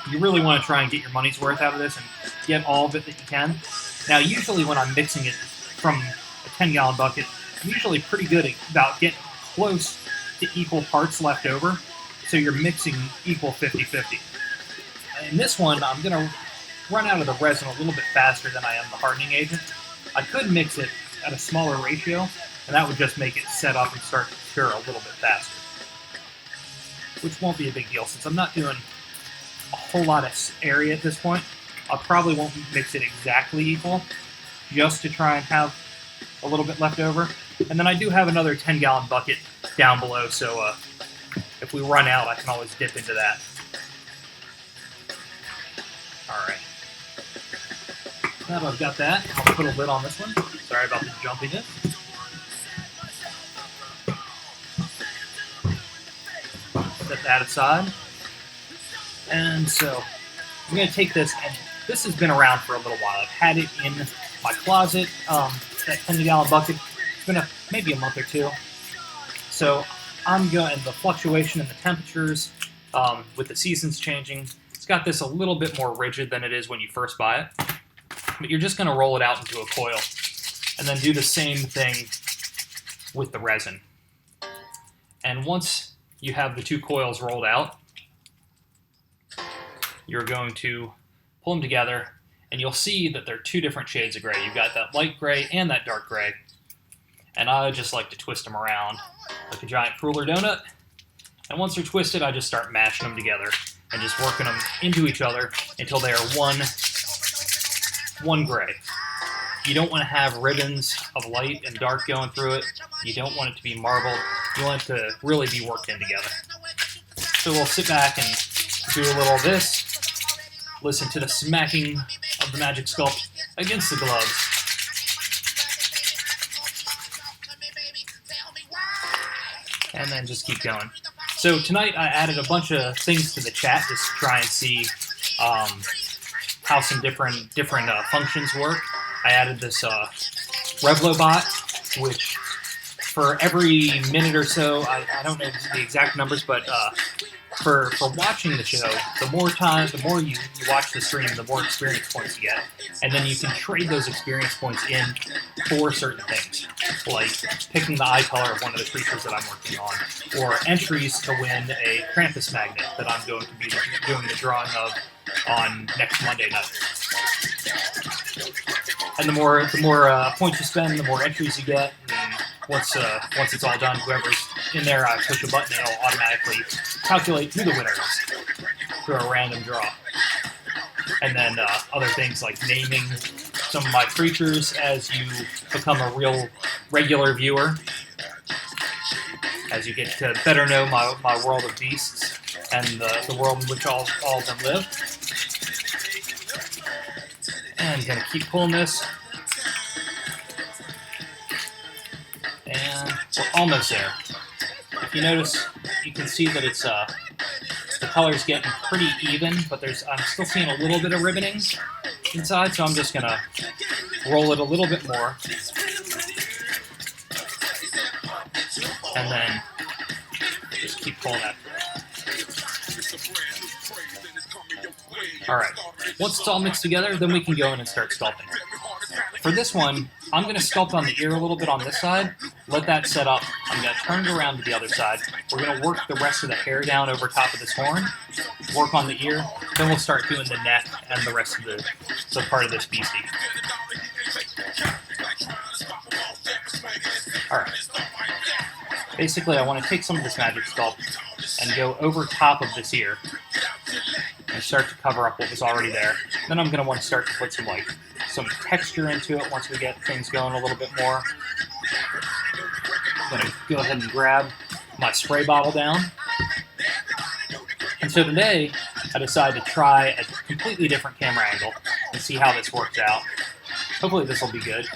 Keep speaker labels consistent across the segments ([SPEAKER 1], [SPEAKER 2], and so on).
[SPEAKER 1] You really want to try and get your money's worth out of this and get all of it that you can. Now, usually when I'm mixing it from a 10-gallon bucket, I'm usually pretty good about getting close to equal parts left over, so you're mixing equal 50-50. In this one, I'm going to run out of the resin a little bit faster than I am the hardening agent. I could mix it at a smaller ratio, and that would just make it set up and start to cure a little bit faster, which won't be a big deal since I'm not doing a whole lot of area at this point. I probably won't mix it exactly equal, just to try and have a little bit left over. And then I do have another 10-gallon bucket down below, so if we run out, I can always dip into that. Alright. Now that I've got that, I'll put a lid on this one. Sorry about the jumpiness. Set that aside. And so, I'm going to take this, and this has been around for a little while. I've had it in my closet, that 10-gallon bucket. It's been maybe a month or two. So, I'm going, the fluctuation in the temperatures, with the seasons changing, it's got this a little bit more rigid than it is when you first buy it. But you're just going to roll it out into a coil, and then do the same thing with the resin. And once you have the two coils rolled out, you're going to pull them together, and you'll see that they're two different shades of gray. You've got that light gray and that dark gray. And I just like to twist them around like a giant cruller donut. And once they're twisted, I just start mashing them together and just working them into each other until they are one gray. You don't want to have ribbons of light and dark going through it. You don't want it to be marbled. You want it to really be worked in together. So we'll sit back and do a little of this. Listen to the smacking of the Magic Sculpt against the gloves. And then just keep going. So tonight I added a bunch of things to the chat just to try and see how some different functions work. I added this RevloBot, which for every minute or so, I don't know the exact numbers, but for watching the show, the more you watch the stream, the more experience points you get. And then you can trade those experience points in for certain things, like picking the eye color of one of the creatures that I'm working on, or entries to win a Krampus magnet that I'm going to be doing the drawing of on next Monday night. And the more points you spend, the more entries you get. And once it's all done, whoever's in there, I push a button and it'll automatically calculate who the winner is through a random draw. And then other things like naming some of my creatures as you become a real regular viewer, as you get to better know my world of beasts and the world in which all of them live. And I'm going to keep pulling this. And we're almost there. If you notice, you can see that it's the color's getting pretty even, but I'm still seeing a little bit of ribboning inside, so I'm just going to roll it a little bit more. And then just keep pulling that. Alright, once it's all mixed together, then we can go in and start sculpting. For this one, I'm going to sculpt on the ear a little bit on this side, let that set up. I'm going to turn it around to the other side. We're going to work the rest of the hair down over top of this horn, work on the ear, then we'll start doing the neck and the rest of the part of this beastie. Alright. Basically, I want to take some of this Magic Sculpt and go over top of this ear and start to cover up what was already there. Then I'm going to want to start to put some texture into it once we get things going a little bit more. I'm going to go ahead and grab my spray bottle down. And so today, I decided to try a completely different camera angle and see how this works out. Hopefully this will be good.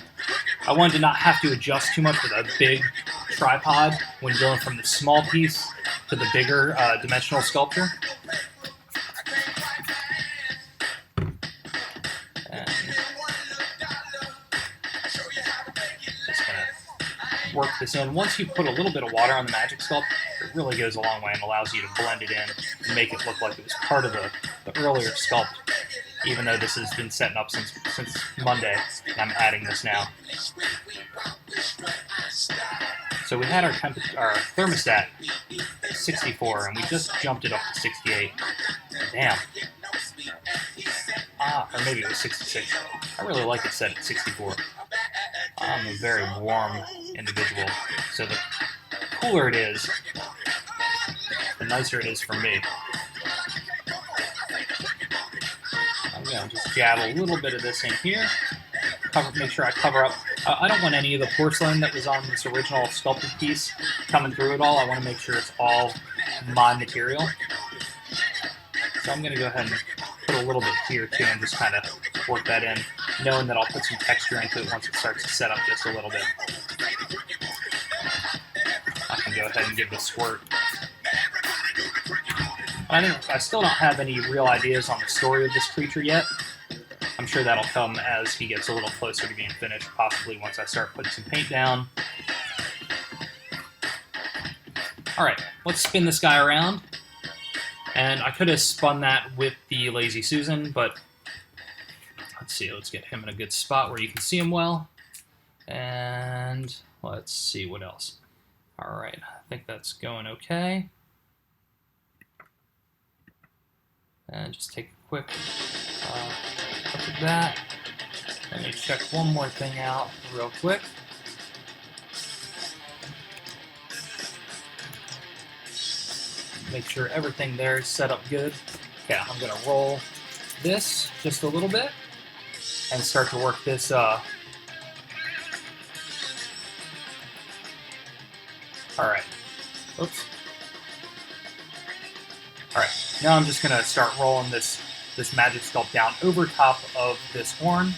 [SPEAKER 1] I wanted to not have to adjust too much with a big tripod when going from the small piece to the bigger dimensional sculpture. Work this in. Once you put a little bit of water on the Magic Sculpt, it really goes a long way and allows you to blend it in and make it look like it was part of the earlier sculpt, even though this has been setting up since Monday, and I'm adding this now. So we had our thermostat 64, and we just jumped it up to 68. Damn. Or maybe it was 66. I really like it set at 64. I'm a very warm individual, so the cooler it is, the nicer it is for me. I'm going to just jab a little bit of this in here. Make sure I cover up. I don't want any of the porcelain that was on this original sculpted piece coming through at all. I want to make sure it's all my material. So I'm going to go ahead and put a little bit here too and just kind of work that in, knowing that I'll put some texture into it once it starts to set up just a little bit. I can go ahead and give it a squirt. I still don't have any real ideas on the story of this creature yet. I'm sure that'll come as he gets a little closer to being finished, possibly once I start putting some paint down. Alright, let's spin this guy around. And I could have spun that with the Lazy Susan, but let's see, let's get him in a good spot where you can see him well. And let's see what else. Alright, I think that's going okay. And just take a quick look at that. Let me check one more thing out real quick. Make sure everything there is set up good. Okay, I'm going to roll this just a little bit and start to work this. Alright. Oops. Alright, now I'm just going to start rolling this magic sculpt down over top of this horn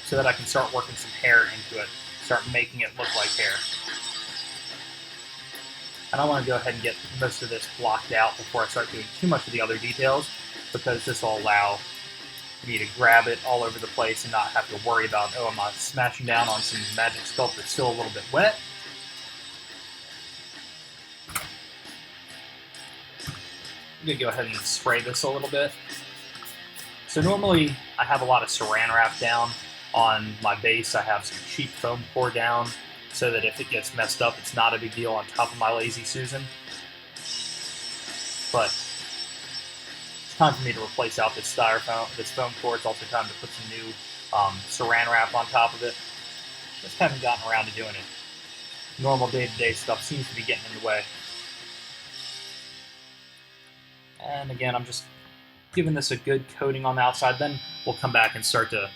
[SPEAKER 1] so that I can start working some hair into it, start making it look like hair. And I want to go ahead and get most of this blocked out before I start doing too much of the other details, because this will allow me to grab it all over the place and not have to worry about, oh, am I smashing down on some magic sculpt that's still a little bit wet? I'm going to go ahead and spray this a little bit. So normally I have a lot of saran wrap down on my base. I have some cheap foam core down so that if it gets messed up, it's not a big deal on top of my Lazy Susan. But it's time for me to replace out this styrofoam, this foam core. It's also time to put some new saran wrap on top of it. Just haven't gotten around to doing it. Normal day-to-day stuff seems to be getting in the way. And again, I'm just giving this a good coating on the outside. Then we'll come back and start to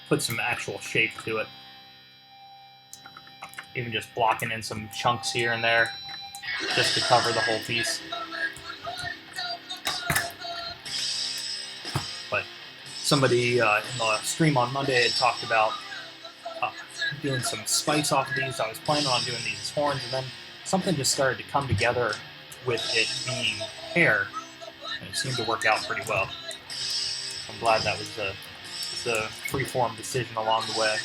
[SPEAKER 1] put some actual shape to it. Even just blocking in some chunks here and there just to cover the whole piece. But somebody in the stream on Monday had talked about doing some spice off of these. I was planning on doing these horns, and then something just started to come together with it being hair, and it seemed to work out pretty well. I'm glad that was the freeform decision along the way.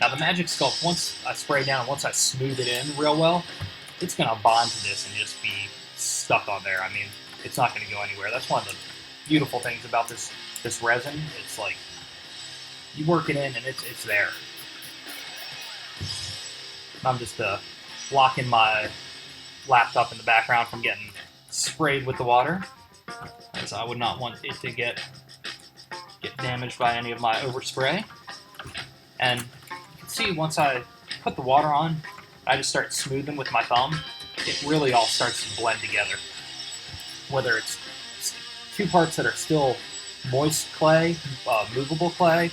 [SPEAKER 1] Now the magic sculpt, once I spray down, once I smooth it in real well, it's going to bond to this and just be stuck on there. I mean, it's not going to go anywhere. That's one of the beautiful things about this resin. It's like, you work it in and it's there. I'm just blocking my laptop in the background from getting sprayed with the water, as I would not want it to get damaged by any of my overspray. And you can see once I put the water on, I just start smoothing with my thumb, it really all starts to blend together. Whether it's two parts that are still moist clay, movable clay,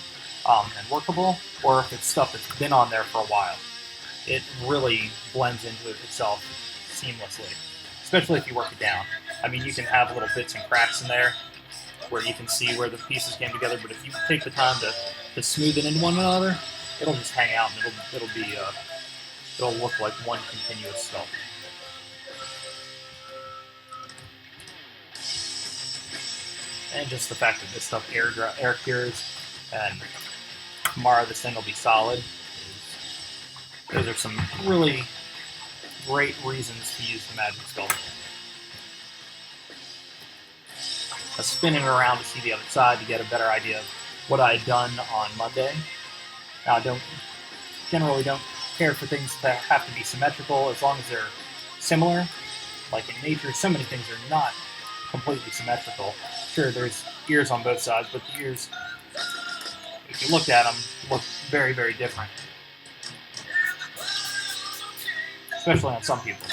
[SPEAKER 1] and workable, or if it's stuff that's been on there for a while. It really blends into it itself seamlessly, especially if you work it down. I mean, you can have little bits and cracks in there where you can see where the pieces came together, but if you take the time to smooth it into one another, it'll just hang out and it'll look like one continuous sculpt. And just the fact that this stuff air cures, and tomorrow this thing will be solid. Those are some really great reasons to use the magic sculpt. spinning around to see the other side to get a better idea of what I had done on Monday. Now, I generally don't care for things that have to be symmetrical as long as they're similar. Like in nature, so many things are not completely symmetrical. Sure, there's ears on both sides, but the ears, if you looked at them, look very, very different. Especially on some people,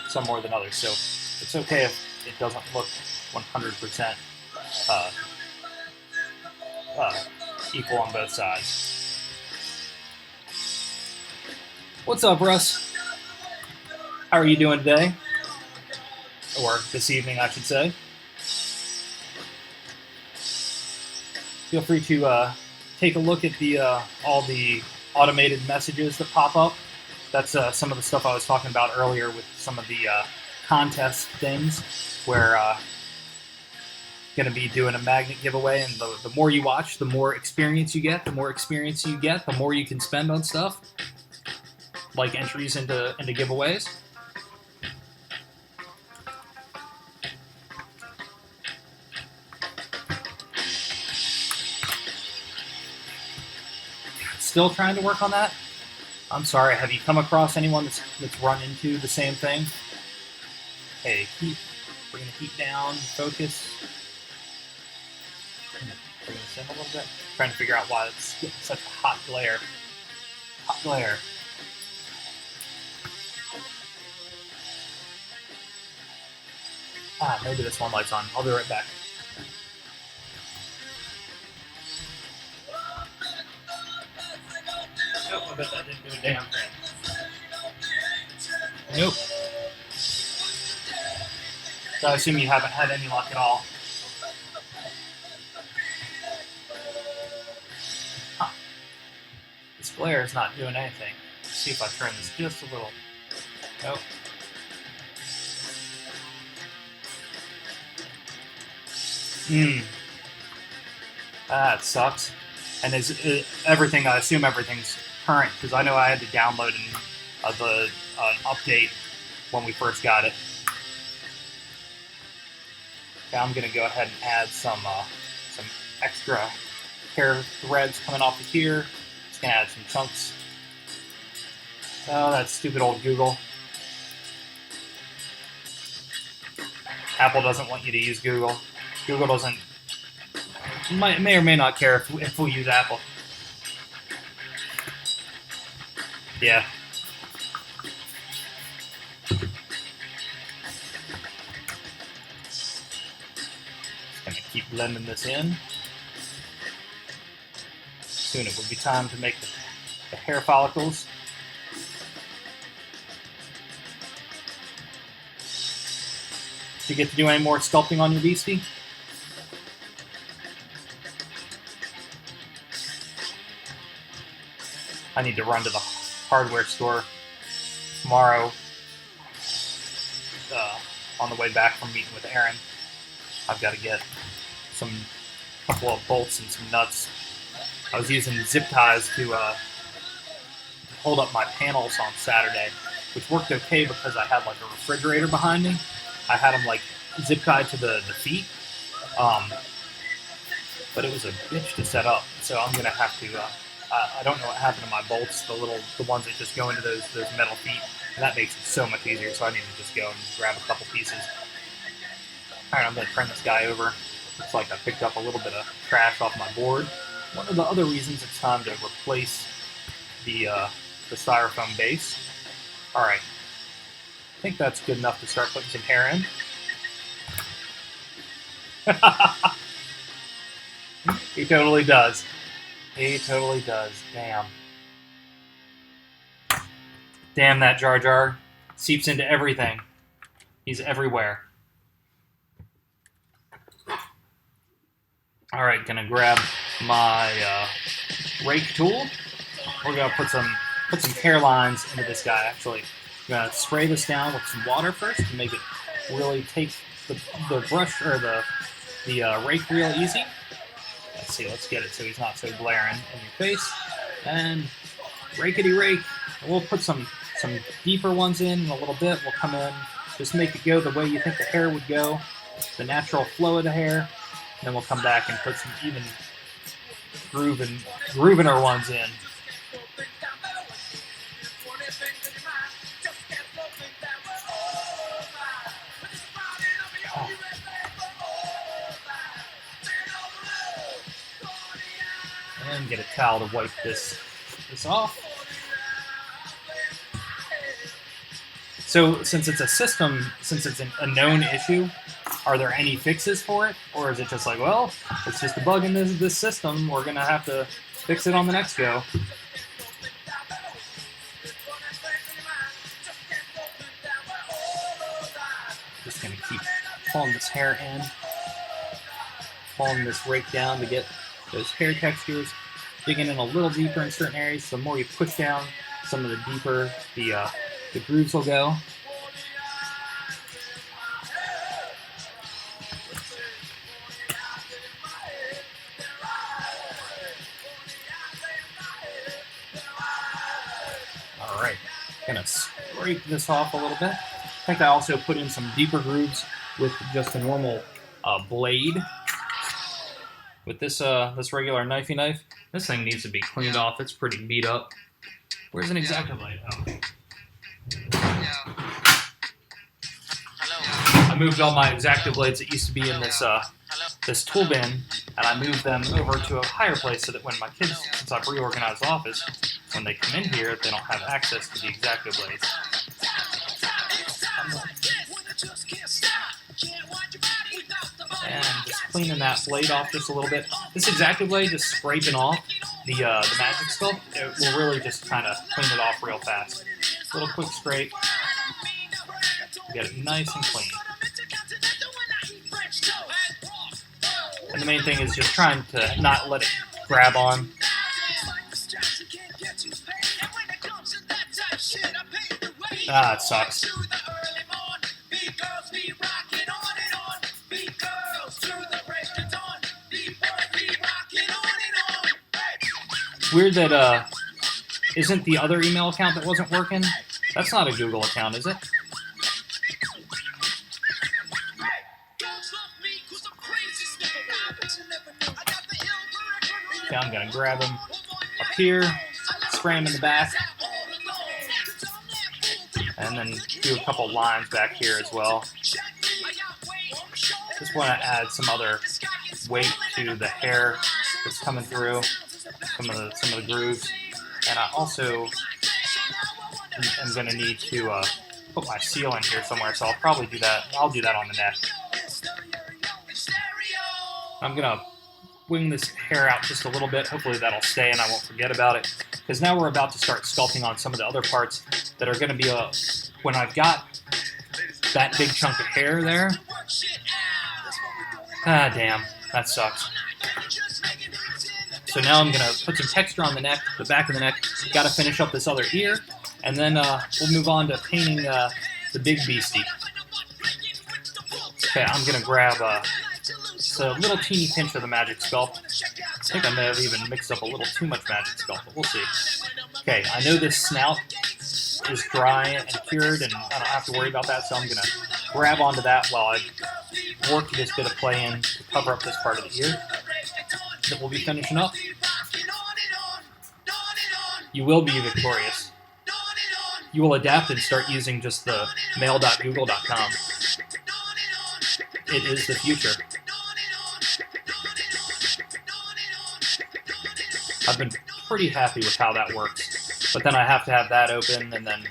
[SPEAKER 1] some more than others. So it's okay if it doesn't look 100% equal on both sides. What's up, Russ? How are you doing today? Or this evening, I should say. Feel free to take a look at the all the automated messages that pop up. That's some of the stuff I was talking about earlier with some of the contest things where going to be doing a magnet giveaway, and the more you watch, the more experience you get. The more experience you get, the more you can spend on stuff, like entries into giveaways. Still trying to work on that? I'm sorry, have you come across anyone that's run into the same thing? Hey, bring the heat down, focus. Bring this in a little bit. Trying to figure out why it's getting such a hot glare. Hot glare. Maybe this one light's on. I'll be right back. Nope, I bet that didn't do a damn thing. Nope. So I assume you haven't had any luck at all. Huh. This glare is not doing anything. Let's see if I turn this just a little. Nope. That sucks. And is everything? I assume everything's current because I know I had to download an update when we first got it. Okay, I'm gonna go ahead and add some extra hair threads coming off of here. Just gonna add some chunks. Oh, that stupid old Google. Apple doesn't want you to use Google. Google doesn't. May or may not care if we use Apple. Yeah. Just gonna keep blending this in. Soon it will be time to make the hair follicles. Did you get to do any more sculpting on your beastie? I need to run to the hardware store tomorrow on the way back from meeting with Aaron. I've got to get a couple of bolts and some nuts. I was using zip ties to hold up my panels on Saturday, which worked okay because I had like a refrigerator behind me. I had them like zip tied to the feet, but it was a bitch to set up. So I'm gonna have to. I don't know what happened to my bolts, the ones that just go into those metal feet. And that makes it so much easier. So I need to just go and grab a couple pieces. All right, I'm gonna turn this guy over. Looks like I picked up a little bit of trash off my board. One of the other reasons it's time to replace the styrofoam base. All right, I think that's good enough to start putting some hair in. He totally does. He totally does. Damn. Damn, that Jar Jar seeps into everything. He's everywhere. All right, gonna grab my rake tool. We're gonna put some hairlines into this guy. Actually, I'm gonna spray this down with some water first to make it really take the brush or the rake real easy. Let's see, let's get it so he's not so glaring in your face. And rakety rake. We'll put some deeper ones in a little bit. We'll come in, just make it go the way you think the hair would go, the natural flow of the hair. then we'll come back and put some even groovener ones in. And get a towel to wipe this off. So since it's a system, since it's a known issue, are there any fixes for it? Or is it just like, well, it's just a bug in this system, we're going to have to fix it on the next go? Just going to keep pulling this hair in, pulling this rake down to get those hair textures, digging in a little deeper in certain areas. The more you push down, some of the deeper the grooves will go. All right, gonna scrape this off a little bit. I think I also put in some deeper grooves with just a normal blade. With this this regular knifey knife, this thing needs to be cleaned off. It's pretty beat up. Where's an X-Acto blade? Oh. I moved all my X-Acto blades that used to be in this this tool bin, and I moved them over to a higher place so that when my kids, since I've reorganized the office, when they come in here, they don't have access to the X-Acto blades. And just cleaning that blade off just a little bit. This X-Acto blade, just scraping off the Magic Sculpt, it will really just kind of clean it off real fast. A little quick scrape. Get it nice and clean. And the main thing is just trying to not let it grab on. Ah, it sucks. Weird that isn't the other email account that wasn't working? That's not a Google account, is it? Okay, I'm gonna grab him up here, spray him in the back, and then do a couple lines back here as well. Just want to add some other weight to the hair that's coming through, some of the grooves, and I also am going to need to put my seal in here somewhere, so I'll probably do that. I'll do that on the neck. I'm going to wing this hair out just a little bit. Hopefully that'll stay and I won't forget about it, because now we're about to start sculpting on some of the other parts that are going to be when I've got that big chunk of hair there. Ah, damn, that sucks. So now I'm going to put some texture on the neck, the back of the neck. Got to finish up this other ear, and then we'll move on to painting the big beastie. Okay, I'm going to grab just a little teeny pinch of the Magic Sculpt. I think I may have even mixed up a little too much Magic Sculpt, but we'll see. Okay, I know this snout is dry and cured, and I don't have to worry about that, so I'm going to grab onto that while I work this bit of play in to cover up this part of the ear that we'll be finishing up. You will be victorious. You will adapt and start using just the mail.google.com. It is the future. I've been pretty happy with how that works, but then I have to have that open, and then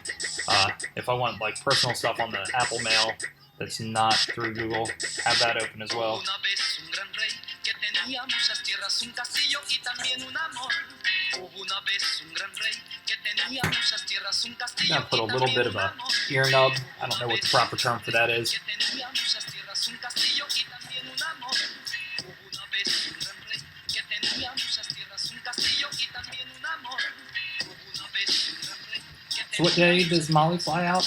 [SPEAKER 1] if I want like personal stuff on the Apple Mail that's not through Google, have that open as well. I'm gonna put a little bit of a ear nub. I don't know what the proper term for that is. So what day does Molly fly out?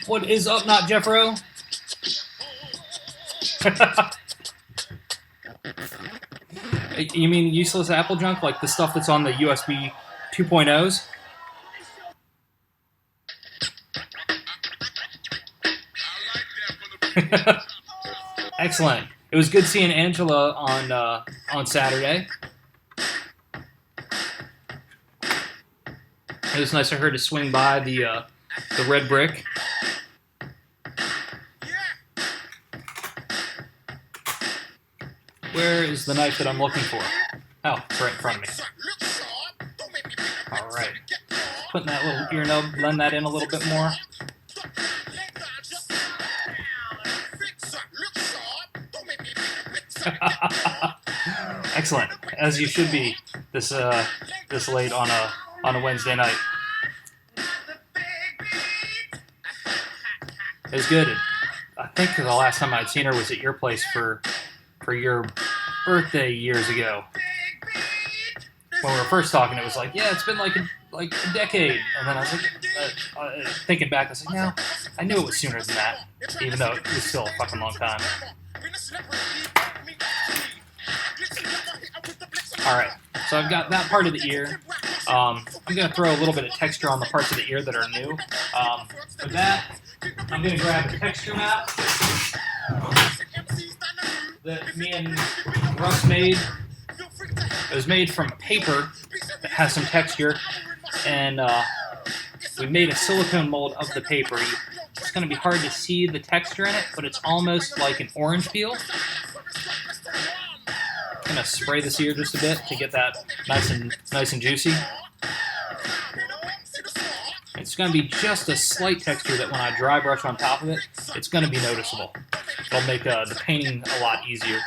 [SPEAKER 1] What is up, not Jeffro? You mean useless Apple junk, like the stuff that's on the USB 2.0s? Excellent. It was good seeing Angela on Saturday. It was nice of her to swing by the red brick. Where is the knife that I'm looking for? Oh, it's right in front of me. All right. Putting that little ear nub, blend that in a little bit more. Excellent, as you should be this late on a Wednesday night. It was good. I think the last time I'd seen her was at your place for your birthday years ago. When we were first talking, it was like, yeah, it's been like a decade. And then I was like, thinking back, I was like, no, I knew it was sooner than that, even though it was still a fucking long time. All right, so I've got that part of the ear. I'm going to throw a little bit of texture on the parts of the ear that are new. For that, I'm going to grab a texture map that me and Russ made. It was made from paper that has some texture, and we made a silicone mold of the paper. It's going to be hard to see the texture in it, but it's almost like an orange peel. I'm going to spray this ear just a bit to get that nice and juicy. It's going to be just a slight texture that when I dry brush on top of it, it's going to be noticeable. It'll make the painting a lot easier.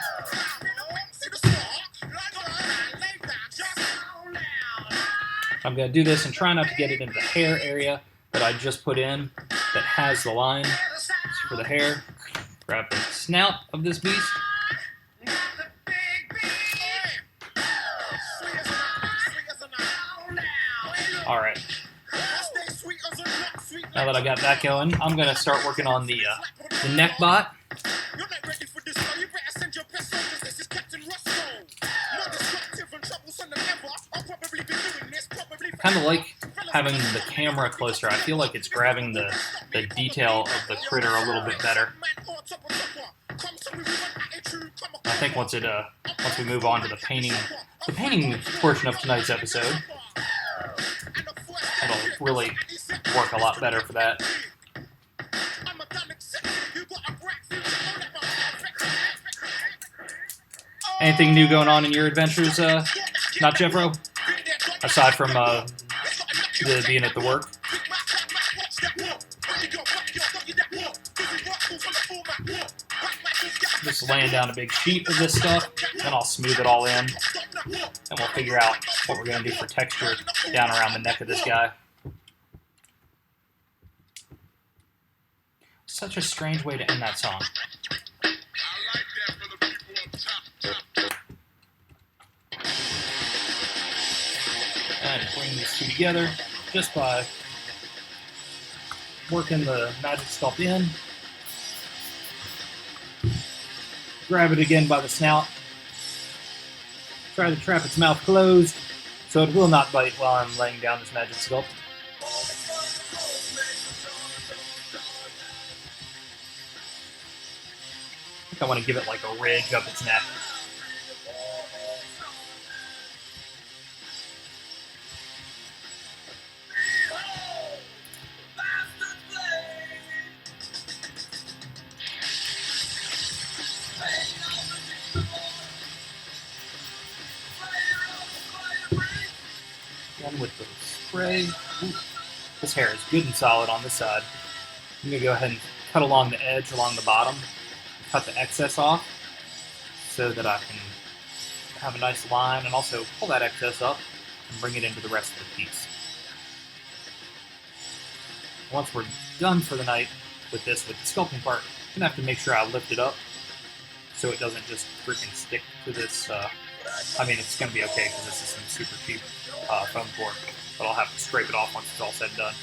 [SPEAKER 1] I'm going to do this and try not to get it into the hair area that I just put in that has the line for the hair. Grab the snout of this beast. Alright. Now that I got that going, I'm going to start working on the neck bot. Kind of like having the camera closer. I feel like it's grabbing the detail of the critter a little bit better. I think once we move on to the painting portion of tonight's episode, it'll really work a lot better for that. Anything new going on in your adventures, not Jeffro? Aside from being at the work? Just laying down a big sheet of this stuff, then I'll smooth it all in, and we'll figure out what we're going to do for texture down around the neck of this guy. Such a strange way to end that song. And bring these two together just by working the magic sculpt in. Grab it again by the snout. Try to trap its mouth closed so it will not bite while I'm laying down this magic sculpt. I think I want to give it like a ridge up its neck. With the spray. Ooh, this hair is good and solid on this side. I'm going to go ahead and cut along the edge, along the bottom, cut the excess off so that I can have a nice line and also pull that excess up and bring it into the rest of the piece. Once we're done for the night with the sculpting part, I'm going to have to make sure I lift it up so it doesn't just freaking stick to this. I mean, it's going to be okay because this is some super cheap foam core, but I'll have to scrape it off once it's all said and done.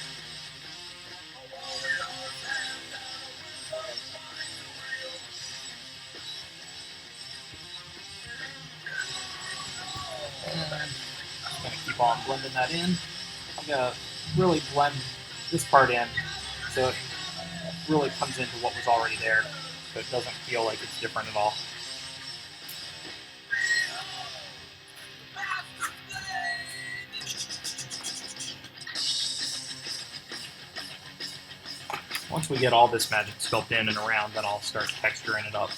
[SPEAKER 1] And I'm just going to keep on blending that in. I'm going to really blend this part in so it really comes into what was already there, so it doesn't feel like it's different at all. once we get all this magic sculpt in and around, then I'll start texturing it up.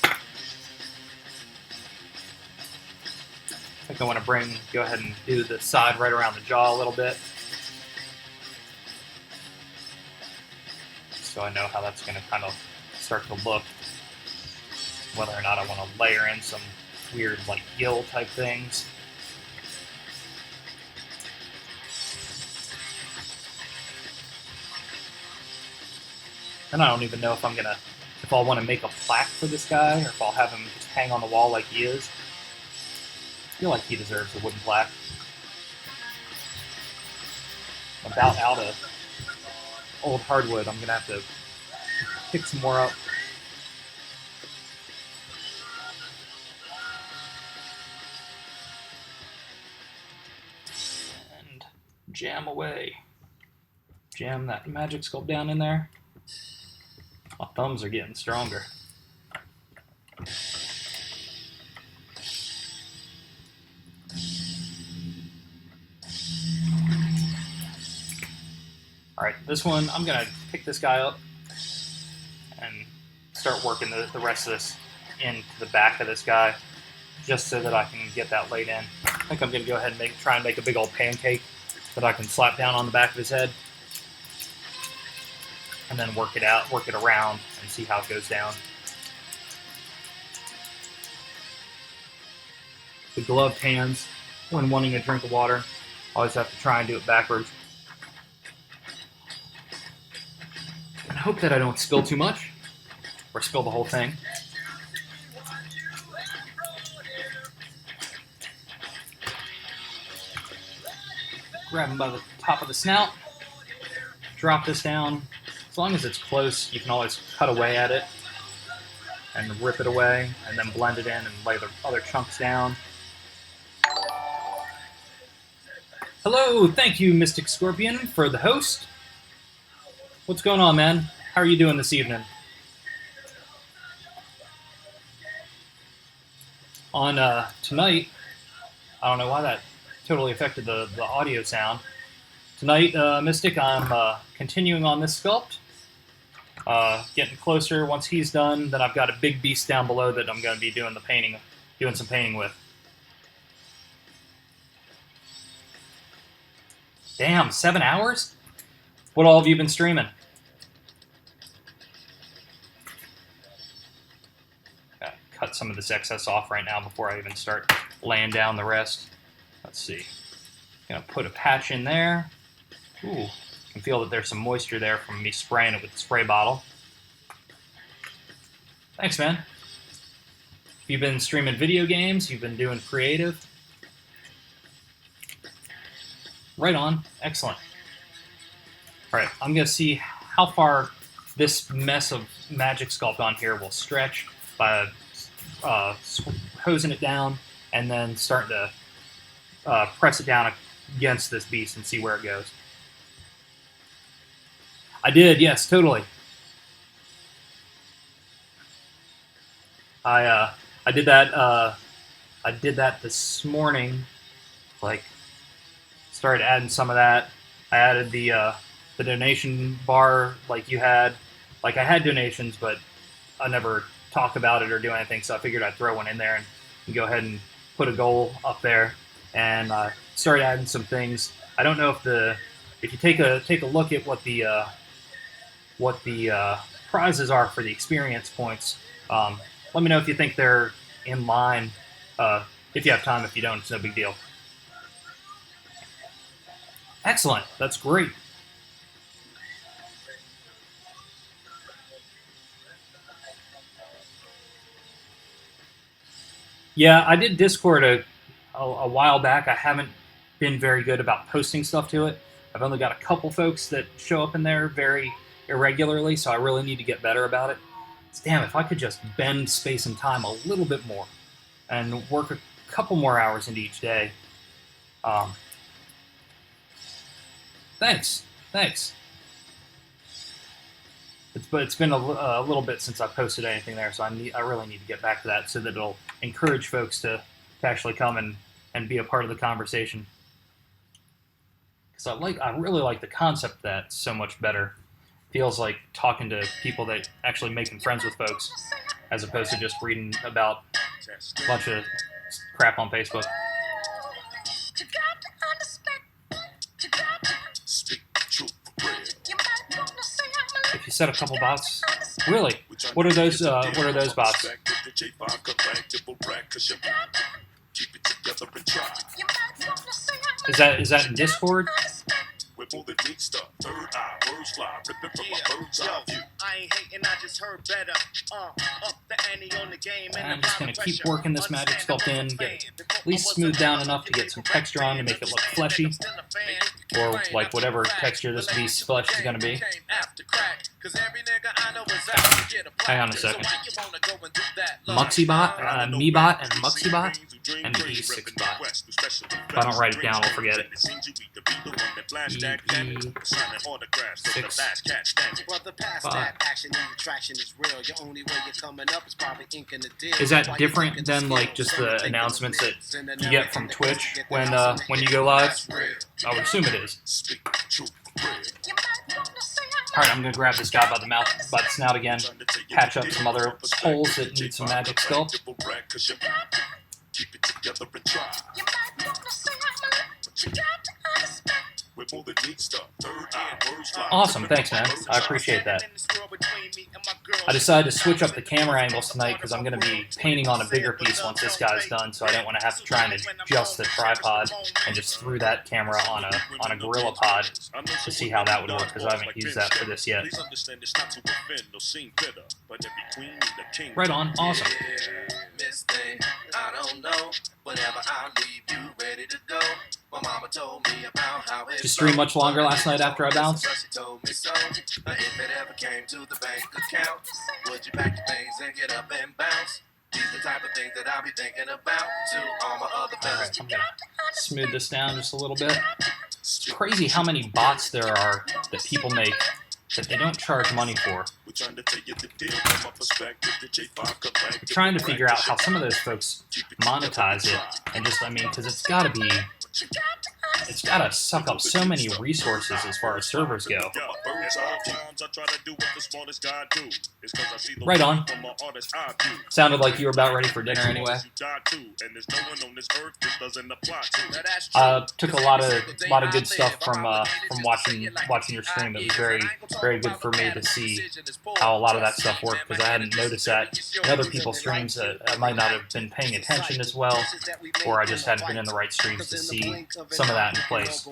[SPEAKER 1] I think I want to go ahead and do the side right around the jaw a little bit, so I know how that's going to kind of start to look. Whether or not I want to layer in some weird like gill type things. And I don't even know if I'll want to make a plaque for this guy, or if I'll have him just hang on the wall like he is. I feel like he deserves a wooden plaque. I'm about out of old hardwood. I'm gonna have to pick some more up. And jam away. Jam that magic sculpt down in there. My thumbs are getting stronger. Alright, this one, I'm going to pick this guy up and start working the rest of this into the back of this guy, just so that I can get that laid in. I think I'm going to go ahead and try and make a big old pancake that I can slap down on the back of his head, and then work it around, and see how it goes down. The gloved hands, when wanting a drink of water, always have to try and do it backwards. And hope that I don't spill too much, or spill the whole thing. Grab him by the top of the snout, drop this down. As long as it's close, you can always cut away at it and rip it away, and then blend it in and lay the other chunks down. Hello, thank you, Mystic Scorpion, for the host. What's going on, man? How are you doing this evening? On tonight, I don't know why that totally affected the audio sound. Tonight, Mystic, I'm continuing on this sculpt. Getting closer. Once he's done, then I've got a big beast down below that I'm going to be doing some painting with. Damn, 7 hours? What all have you been streaming? Gotta cut some of this excess off right now before I even start laying down the rest. Let's see. Gonna put a patch in there. Ooh, you can feel that there's some moisture there from me spraying it with the spray bottle. Thanks, man. If you've been streaming video games, you've been doing creative. Right on. Excellent. All right, I'm going to see how far this mess of magic sculpt on here will stretch by hosing it down and then starting to press it down against this beast and see where it goes. I did, yes, totally. I did that. I did that this morning. Like, started adding some of that. I added the donation bar like you had. Like, I had donations, but I never talk about it or do anything. So I figured I'd throw one in there and go ahead and put a goal up there. And started adding some things. I don't know if you take a look at what the prizes are for the experience points. Let me know if you think they're in line. If you have time, if you don't, it's no big deal. Excellent. That's great. Yeah, I did Discord a while back. I haven't been very good about posting stuff to it. I've only got a couple folks that show up in there very irregularly, so I really need to get better about it. Damn, if I could just bend space and time a little bit more and work a couple more hours into each day. Thanks. It's been a little bit since I posted anything there, so I really need to get back to that so that it'll encourage folks to actually come and be a part of the conversation. Because I really like the concept of that so much better feels like talking to people that actually making friends with folks, as opposed to just reading about a bunch of crap on Facebook. If you set a couple bots, really, what are those? What are those bots? Is that in Discord? I'm just gonna keep working this magic sculpt in, get it at least smoothed down enough to get some texture on to make it look fleshy, or like whatever texture this beast's flesh is gonna be. Hang on a second. Muxibot, Mebot, and Muxibot, and the E6 bot. If I don't write it down, I'll forget it. E6 Is that different than like just the announcements that you get from Twitch when you go live? I would assume it is. Alright, I'm going to grab this guy by the mouth, by the snout again, patch up some other holes that need some magic sculpt. Awesome, thanks man. I appreciate that. I decided to switch up the camera angles tonight because I'm going to be painting on a bigger piece once this guy's done, so I didn't want to have to try and adjust the tripod and just threw that camera on a Gorilla Pod to see how that would work because I haven't used that for this yet. Right on, awesome. Did you stream much longer last night after I bounced? Alright, I'm gonna smooth this down just a little bit. It's crazy how many bots there are that people make that they don't charge money for. I'm trying to figure out how some of those folks monetize it, and just, I mean, because it's got to suck up so many resources as far as servers go. Right on. Sounded like you were about ready for dinner anyway. Took a lot of good stuff from watching your stream. It was very good for me to see how a lot of that stuff worked because I hadn't noticed that in other people's streams. I might not have been paying attention as well, or I just hadn't been in the right streams to see some of that in place.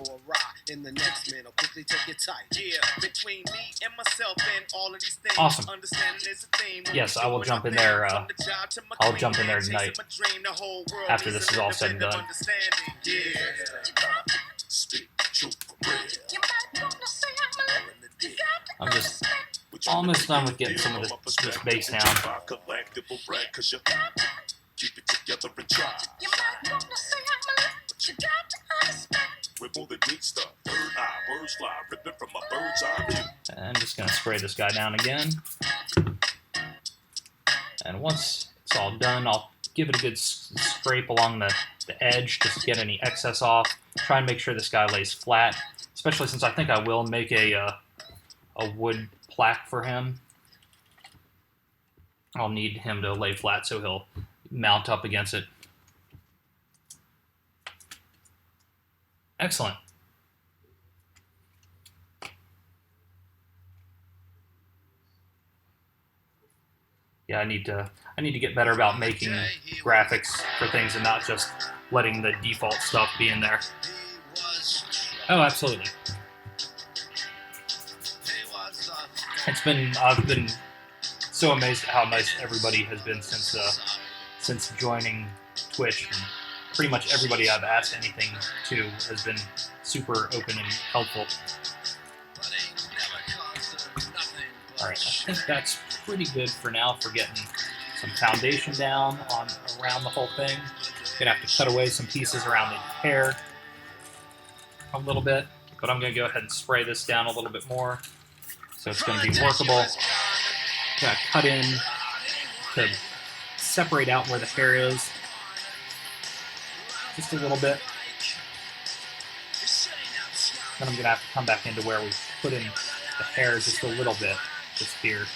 [SPEAKER 1] Awesome. Yes, I will jump in there. I'll jump in there tonight after this is all said and done. I'm just almost done with getting some of this bass down. And just going to spray this guy down again. And once it's all done, I'll give it a good scrape along the edge just to get any excess off. Try and make sure this guy lays flat, especially since I think I will make a wood plaque for him. I'll need him to lay flat so he'll mount up against it. Excellent. Yeah, I need to get better about making graphics for things and not just letting the default stuff be in there. Oh, absolutely. I've been so amazed at how nice everybody has been since joining Twitch. And pretty much everybody I've asked anything to has been super open and helpful. Alright, I think that's pretty good for now for getting some foundation down around the whole thing. Gonna have to cut away some pieces around the hair a little bit, but I'm gonna go ahead and spray this down a little bit more so it's gonna be workable. Gonna cut in to separate out where the hair is just a little bit. Then I'm gonna have to come back into where we put in the hair just a little bit, just here,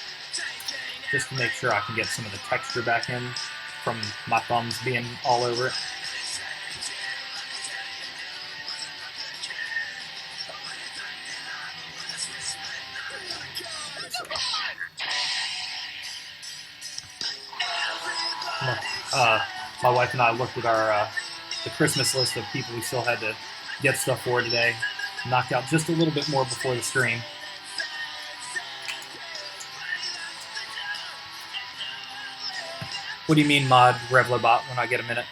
[SPEAKER 1] just to make sure I can get some of the texture back in from my thumbs being all over it. My wife and I looked at our the Christmas list of people we still had to get stuff for today. Knocked out just a little bit more before the stream. What do you mean, mod Revlobot, when I get a minute?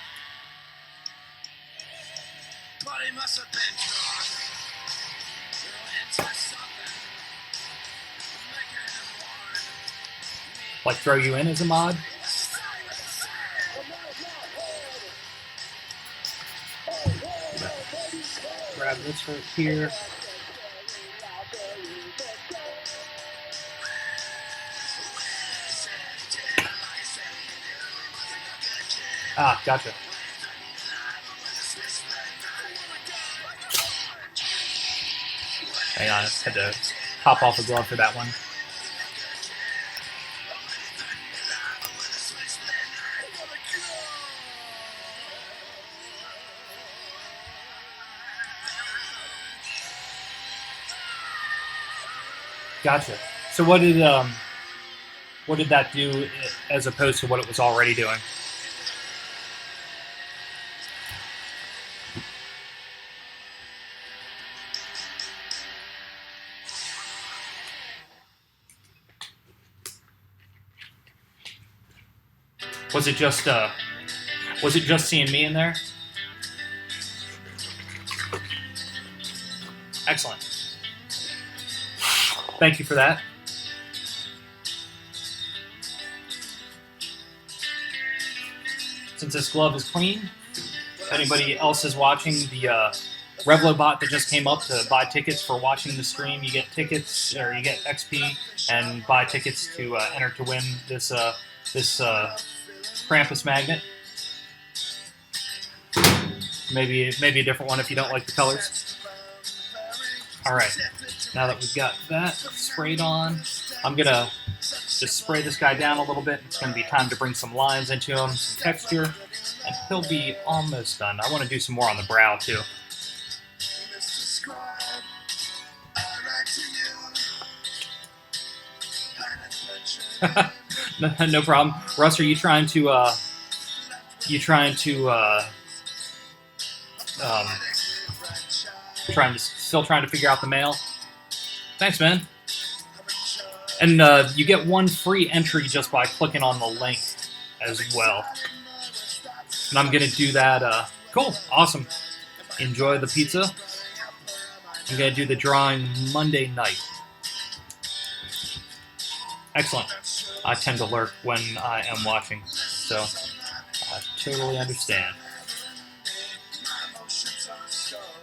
[SPEAKER 1] Like throw you in as a mod? Grab this right here. Ah, gotcha. Hang on, I had to hop off a glove for that one. Gotcha. So what did that do as opposed to what it was already doing? Was it just seeing me in there? Excellent. Thank you for that. Since this glove is clean, if anybody else is watching the Revlobot that just came up to buy tickets for watching the stream, you get tickets, or you get XP, and buy tickets to enter to win this Krampus magnet. Maybe a different one if you don't like the colors. All right, now that we've got that sprayed on, I'm gonna just spray this guy down a little bit. It's gonna be time to bring some lines into him, some texture, and he'll be almost done. I want to do some more on the brow too. No problem. Russ, are you trying to still trying to figure out the mail? Thanks, man. And you get one free entry just by clicking on the link as well. And I'm gonna do that. Cool, awesome. Enjoy the pizza. I'm gonna do the drawing Monday night. Excellent. I tend to lurk when I am watching, so I totally understand.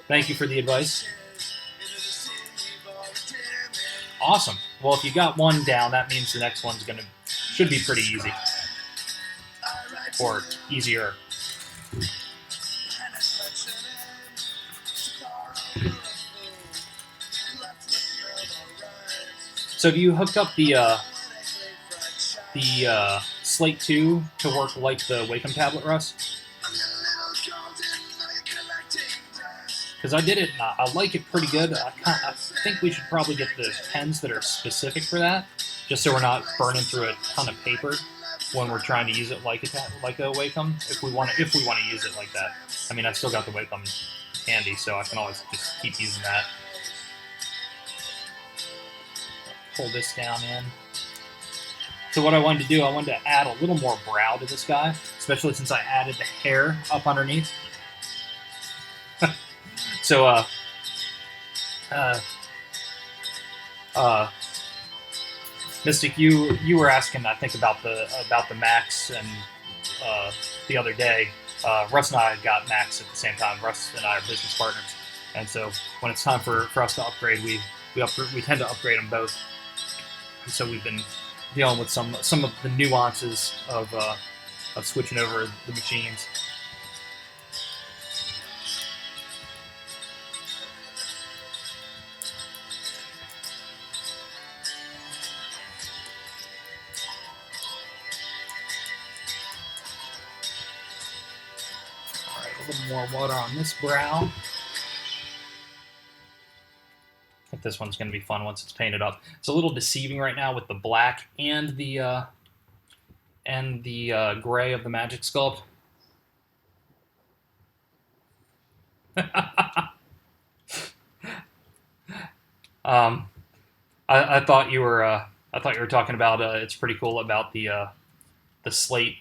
[SPEAKER 1] Thank you for the advice. Awesome. Well, if you got one down, that means the next one's should be pretty easy. Or easier. So have you hooked up the Slate 2 to work like the Wacom tablet, Russ? Because I did it, and I like it pretty good. I think we should probably get the pens that are specific for that, just so we're not burning through a ton of paper when we're trying to use it like a Wacom. If we want to use it like that. I mean, I've still got the Wacom handy, so I can always just keep using that. Pull this down in. So what I wanted to do, I wanted to add a little more brow to this guy, especially since I added the hair up underneath. So, Mystic, you were asking, I think, about the Macs, and the other day, Russ and I got Macs at the same time. Russ and I are business partners, and so when it's time for us to upgrade, we tend to upgrade them both. And so we've been dealing with some of the nuances of switching over the machines. little more water on this brow. I think this one's going to be fun once it's painted up. It's a little deceiving right now with the black and the gray of the Magic Sculpt. I thought you were talking about it's pretty cool about the slate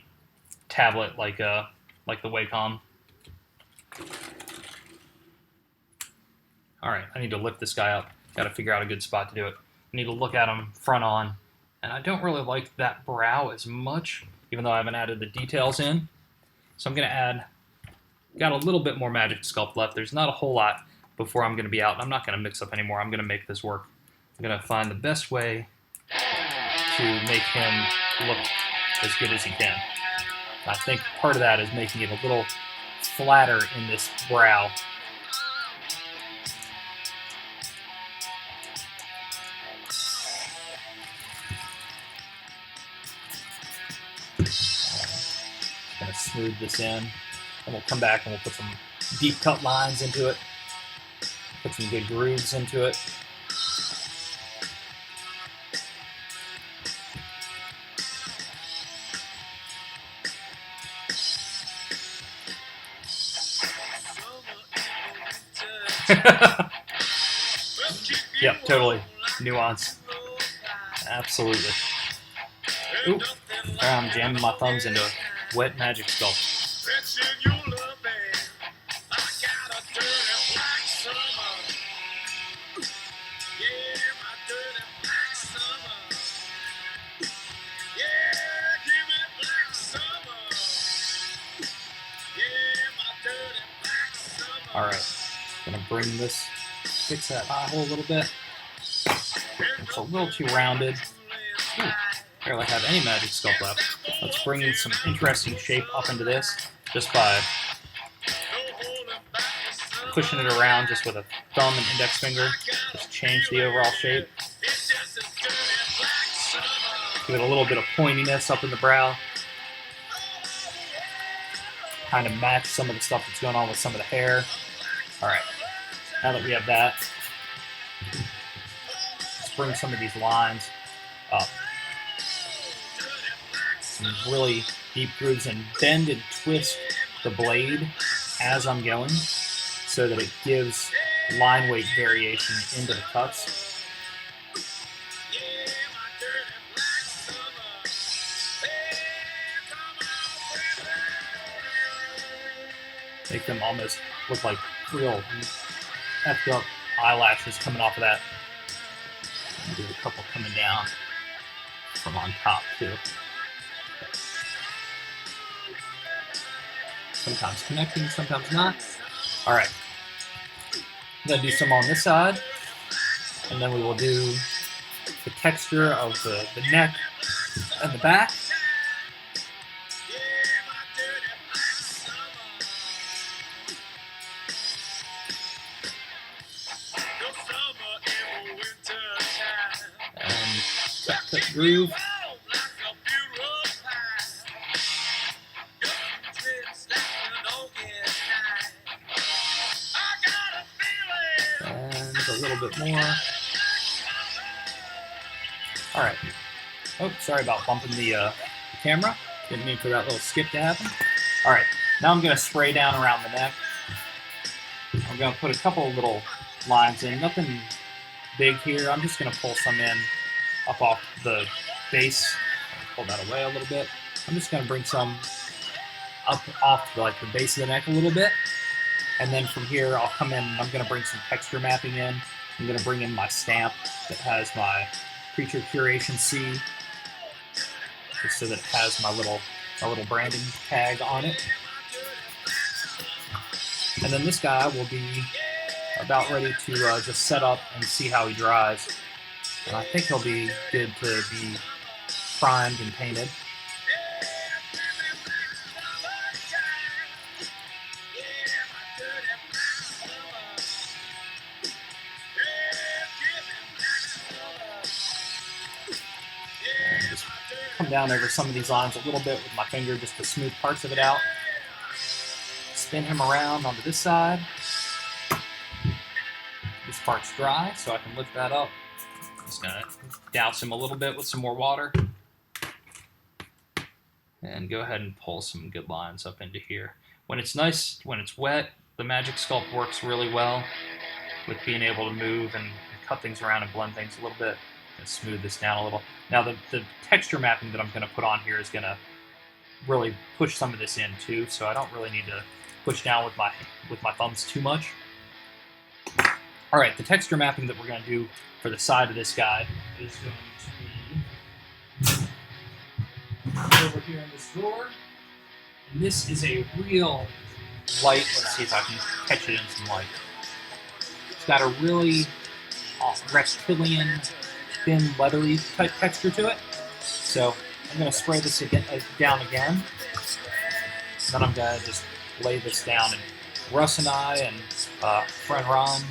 [SPEAKER 1] tablet like the Wacom. All right, I need to lift this guy up. Got to figure out a good spot to do it. I need to look at him front on, and I don't really like that brow as much, even though I haven't added the details in. So I'm going to add. Got a little bit more Magic Sculpt left. There's not a whole lot before I'm going to be out, and I'm not going to mix up anymore. I'm going to make this work. I'm going to find the best way to make him look as good as he can. I think part of that is making it a little flatter in this brow. Going to smooth this in, and we'll come back and we'll put some deep cut lines into it, put some good grooves into it. Yep, totally. Nuance. Absolutely. Oop. I'm jamming my thumbs into a wet Magic Sculpt. Alright, gonna bring this, fix that eye hole a little bit. It's a little too rounded. Ooh, barely have any Magic Sculpt left. Let's bring in some interesting shape up into this just by pushing it around just with a thumb and index finger. Just change the overall shape. Give it a little bit of pointiness up in the brow. Kind of match some of the stuff that's going on with some of the hair. Alright, now that we have that, let's bring some of these lines up. Some really deep grooves, and bend and twist the blade as I'm going so that it gives line weight variation into the cuts. Make them almost look like real effed up eyelashes coming off of that. And do a couple coming down from on top too. Sometimes connecting, sometimes not. Alright. I'm going to do some on this side. And then we will do the texture of the neck and the back. Cut groove. And a little bit more. Alright. Oh, sorry about bumping the camera. Didn't mean for that little skip to happen. Alright, now I'm going to spray down around the neck. I'm going to put a couple of little lines in. Nothing big here. I'm just going to pull some in up off the base. Pull that away a little bit. I'm just going to bring some up off the base of the neck a little bit. And then from here, I'll come in and I'm going to bring some texture mapping in. I'm going to bring in my stamp that has my Creature Curation C, just so that it has my little branding tag on it. And then this guy will be about ready to just set up and see how he dries. And I think he'll be good to be primed and painted. And just come down over some of these lines a little bit with my finger just to smooth parts of it out. spin him around onto this side. This part's dry, so I can lift that up. Just gonna douse him a little bit with some more water. And go ahead and pull some good lines up into here. When it's nice, when it's wet, the Magic Sculpt works really well with being able to move and cut things around and blend things a little bit. And smooth this down a little. Now the texture mapping that I'm going to put on here is going to really push some of this in too, so I don't really need to push down with my thumbs too much. All right, the texture mapping that we're going to do for the side of this guy is going to be over here in this drawer. And this is a real light. Let's see if I can catch it in some light. It's got a really reptilian, thin, leathery type texture to it. So I'm going to spray this down again. Then I'm going to just lay this down. And Russ and I and friend Ron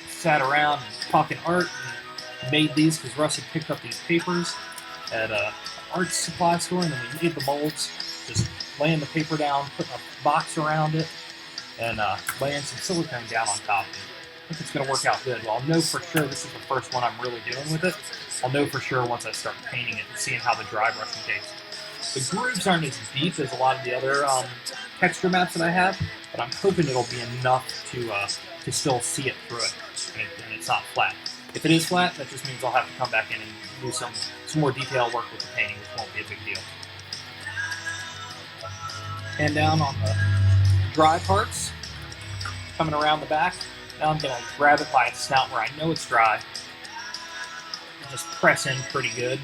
[SPEAKER 1] sat around and talking art and made these because Russ had picked up these papers at an art supply store, and then we made the molds, just laying the paper down, putting a box around it, and laying some silicone down on top. I think it's going to work out good. Well, I'll know for sure this is the first one I'm really doing with it. I'll know for sure once I start painting it and seeing how the dry brushing takes. The grooves aren't as deep as a lot of the other texture maps that I have, but I'm hoping it'll be enough to still see it through it, and it's not flat. If it is flat, that just means I'll have to come back in and do some more detail work with the painting, which won't be a big deal. And down on the dry parts, coming around the back, now I'm going to grab it by its snout where I know it's dry, and just press in pretty good.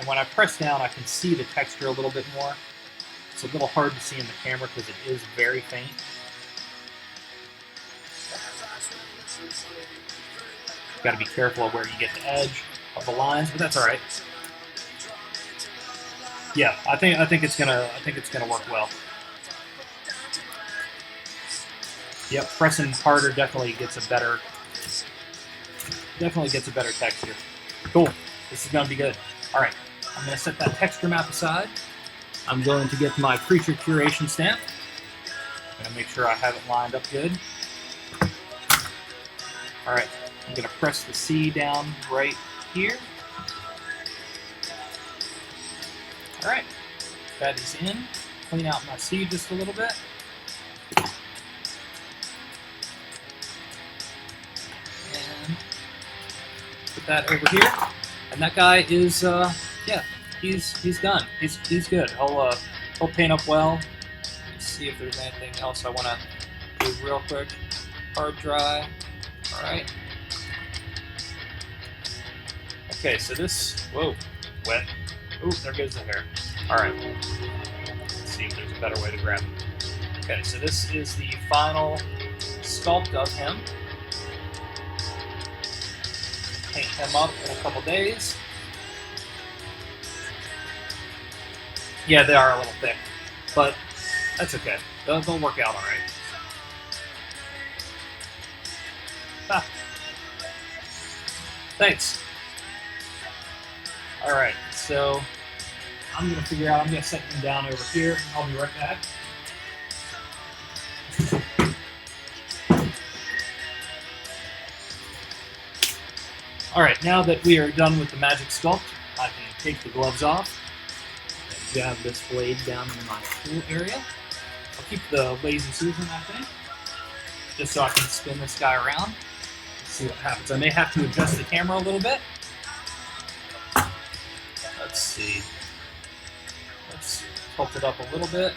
[SPEAKER 1] And when I press down, I can see the texture a little bit more. It's a little hard to see in the camera because it is very faint. Got to be careful of where you get the edge of the lines, but that's all right. Yeah, I think it's gonna work well. Yep, pressing harder definitely gets a better texture. Cool. This is gonna be good. All right, I'm gonna set that texture map aside. I'm going to get my Creature Curation stamp. I'm gonna make sure I have it lined up good. All right, I'm gonna press the C down right here. All right, that is in. Clean out my C just a little bit. And put that over here. And that guy is, yeah, he's done. He's good. He'll paint up well. Let's see if there's anything else I want to do real quick. Hard dry. All right. Okay, so this, whoa, wet. Ooh, there goes the hair. All right. Let's see if there's a better way to grab him. Okay, so this is the final sculpt of him. Paint him up in a couple days. Yeah, they are a little thick, but that's okay. They'll work out all right. Ah. Thanks. All right, so I'm going to figure out, I'm going to set him down over here. I'll be right back. All right, now that we are done with the Magic Sculpt, I can take the gloves off and jab this blade down in my tool area. I'll keep the lazy Susan, I think, just so I can spin this guy around. Let's see what happens. I may have to adjust the camera a little bit. Let's see. Let's tilt it up a little bit.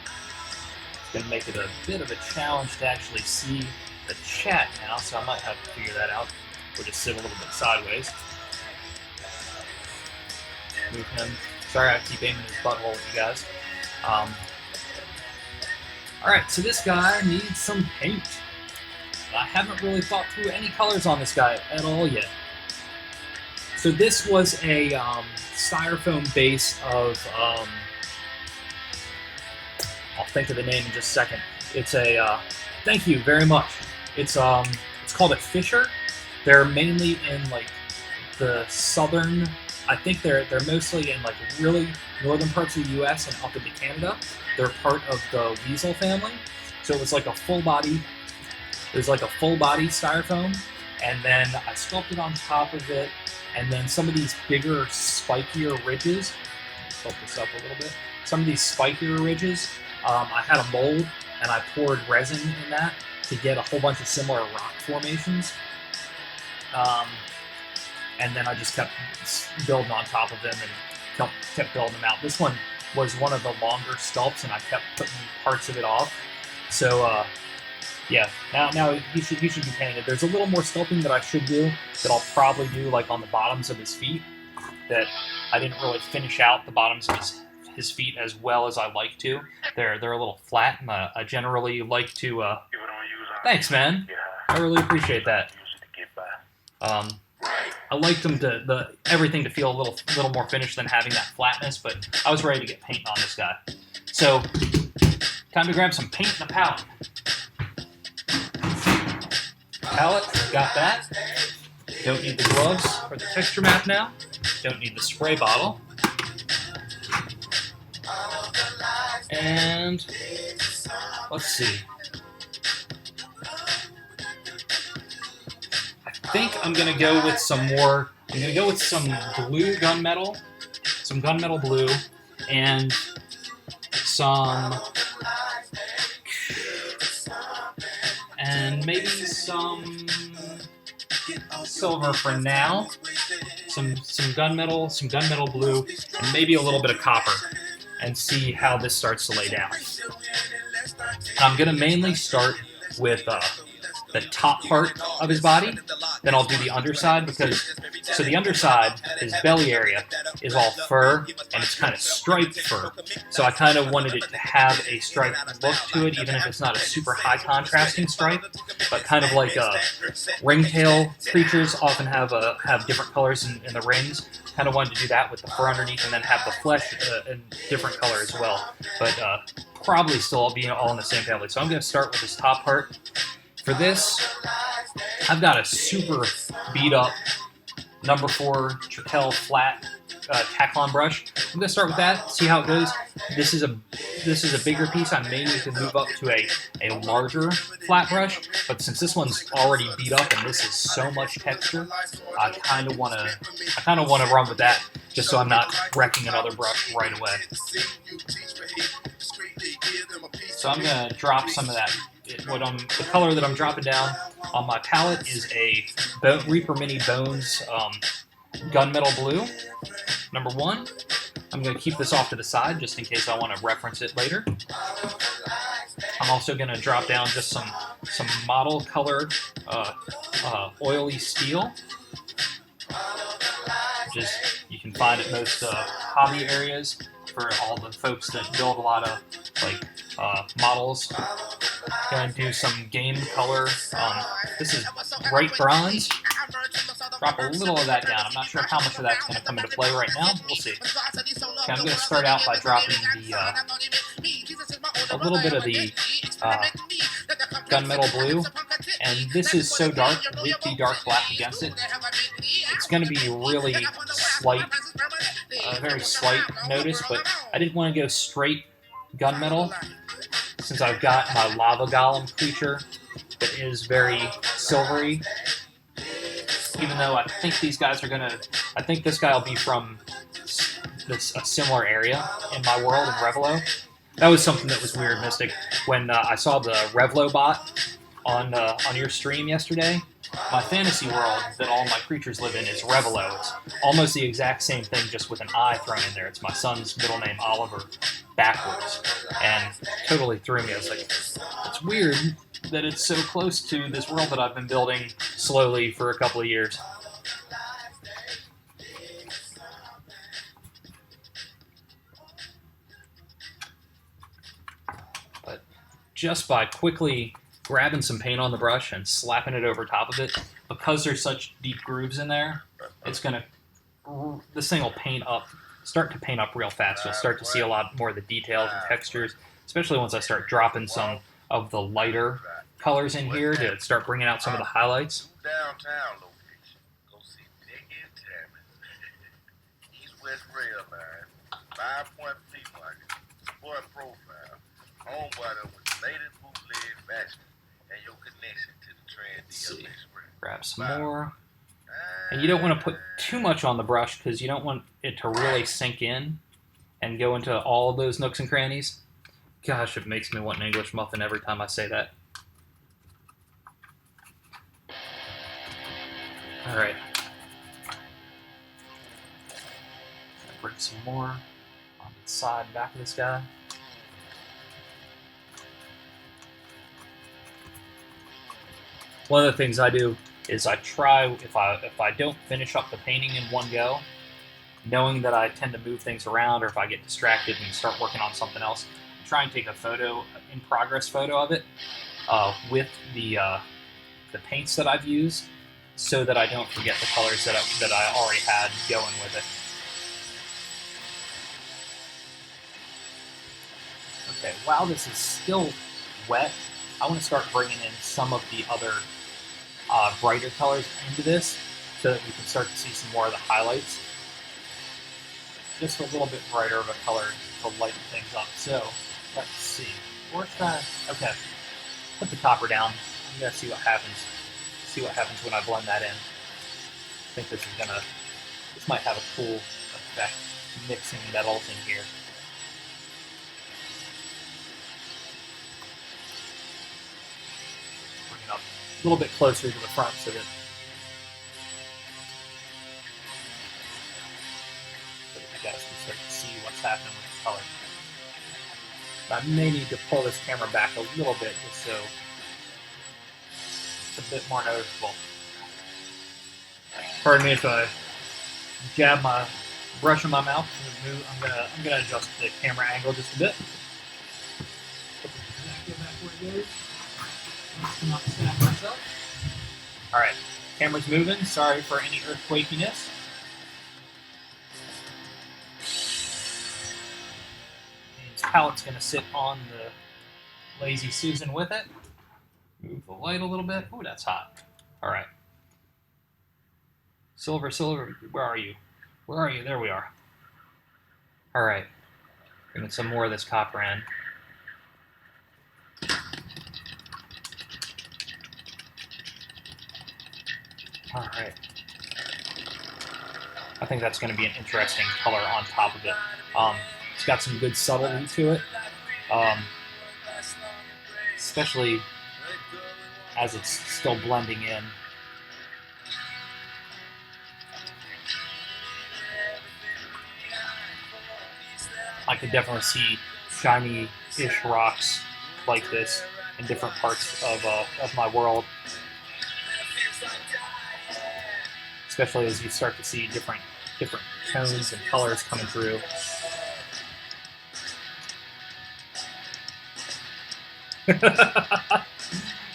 [SPEAKER 1] It's going to make it a bit of a challenge to actually see the chat now, so I might have to figure that out. Or just sit a little bit sideways. Move him. Sorry, I keep aiming his butthole at you guys. Alright, so this guy needs some paint. I haven't really thought through any colors on this guy at all yet. So this was a styrofoam base of, I'll think of the name in just a second. It's a, thank you very much. It's called a Fisher. They're mainly in like the southern I think they're mostly in like really northern parts of the U.S. and up into Canada. They're part of the weasel family, so it was like a full body. It was like a full body styrofoam, and then I sculpted on top of it, and then some of these bigger, spikier ridges. Tilt this up a little bit. Some of these spikier ridges, I had a mold, and I poured resin in that to get a whole bunch of similar rock formations. And then I just kept building on top of them and kept building them out. This one was one of the longer sculpts, and I kept putting parts of it off. So, yeah, now he should be painted. There's a little more sculpting that I should do that I'll probably do like on the bottoms of his feet. That I didn't really finish out the bottoms of his feet as well as I like to. They're a little flat, and I generally like to. Thanks, man. I really appreciate that. I liked them everything to feel a little more finished than having that flatness, but I was ready to get paint on this guy. So, time to grab some paint and a palette. Palette, got that. Don't need the gloves or the texture map now. Don't need the spray bottle. And let's see. I think I'm gonna go with some more. I'm gonna go with some blue gunmetal, some gunmetal blue, and maybe some silver for now. Some gunmetal blue, and maybe a little bit of copper, and see how this starts to lay down. I'm gonna mainly start with the top part of his body, then I'll do the underside, because so the underside, his belly area, is all fur, and it's kind of striped fur. So I kind of wanted it to have a striped look to it, even if it's not a super high contrasting stripe, but kind of like ringtail creatures often have different colors in the rings. Kind of wanted to do that with the fur underneath, and then have the flesh in different color as well. But probably still being all in the same family. So I'm going to start with this top part. For this, I've got a super beat up number 4 Trittel flat Taklon brush. I'm gonna start with that, see how it goes. This is a bigger piece. I may need to move up to a larger flat brush, but since this one's already beat up and this is so much texture, I kind of wanna run with that, just so I'm not wrecking another brush right away. So I'm gonna drop some of that. The color that I'm dropping down on my palette is a Reaper Mini Bones gunmetal blue, number 1. I'm going to keep this off to the side just in case I want to reference it later. I'm also going to drop down just some model color oily steel, which is, you can find at most hobby areas for all the folks that build a lot of models. Gonna do some game color. This is bright bronze. Drop a little of that down. I'm not sure how much of that's going to come into play right now, but we'll see. Okay, I'm going to start out by dropping a little bit of the gunmetal blue, and this is so dark with the dark black against it. It's going to be really slight, very slight notice, but I didn't want to go straight gunmetal since I've got my lava golem creature that is very silvery. Even though I think these guys are gonna, I think this guy will be from a similar area in my world in Revelo. That was something that was weird, Mystic. When I saw the Revlo bot on your stream yesterday, my fantasy world that all my creatures live in is Revelo. It's almost the exact same thing, just with an I thrown in there. It's my son's middle name, Oliver, backwards, and totally threw me. I was like, it's weird that it's so close to this world that I've been building slowly for a couple of years. But just by quickly grabbing some paint on the brush and slapping it over top of it, because there's such deep grooves in there, this thing will start to paint up real fast. You'll start to see a lot more of the details and textures, especially once I start dropping some of the lighter colors in here to start bringing out some of the highlights.
[SPEAKER 2] Northwest Railline, 5-point P-Market, sport profile, homeboy that was native bootleg fashion, and your connection to the trend DMX rap.
[SPEAKER 1] Grab some more. And you don't want to put too much on the brush because you don't want it to really sink in and go into all of those nooks and crannies. Gosh, it makes me want an English muffin every time I say that. All right. Bring some more on the side and back of this guy. One of the things I do is I try, if I don't finish up the painting in one go, knowing that I tend to move things around, or if I get distracted and start working on something else, I try and take a photo, in progress photo of it, with the paints that I've used, so that I don't forget the colors that I already had going with it. Okay, while this is still wet, I want to start bringing in some of the other brighter colors into this so that we can start to see some more of the highlights. Just a little bit brighter of a color to lighten things up. So, let's see. Okay, put the copper down. I'm going to see what happens. See what happens when I blend that in. I think this might have a cool effect, mixing metals in here. Up a little bit closer to the front so that you guys can start to see what's happening with the color. I may need to pull this camera back a little bit just so it's a bit more noticeable. Pardon me if I jab my brush in my mouth. I'm gonna adjust the camera angle just a bit. Go back where it goes. Not snap myself. Alright, camera's moving. Sorry for any earthquakiness. And this pallette's going to sit on the Lazy Susan with it. Move the light a little bit. Ooh, that's hot. Alright. Silver, where are you? Where are you? There we are. Alright. Bringing some more of this copper in. Alright. I think that's going to be an interesting color on top of it. It's got some good subtlety to it. Especially as it's still blending in. I could definitely see shiny-ish rocks like this in different parts of my world. Especially as you start to see different tones and colors coming through.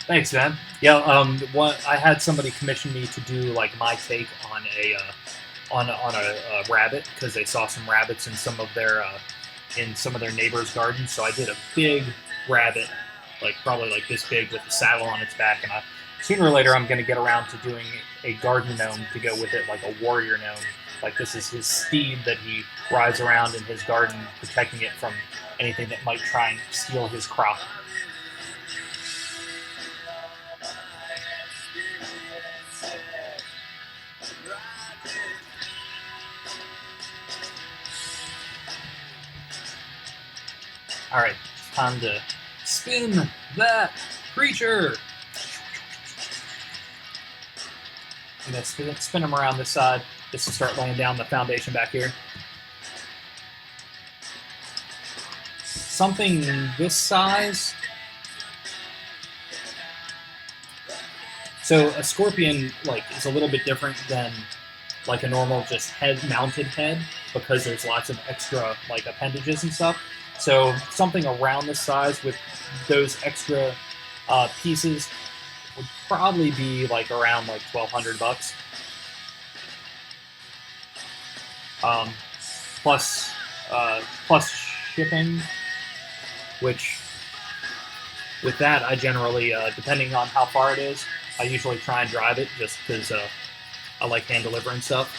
[SPEAKER 1] Thanks, man. Yeah, I had somebody commission me to do like my take on a rabbit because they saw some rabbits in some of their neighbors' gardens. So I did a big rabbit, like probably like this big with a saddle on its back, and sooner or later I'm going to get around to doing a garden gnome to go with it, like a warrior gnome. Like this is his steed that he rides around in his garden, protecting it from anything that might try and steal his crop. Alright, it's time to spin that creature! I'm going to spin them around this side just to start laying down the foundation back here. Something this size. So a scorpion is a little bit different than like a normal just head-mounted head because there's lots of extra appendages and stuff. So something around this size with those extra pieces would probably be around $1,200 plus shipping, which with that I generally depending on how far it is, I usually try and drive it just because I like hand delivering stuff.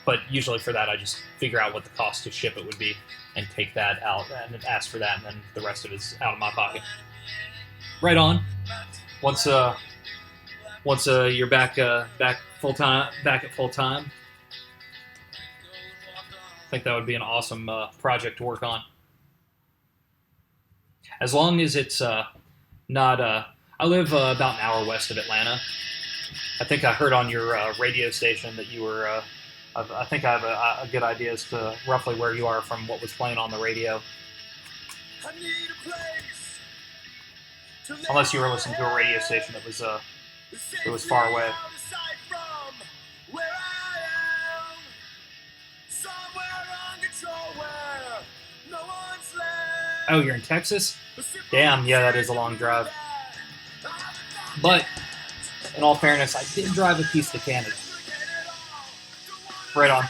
[SPEAKER 1] But usually for that, I just figure out what the cost to ship it would be and take that out and ask for that, and then the rest of it is out of my pocket. Right on. Once you're back full time, back at full time, I think that would be an awesome project to work on. As long as it's not. I live about an hour west of Atlanta. I think I heard on your radio station that you were. I think I have a good idea as to roughly where you are from what was playing on the radio. Unless you were listening to a radio station that was far away. Oh, you're in Texas? Damn, yeah, that is a long drive. But, in all fairness, I did drive a piece to Canada. Right on.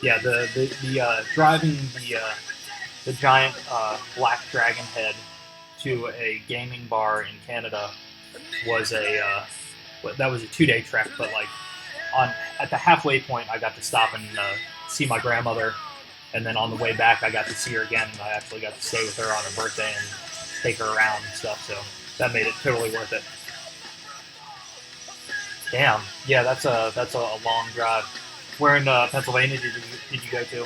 [SPEAKER 1] Yeah, the driving the giant black dragon head to a gaming bar in Canada was that was a 2-day trek. But like at the halfway point, I got to stop and see my grandmother, and then on the way back, I got to see her again, and I actually got to stay with her on her birthday and take her around and stuff. So that made it totally worth it. Damn, yeah, that's a long drive. Where in Pennsylvania did you go to?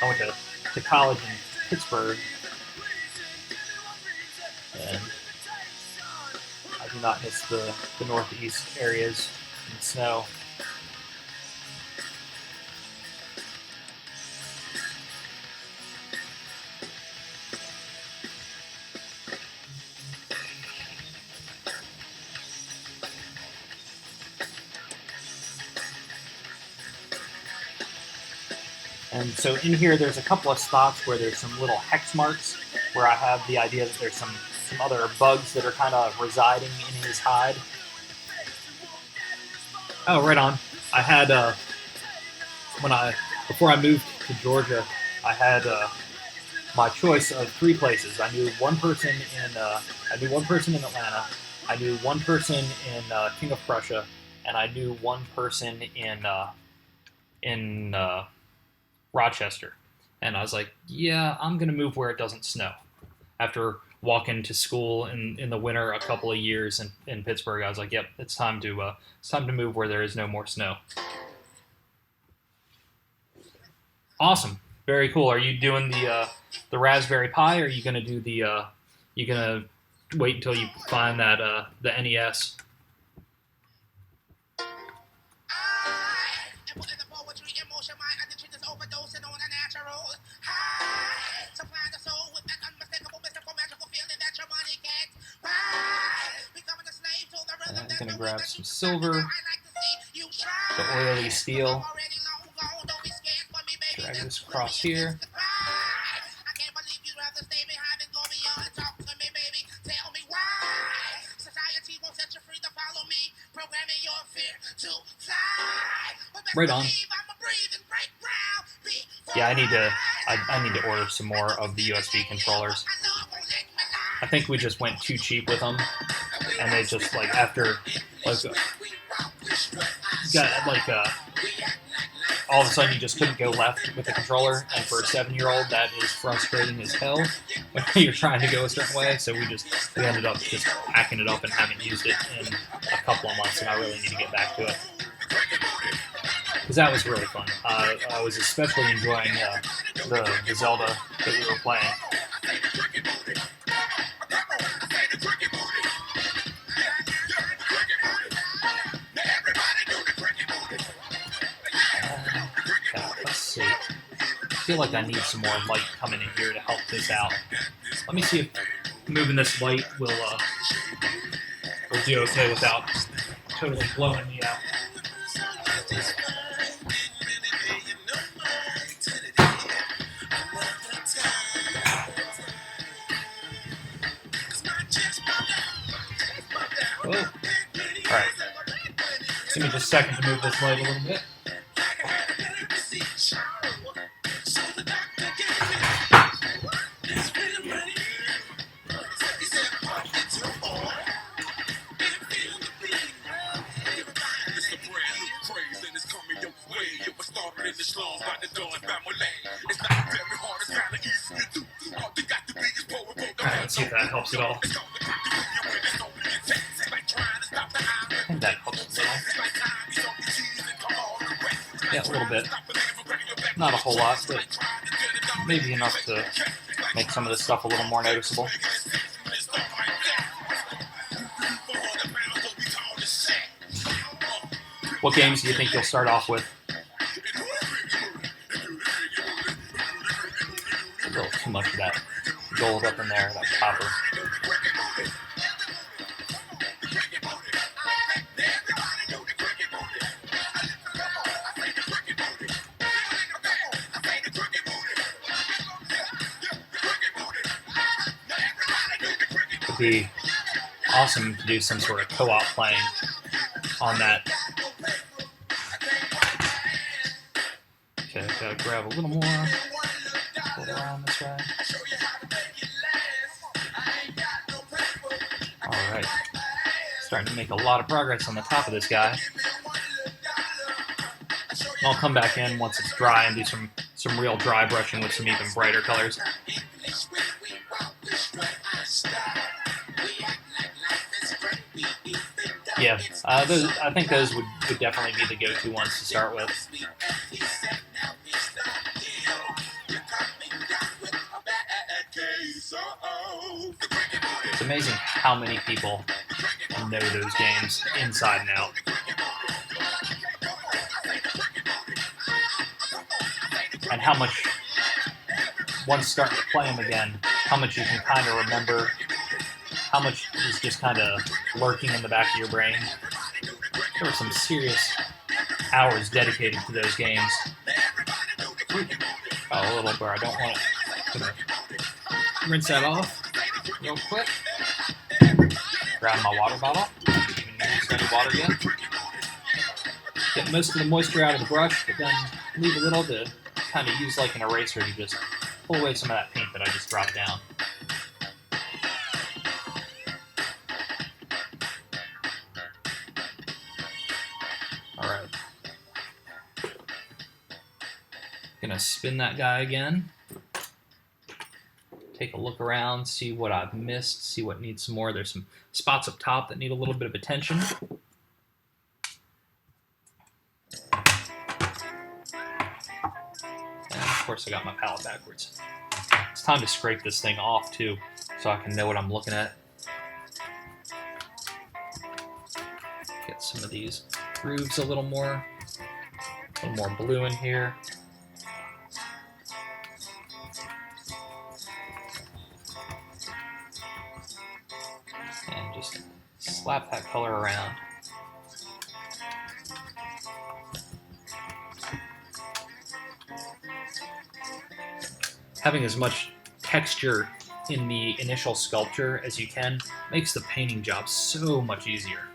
[SPEAKER 1] I went to college in Pittsburgh, and I do not miss the northeast areas and snow. And so in here, there's a couple of spots where there's some little hex marks where I have the idea that there's some other bugs that are kind of residing in his hide. Oh, right on. I had before I moved to Georgia, I had my choice of 3 places. I knew one person in Atlanta. I knew one person in King of Prussia, and I knew one person in Rochester. And I was like, yeah, I'm gonna move where it doesn't snow. After walking to school in the winter a couple of years in Pittsburgh, I was like, yep, it's time to move where there is no more snow. Awesome, very cool. Are you doing the Raspberry Pi, or are you gonna do you gonna wait until you find that the NES? I'm gonna grab some silver, the oily steel, drag this across here. Right on. Yeah, I need to order some more of the USB controllers. I think we just went too cheap with them, and they just like after all of a sudden you just couldn't go left with the controller, and for a 7-year-old that is frustrating as hell when you're trying to go a certain way. So we ended up just packing it up and haven't used it in a couple of months, and I really need to get back to it because that was really fun. I was especially enjoying the Zelda that we were playing. Let's see. I feel like I need some more light coming in here to help this out. Let me see if moving this light will do okay without totally blowing me out. Whoa. Alright. Give me just a second to move this light a little bit. Alright, let's see if that helps at all. I think that helps a little. Yeah, a little bit. Not a whole lot, but maybe enough to make some of this stuff a little more noticeable. What games do you think you'll start off with? A little too much of that gold up in there, that copper. It'd be awesome to do some sort of co-op playing on that. Okay, gotta grab a little more. Pull it around this way. Alright. Starting to make a lot of progress on the top of this guy. I'll come back in once it's dry and do some real dry brushing with some even brighter colors. Yeah, I think those would definitely be the go-to ones to start with. It's amazing how many people know those games inside and out. And how much, once starting to play them again, how much you can kind of remember, how much is just kind of lurking in the back of your brain. There were some serious hours dedicated to those games. Oh, a little where I don't want it. Gonna rinse that off real quick. Grab my water bottle. I haven't even used any water yet. Get most of the moisture out of the brush, but then leave a little to kind of use like an eraser to just pull away some of that paint that I just dropped down. Alright. Gonna spin that guy again. Take a look around, see what I've missed, see what needs some more. There's some spots up top that need a little bit of attention. And of course I got my palette backwards. It's time to scrape this thing off too, so I can know what I'm looking at. Get some of these grooves a little more blue in here. And just slap that color around. Having as much texture in the initial sculpture as you can makes the painting job so much easier.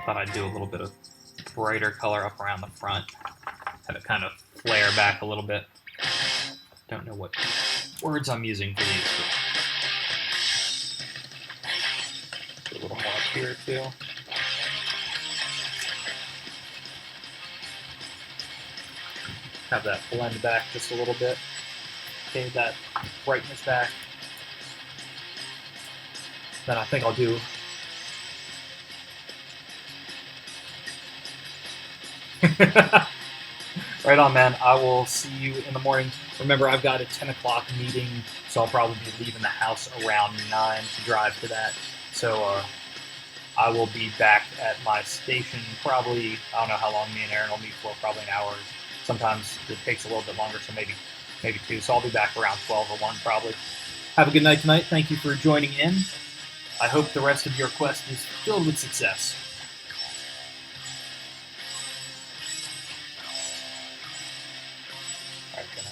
[SPEAKER 1] Thought I'd do a little bit of brighter color up around the front. Have it kind of flare back a little bit. Don't know what words I'm using for these, but a little more up here too. Have that blend back just a little bit. Fade that brightness back. Then I think I'll do right on, man. I will see you in the morning. Remember, I've got a 10 o'clock meeting, so I'll probably be leaving the house around 9 to drive to that. So I will be back at my station probably, I don't know how long me and Aaron will meet for, probably an hour. Sometimes it takes a little bit longer, so maybe 2. So I'll be back around 12 or 1 probably. Have a good night tonight. Thank you for joining in. I hope the rest of your quest is filled with success. Alright, gonna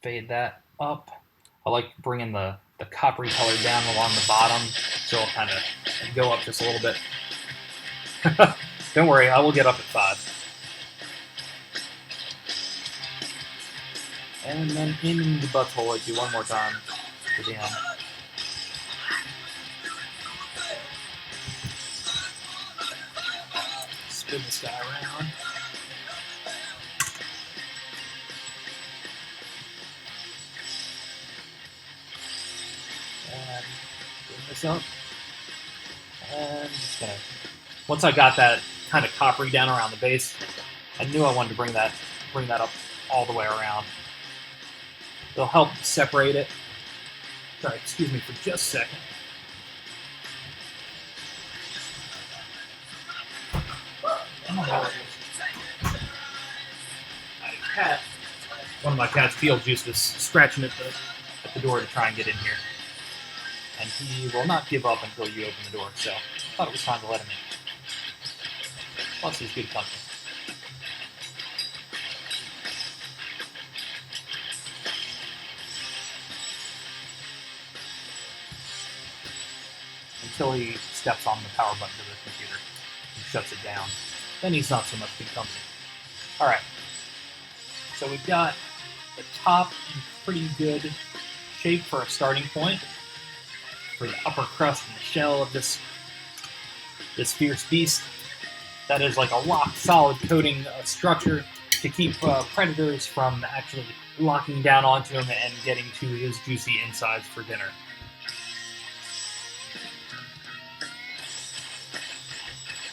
[SPEAKER 1] fade that up. I like bringing the the coppery color down along the bottom, so it'll kind of go up just a little bit. Don't worry, I will get up at 5. And then in the butthole, I do one more time to the end. Spin this guy around. And bring this up. And just gonna, once I got that kind of coppery down around the base, I knew I wanted to bring that up all the way around. It'll help separate it. Sorry, excuse me for just a second. One of my cats, Beetlejuice, was scratching at the door to try and get in here. And he will not give up until you open the door, so I thought it was time to let him in. Plus, he's good company. Until he steps on the power button to the computer and shuts it down. Then he's not so much good company. Alright. So we've got the top in pretty good shape for a starting point. For the upper crust and the shell of this fierce beast. That is like a rock-solid coating structure to keep predators from actually locking down onto him and getting to his juicy insides for dinner.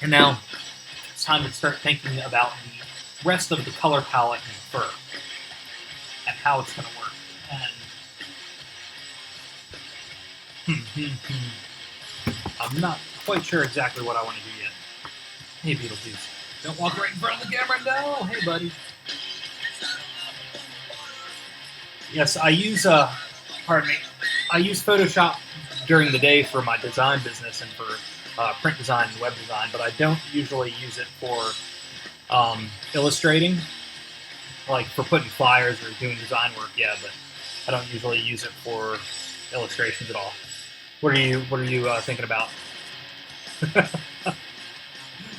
[SPEAKER 1] And now, it's time to start thinking about the rest of the color palette in fur and how it's going to work. And I'm not quite sure exactly what I want to do yet. Hey, Beetlejuice. Don't walk right in front of the camera. No! Hey, buddy. Yes, I use Photoshop during the day for my design business and for print design and web design, but I don't usually use it for illustrating, like for putting flyers or doing design work. Yeah, but I don't usually use it for illustrations at all. What are you thinking about?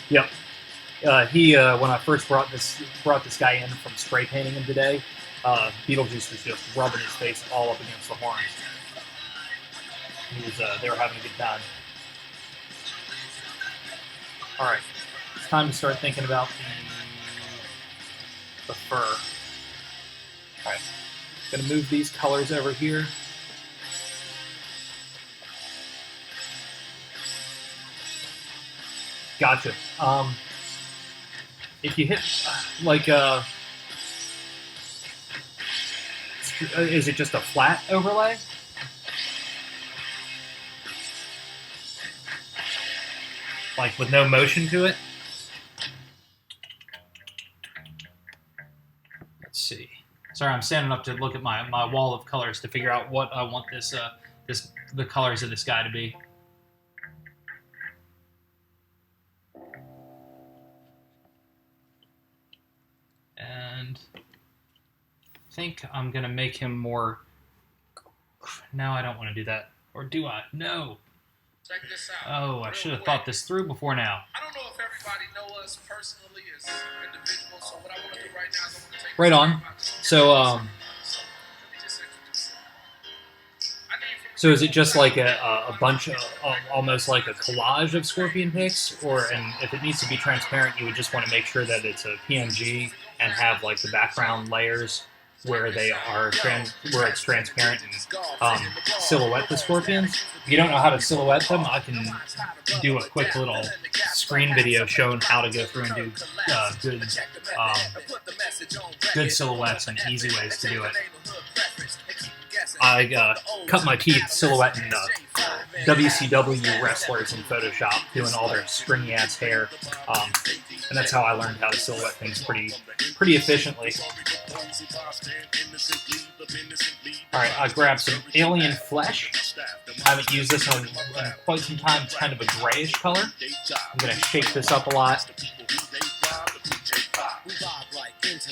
[SPEAKER 1] Yep. When I first brought this guy in from spray painting him today, Beetlejuice was just rubbing his face all up against the horns. They were having a good time. All right, it's time to start thinking about the fur. All right, gonna move these colors over here. Gotcha. If you hit is it just a flat overlay? Like with no motion to it? Let's see. Sorry, I'm standing up to look at my wall of colors to figure out what I want the colors of this guy to be. And I think I'm gonna make him more. No, I don't want to do that. Or do I? No.
[SPEAKER 3] Check this out.
[SPEAKER 1] Oh, I should have thought this through before now.
[SPEAKER 3] I don't know if everybody knows us personally as individuals, so what I want to do right now is I want to take
[SPEAKER 1] right on. So is it just like a bunch of almost like a collage of scorpion pics, and if it needs to be transparent, you would just want to make sure that it's a PNG and have like the background layers where they are where it's transparent and silhouette the scorpions. If you don't know how to silhouette them, I can do a quick little screen video showing how to go through and do good silhouettes and easy ways to do it. I cut my teeth silhouetting WCW wrestlers in Photoshop, doing all their stringy ass hair, and that's how I learned how to silhouette things pretty efficiently. All right, I grabbed some alien flesh. I haven't used this in quite some time. It's kind of a grayish color. I'm gonna shake this up a lot.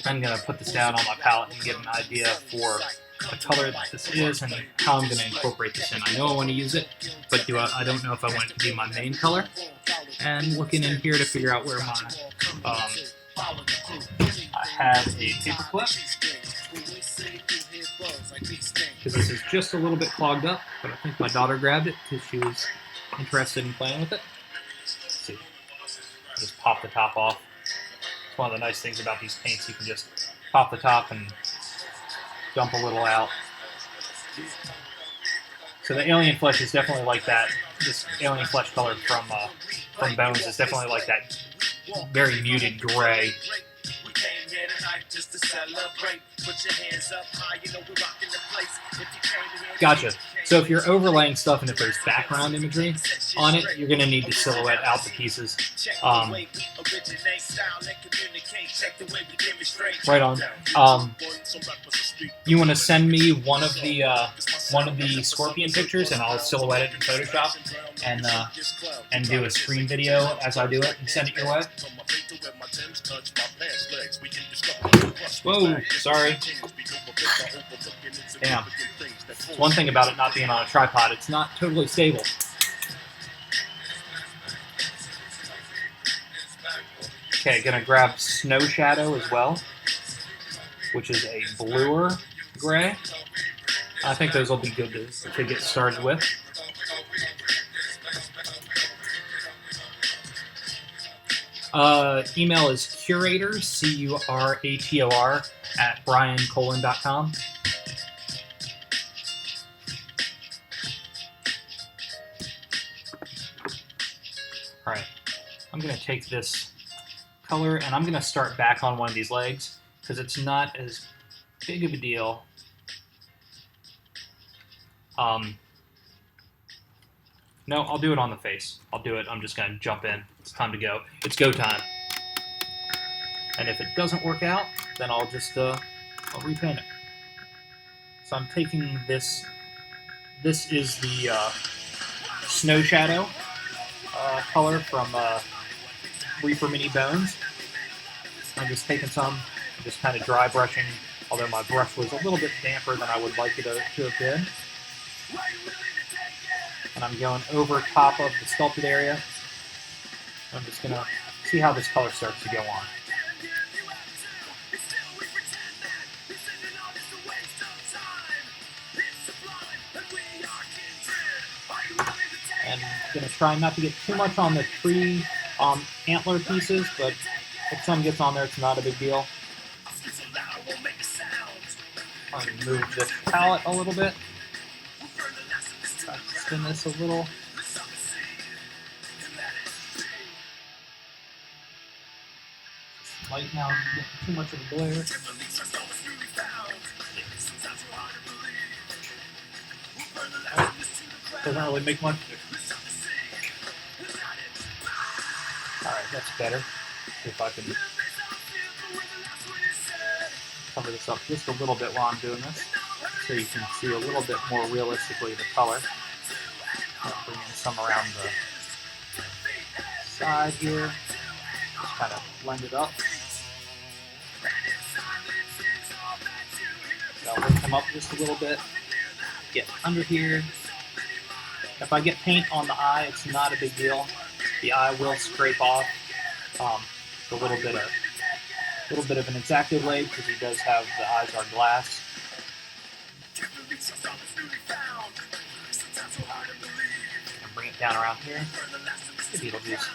[SPEAKER 1] I'm gonna put this down on my palette and get an idea for the color that this is and how I'm going to incorporate this in. I know I want to use it, but I don't know if I want it to be my main color. And looking in here to figure out where my I have a paper clip, because this is just a little bit clogged up, but I think my daughter grabbed it because she was interested in playing with it. Let's see, just pop the top off. It's one of the nice things about these paints, you can just pop the top and dump a little out. So the alien flesh is definitely like that. This alien flesh color from Bones is definitely like that very muted gray. Gotcha. So if you're overlaying stuff and if there's background imagery on it, you're going to need to silhouette out the pieces. Right on. You want to send me one of the scorpion pictures, and I'll silhouette it in Photoshop and do a screen video as I do it and send it your way. Whoa, sorry. Damn. One thing about it not being on a tripod, it's not totally stable. Okay, gonna grab Snow Shadow as well, which is a bluer gray. I think those will be good to get started with. Email is curator, curator, at briancolin.com. Alright, I'm going to take this color and I'm going to start back on one of these legs because it's not as big of a deal. No, I'll do it on the face. I'll do it. I'm just going to jump in. It's time to go. It's go time. And if it doesn't work out, then I'll just I'll repaint it. So I'm taking this. This is the Snow Shadow color from Reaper Mini Bones. I'm just taking some, just kind of dry brushing, although my brush was a little bit damper than I would like it to have been. And I'm going over top of the sculpted area. I'm just going to see how this color starts to go on. And I'm going to try not to get too much on the tree antler pieces, but if some gets on there, it's not a big deal. I'm going to move this palette a little bit. Spin this a little. Light now, getting too much of a glare. Doesn't really make much difference. Alright, that's better. See if I can cover this up just a little bit while I'm doing this, so you can see a little bit more realistically the color. I'll bring in some around the side here, just kind of blend it up. So I'll lift them up just a little bit, get under here. If I get paint on the eye, it's not a big deal. The eye will scrape off a little bit of an X-Acto blade because he does have the eyes are glass. And bring it down around here. The Beetlejuice.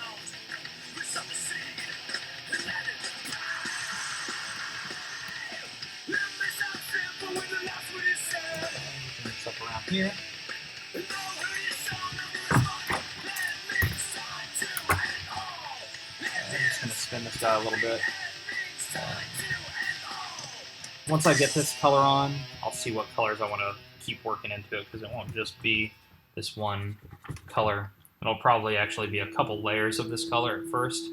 [SPEAKER 1] Bring this up around here. Spin this guy a little bit. Once I get this color on, I'll see what colors I want to keep working into it, because it won't just be this one color. It'll probably actually be a couple layers of this color at first,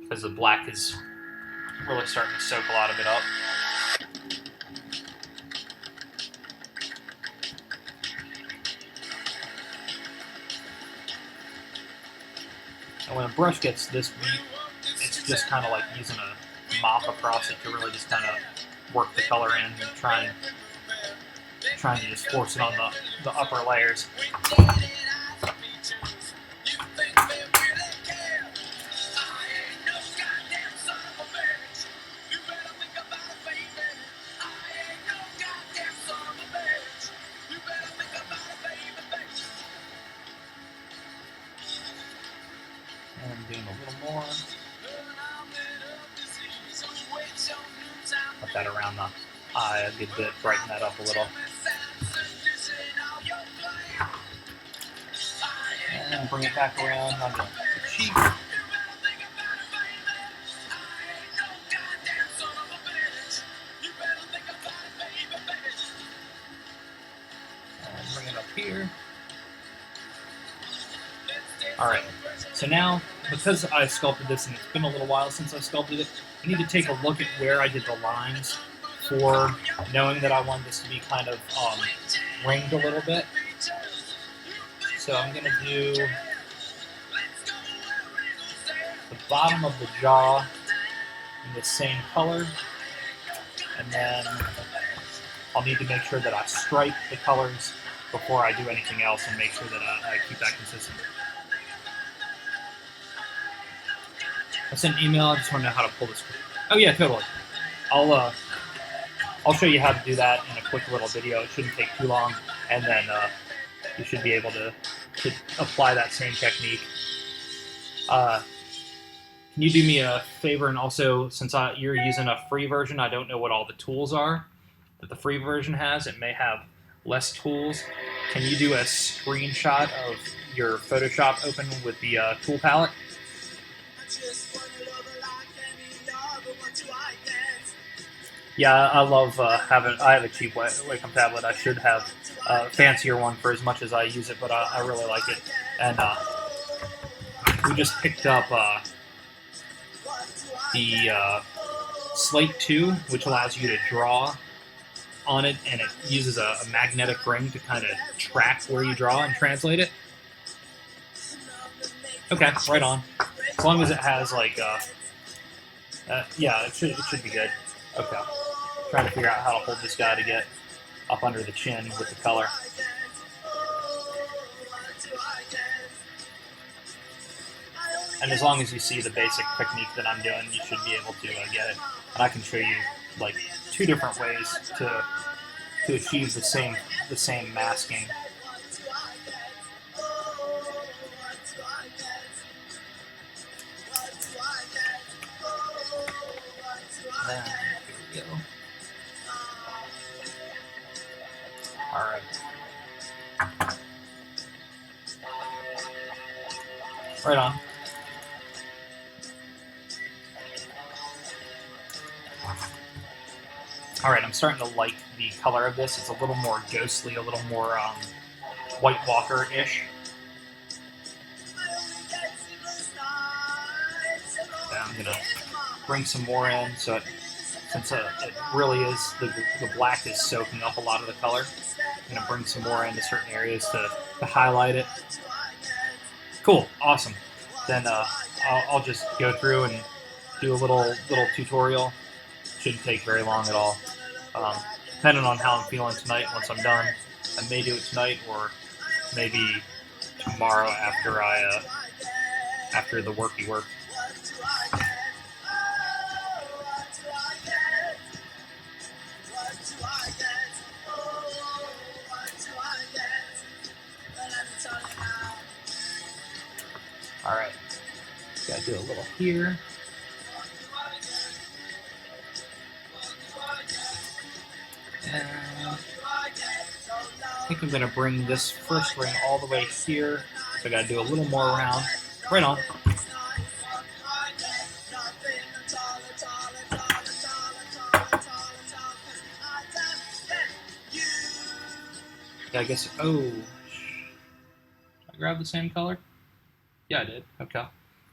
[SPEAKER 1] because the black is really starting to soak a lot of it up. And when a brush gets this weak, it's just kind of like using a mop across it to really just kind of work the color in and try and trying to just force it on the upper layers. And I'm doing a little more. Put that around the eye a good bit, brighten that up a little. And bring it back around on the cheek. And bring it up here. Alright, so now, because I sculpted this and it's been a little while since I sculpted it, I need to take a look at where I did the lines for knowing that I want this to be kind of ringed a little bit. So I'm going to do the bottom of the jaw in the same color, and then I'll need to make sure that I stripe the colors before I do anything else and make sure that I keep that consistent. I sent an email. I just want to know how to pull this. Oh yeah, totally. I'll show you how to do that in a quick little video. It shouldn't take too long, and then you should be able to apply that same technique. Can you do me a favor, and also, since you're using a free version, I don't know what all the tools are that the free version has. It may have less tools. Can you do a screenshot of your Photoshop open with the tool palette? Yeah, I love having. I have a cheap Wacom tablet. I should have a fancier one for as much as I use it, but I really like it. And we just picked up the Slate 2, which allows you to draw on it, and it uses a magnetic ring to kind of track where you draw and translate it. Okay, right on. As long as it has like, yeah, it should be good. Okay. Trying to figure out how to hold this guy to get up under the chin with the color. And as long as you see the basic technique that I'm doing, you should be able to get it. And I can show you like 2 different ways to achieve the same masking. Here we go. Alright. Right on. Alright, I'm starting to like the color of this. It's a little more ghostly, a little more White Walker-ish. Yeah, I'm going to bring some more in, so since it really is, the black is soaking up a lot of the color. I'm going to bring some more into certain areas to highlight it. Cool, awesome. Then I'll just go through and do a little tutorial. Shouldn't take very long at all. Depending on how I'm feeling tonight, once I'm done, I may do it tonight or maybe tomorrow after the worky work. Alright, gotta do a little here. And I think I'm gonna bring this first ring all the way here, so I gotta do a little more around. Right on. Yeah, I guess, oh, I grabbed the same color? Yeah, I did. Okay.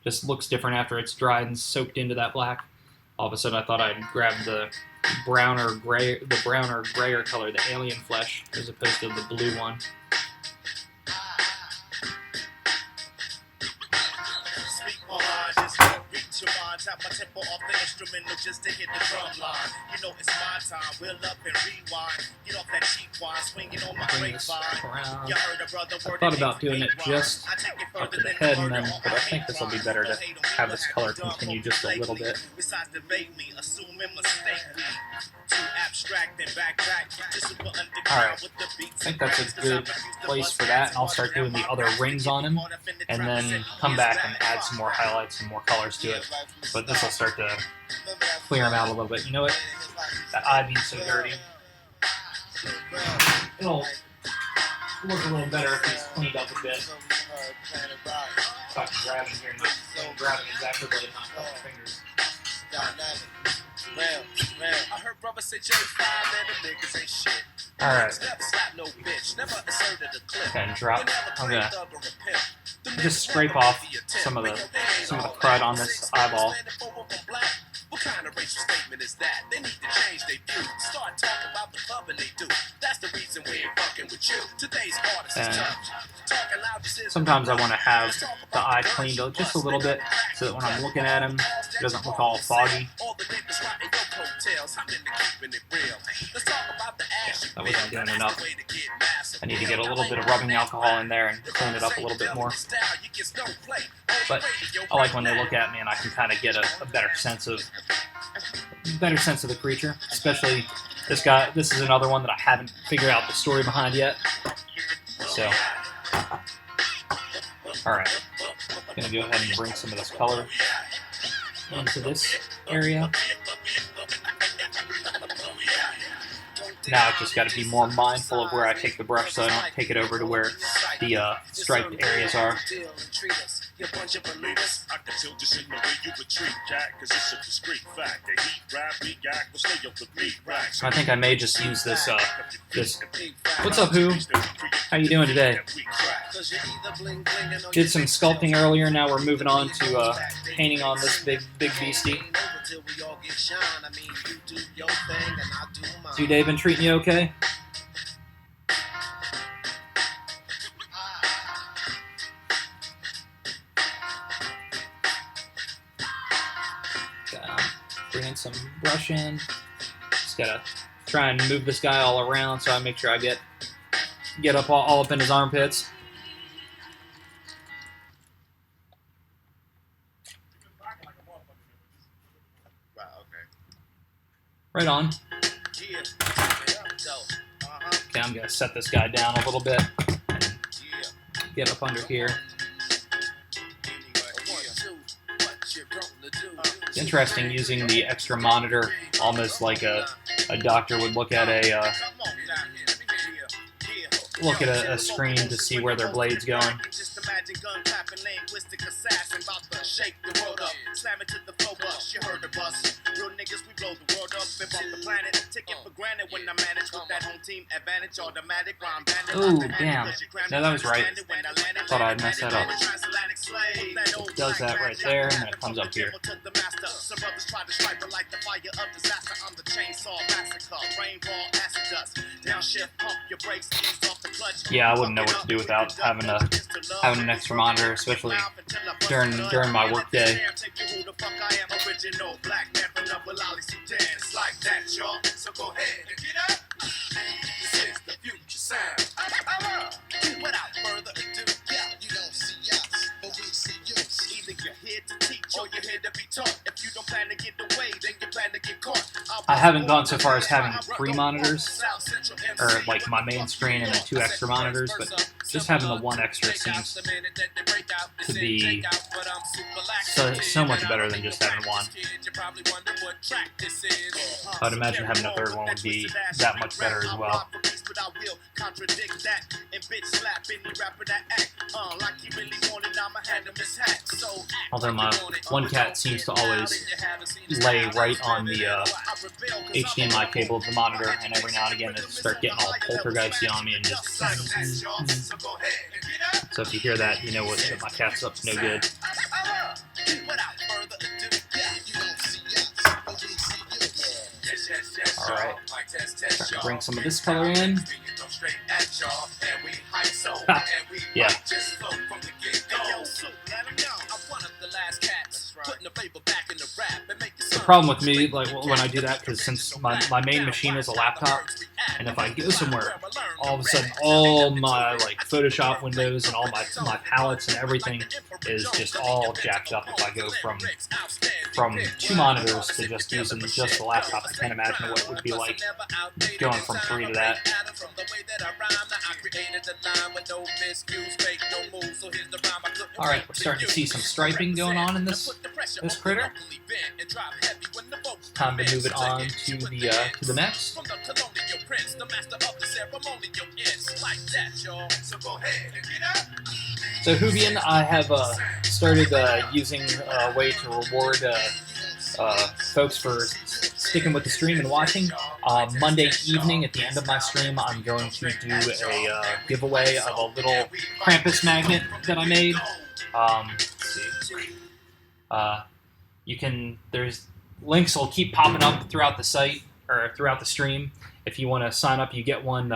[SPEAKER 1] Just looks different after it's dried and soaked into that black. All of a sudden, I thought I'd grab the browner grayer color, the alien flesh, as opposed to the blue one.
[SPEAKER 2] sample off the instrumental just to hit the drum line. You know it's my time, we'll up and rewind. Get off that cheap wine, swinging on my
[SPEAKER 1] Bring this
[SPEAKER 2] grapevine.
[SPEAKER 1] around.
[SPEAKER 2] You heard a brother
[SPEAKER 1] I
[SPEAKER 2] word
[SPEAKER 1] thought
[SPEAKER 2] that
[SPEAKER 1] about
[SPEAKER 2] ain't
[SPEAKER 1] doing it
[SPEAKER 2] rhyme.
[SPEAKER 1] just
[SPEAKER 2] I take it
[SPEAKER 1] up
[SPEAKER 2] further
[SPEAKER 1] to the
[SPEAKER 2] than
[SPEAKER 1] head, and
[SPEAKER 2] murder
[SPEAKER 1] then,
[SPEAKER 2] or
[SPEAKER 1] but I
[SPEAKER 2] a
[SPEAKER 1] think
[SPEAKER 2] hate
[SPEAKER 1] this will be
[SPEAKER 2] crime.
[SPEAKER 1] better to
[SPEAKER 2] Hate 'em,
[SPEAKER 1] have
[SPEAKER 2] never
[SPEAKER 1] this
[SPEAKER 2] had
[SPEAKER 1] color
[SPEAKER 2] to dump
[SPEAKER 1] continue
[SPEAKER 2] on
[SPEAKER 1] just a
[SPEAKER 2] lately.
[SPEAKER 1] little bit.
[SPEAKER 2] Besides debate me, assume and mistake me. Too abstract and backtrack. Just super underground
[SPEAKER 1] Alright,
[SPEAKER 2] with the beats
[SPEAKER 1] I think
[SPEAKER 2] and
[SPEAKER 1] that's
[SPEAKER 2] raps,
[SPEAKER 1] a
[SPEAKER 2] 'cause
[SPEAKER 1] good
[SPEAKER 2] I've refused to
[SPEAKER 1] place
[SPEAKER 2] bust
[SPEAKER 1] for that,
[SPEAKER 2] cats
[SPEAKER 1] and I'll start doing the other rings on him, and then come back and add some more highlights and more colors to it. But this will start to clear them out a little bit. You know what? That eye being so dirty, it'll look a little better if he's cleaned up a bit. If I can grab him here and grab him exactly where not a couple fingers.
[SPEAKER 3] I heard brothers say J5 and the niggas ain't shit.
[SPEAKER 1] Alright,
[SPEAKER 3] Never slap no bitch, never asserted a clip.
[SPEAKER 1] okay, and drop.
[SPEAKER 3] They never
[SPEAKER 1] I'm
[SPEAKER 3] claimed
[SPEAKER 1] gonna
[SPEAKER 3] thug or a pimp. Them
[SPEAKER 1] just
[SPEAKER 3] niggas
[SPEAKER 1] scrape
[SPEAKER 3] never
[SPEAKER 1] off
[SPEAKER 3] made the attempt.
[SPEAKER 1] some of the
[SPEAKER 3] Bring your hands
[SPEAKER 1] crud
[SPEAKER 3] all
[SPEAKER 1] on
[SPEAKER 3] back.
[SPEAKER 1] this
[SPEAKER 3] 6
[SPEAKER 1] eyeball.
[SPEAKER 3] niggas standing for a black. What kind of racial statement is that? They need to change their view. Start talking about the club and they do. That's the reason we ain't fucking with you. Today's artist is
[SPEAKER 1] And
[SPEAKER 3] tough. Talking loud just isn't
[SPEAKER 1] sometimes I want to have
[SPEAKER 3] Let's talk
[SPEAKER 1] the
[SPEAKER 3] about
[SPEAKER 1] eye
[SPEAKER 3] guns,
[SPEAKER 1] cleaned up just a
[SPEAKER 3] bust,
[SPEAKER 1] little bit, so that when I'm looking at him, it doesn't look all foggy.
[SPEAKER 3] all the niggas riding your coattails. I'm into keeping it real. Let's talk about the ass you
[SPEAKER 1] That wasn't
[SPEAKER 3] feel.
[SPEAKER 1] doing
[SPEAKER 3] That's
[SPEAKER 1] enough.
[SPEAKER 3] the way to get massive.
[SPEAKER 1] I need to get a little bit of rubbing alcohol in there and clean it up a little bit more. But I like when they look at me and I can kind of get a better sense of the creature. Especially this guy. This is another one that I haven't figured out the story behind yet. So, all right, I'm gonna go ahead and bring some of this color into this area. Now I've just got to be more mindful of where I take the brush so I don't take it over to where the striped areas are.
[SPEAKER 3] You bunch of believers.
[SPEAKER 4] I can tell just in the way you retreat, Jack, cause it's a discreet fact. The heat, rap, beat, yak, will stay up the beat, rack.
[SPEAKER 1] I think I may just use this, What's up, Who? How you doing today? Did some sculpting earlier, now we're moving on to painting on this big beastie. So Dave been treating you okay? Bringing some brush in. Just gotta try and move this guy all around so I make sure I get up all up in his armpits. Right on. Okay, I'm gonna set this guy down a little bit and get up under here. It's interesting using the extra monitor, almost like a doctor would look at a screen to see where their blade's going. Oh, damn. No, that was right. Thought I'd mess that up. It does that right there, and then it comes up here. Yeah, I wouldn't know what to do without having an extra monitor, especially during my work day.
[SPEAKER 3] Without further ado, you don't see us, but we see you. Either you're here to teach or you're here to be taught. If you don't plan to get away, then you plan to get caught.
[SPEAKER 1] I haven't gone so far as having 3 monitors, or like my main screen and then 2 extra monitors, but just having the 1 extra seems to be so much better than just having 1. I'd imagine having a 3rd one would be that much better as well. Although my one cat seems to always lay right on the HDMI cable of the monitor, and every now and again it start getting all poltergeisty on me and just. So if you hear that, you know that my cat's up to no good. Alright, bring some of this color in. Ha, yeah.
[SPEAKER 3] Putting the flavor back in the rap and make
[SPEAKER 1] problem with me, like when I do that, because since my main machine is a laptop, and if I go somewhere, all of a sudden all my like Photoshop windows and all my palettes and everything is just all jacked up. If I go from 2 monitors to just using just the laptop, I can't imagine what it would be like going from 3 to that. All right, we're starting to see some striping going on in this critter. It's time to move it on to the next. So Hoovian, I have started using a way to reward folks for sticking with the stream and watching. Monday evening at the end of my stream, I'm going to do a giveaway of a little Krampus magnet that I made. There's links will keep popping up throughout the site or throughout the stream. If you want to sign up, you get one.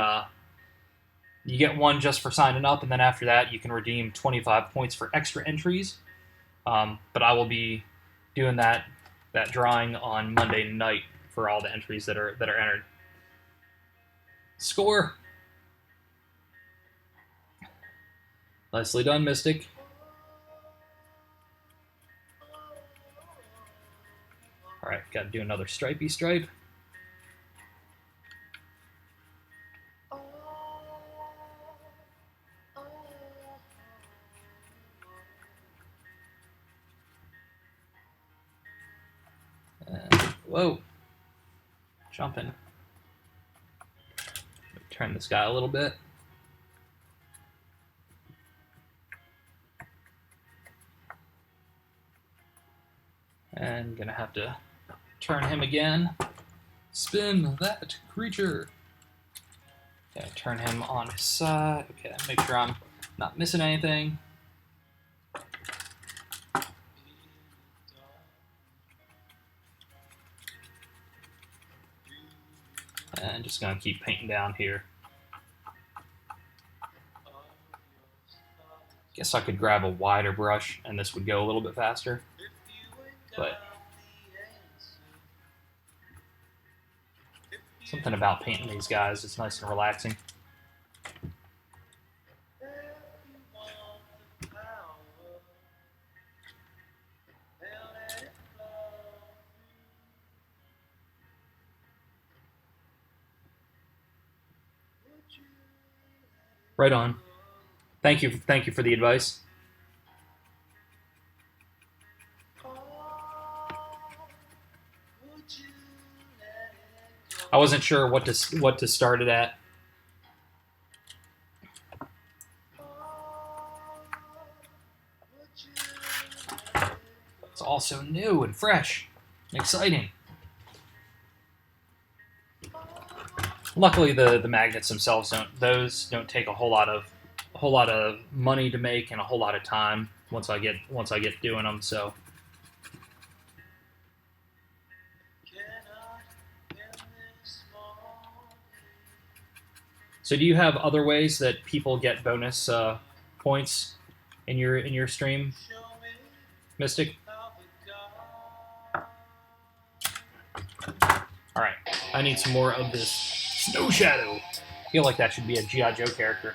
[SPEAKER 1] You get one just for signing up, and then after that, you can redeem 25 points for extra entries. But I will be doing that drawing on Monday night for all the entries that are entered. Score. Nicely done, Mystic. All right, got to do another stripey stripe. Whoa. Jumping. Turn this guy a little bit. And gonna have to turn him again. Spin that creature. Okay, turn him on his side. Okay, make sure I'm not missing anything. And just gonna keep painting down here. Guess I could grab a wider brush and this would go a little bit faster. But something about painting these guys, it's nice and relaxing. Right on. Thank you for the advice. I wasn't sure what to start it at. It's also new and fresh and exciting. Luckily, the magnets themselves don't take a whole lot of money to make and a whole lot of time once I get doing them. So. So do you have other ways that people get bonus points in your stream, Mystic? All right, I need some more of this Snow Shadow. I feel like that should be a G.I. Joe character.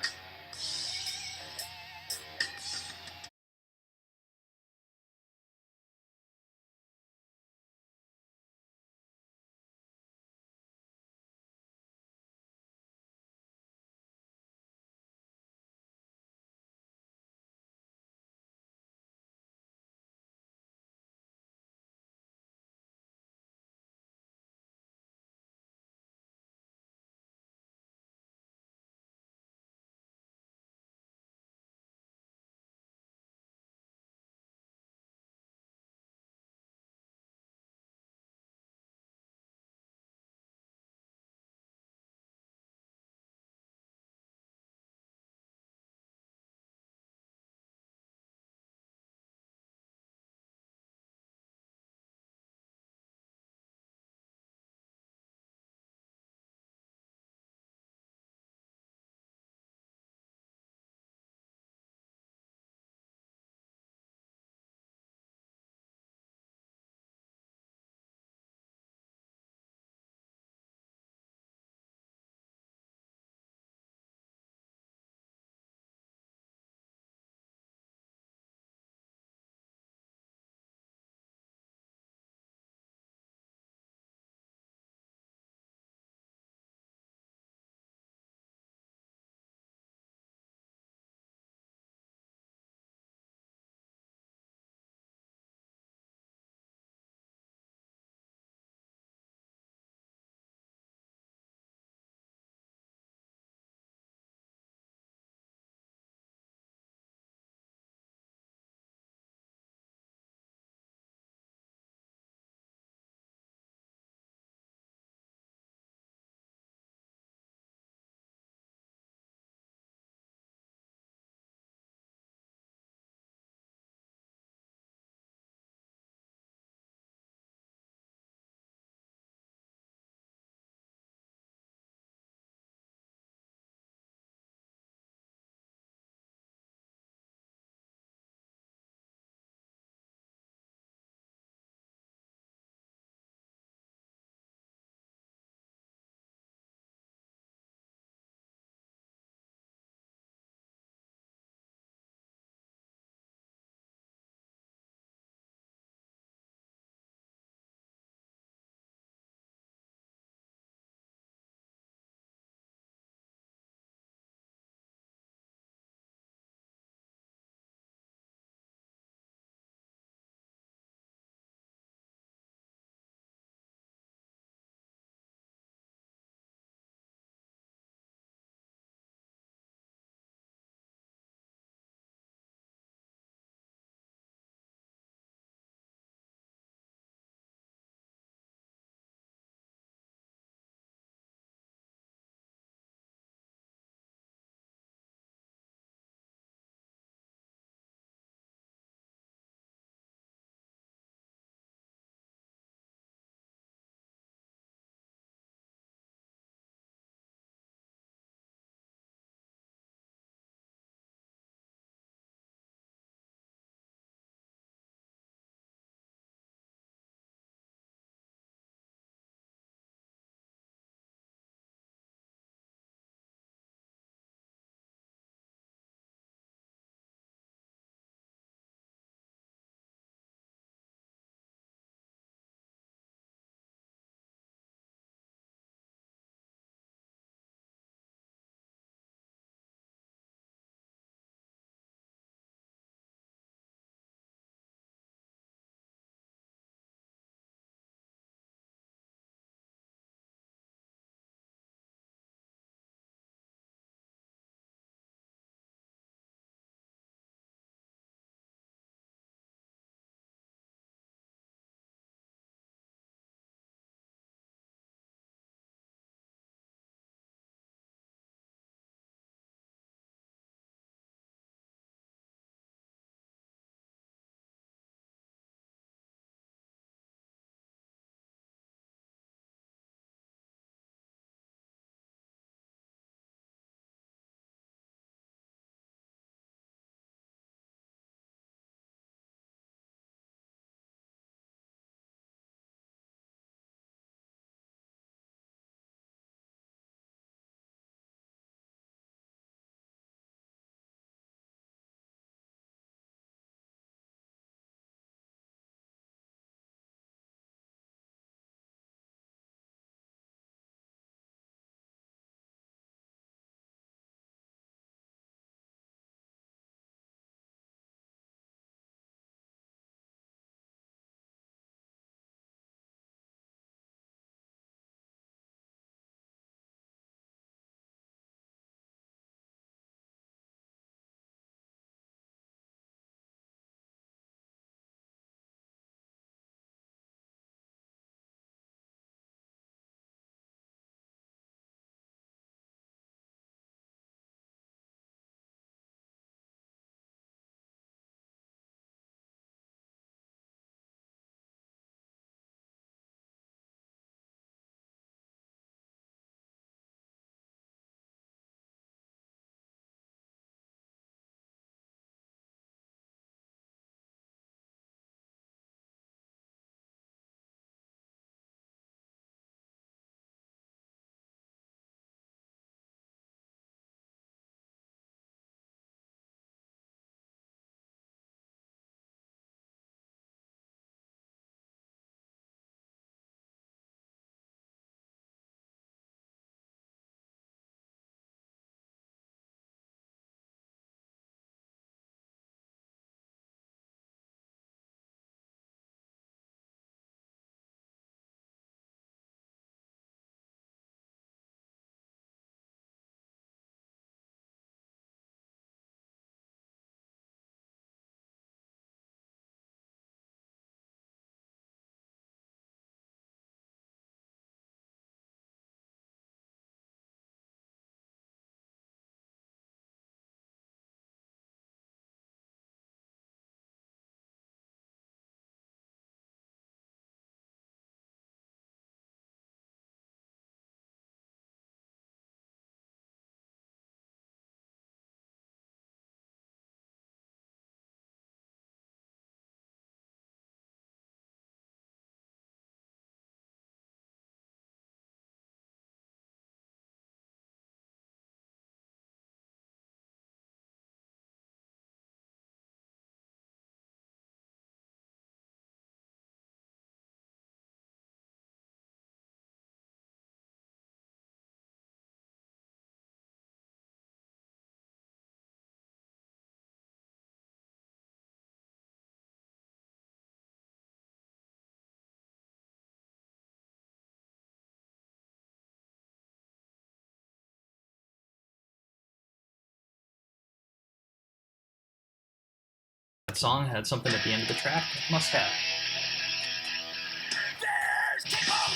[SPEAKER 1] That song had something at the end of the track. It must have.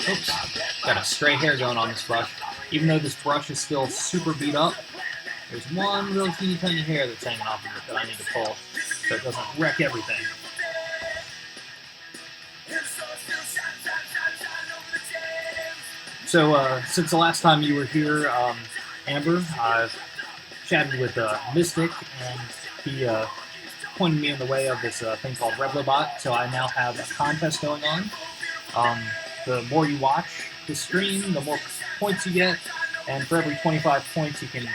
[SPEAKER 1] Oops. Got a stray hair going on this brush. Even though this brush is still super beat up, there's one little teeny tiny hair that's hanging off of it that I need to pull so it doesn't wreck everything. So, since the last time you were here, Amber, I've chatted with Mystic, and he pointed me in the way of this thing called Revlobot, so I now have a contest going on. The more you watch the stream, the more points you get, and for every 25 points you can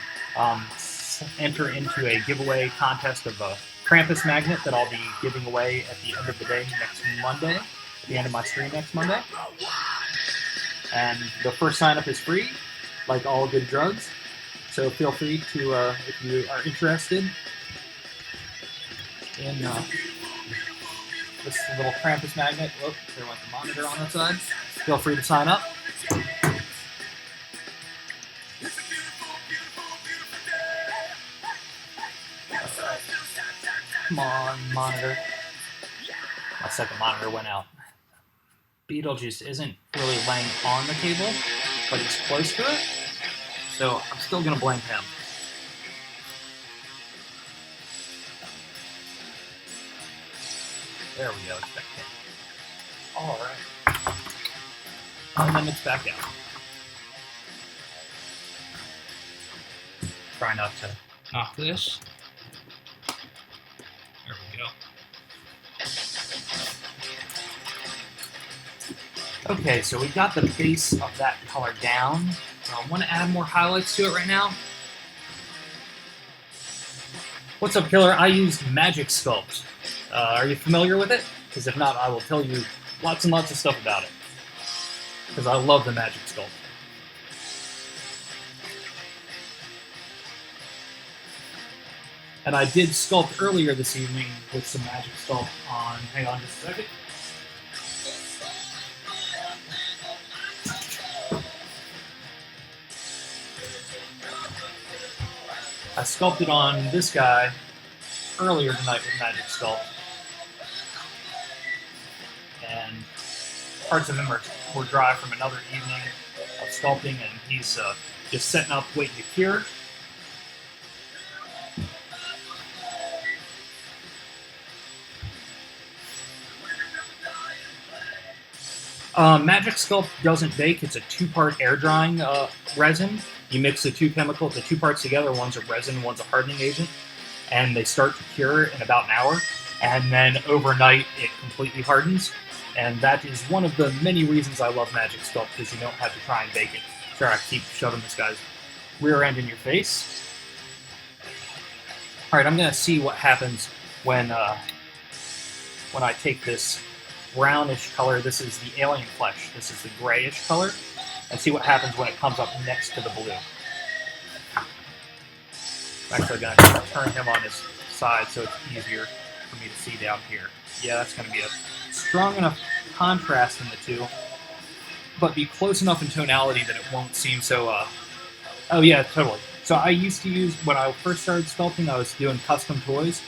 [SPEAKER 1] enter into a giveaway contest of a Krampus magnet that I'll be giving away at the end of the day next Monday, at the end of my stream next Monday. And the first sign-up is free, like all good drugs, so feel free to, if you are interested in this little Krampus magnet. Whoop, there went the monitor on that side. Feel free to sign up. Come on, monitor. My second monitor went out. Beetlejuice isn't really laying on the cable, but he's close to it, so I'm still going to blame him. There we go, it's back in. Alright. And then it's back out. Try not to knock this. There we go. Okay, so we got the base of that color down. I want to add more highlights to it right now. What's up, Killer? I used Magic Sculpt. Are you familiar with it? Because if not, I will tell you lots and lots of stuff about it. Because I love the Magic Sculpt. And I did sculpt earlier this evening with some Magic Sculpt on... Hang on just a second. I sculpted on this guy earlier tonight with Magic Sculpt. And parts of him were dry from another evening of sculpting, and he's just setting up, waiting to cure. Magic Sculpt doesn't bake. It's a two-part air drying resin. You mix the two parts together. One's a resin, one's a hardening agent, and they start to cure in about an hour. And then overnight, it completely hardens. And that is one of the many reasons I love Magic Sculpt, because you don't have to try and bake it. Sorry, I keep shoving this guy's rear end in your face. All right, I'm gonna see what happens when I take this brownish color. This is the alien flesh. This is the grayish color. And see what happens when it comes up next to the blue. I'm actually going to turn him on his side so it's easier for me to see down here. Yeah, that's going to be a strong enough contrast in the two, but be close enough in tonality that it won't seem so... Oh yeah, totally. So I used to use, when I first started sculpting, I was doing custom toys,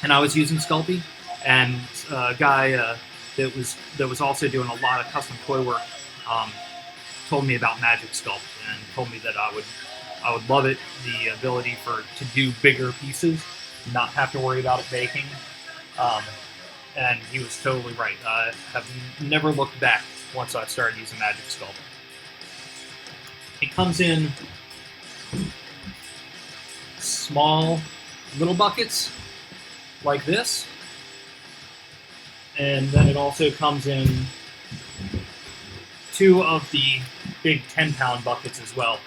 [SPEAKER 1] and I was using Sculpey, and a guy that was also doing a lot of custom toy work told me about Magic Sculpt and told me that I would love it, the ability to do bigger pieces, not have to worry about it baking. And he was totally right. I have never looked back once I started using Magic Sculpt. It comes in small little buckets like this, and then it also comes in 2 of the big 10-pound buckets as well,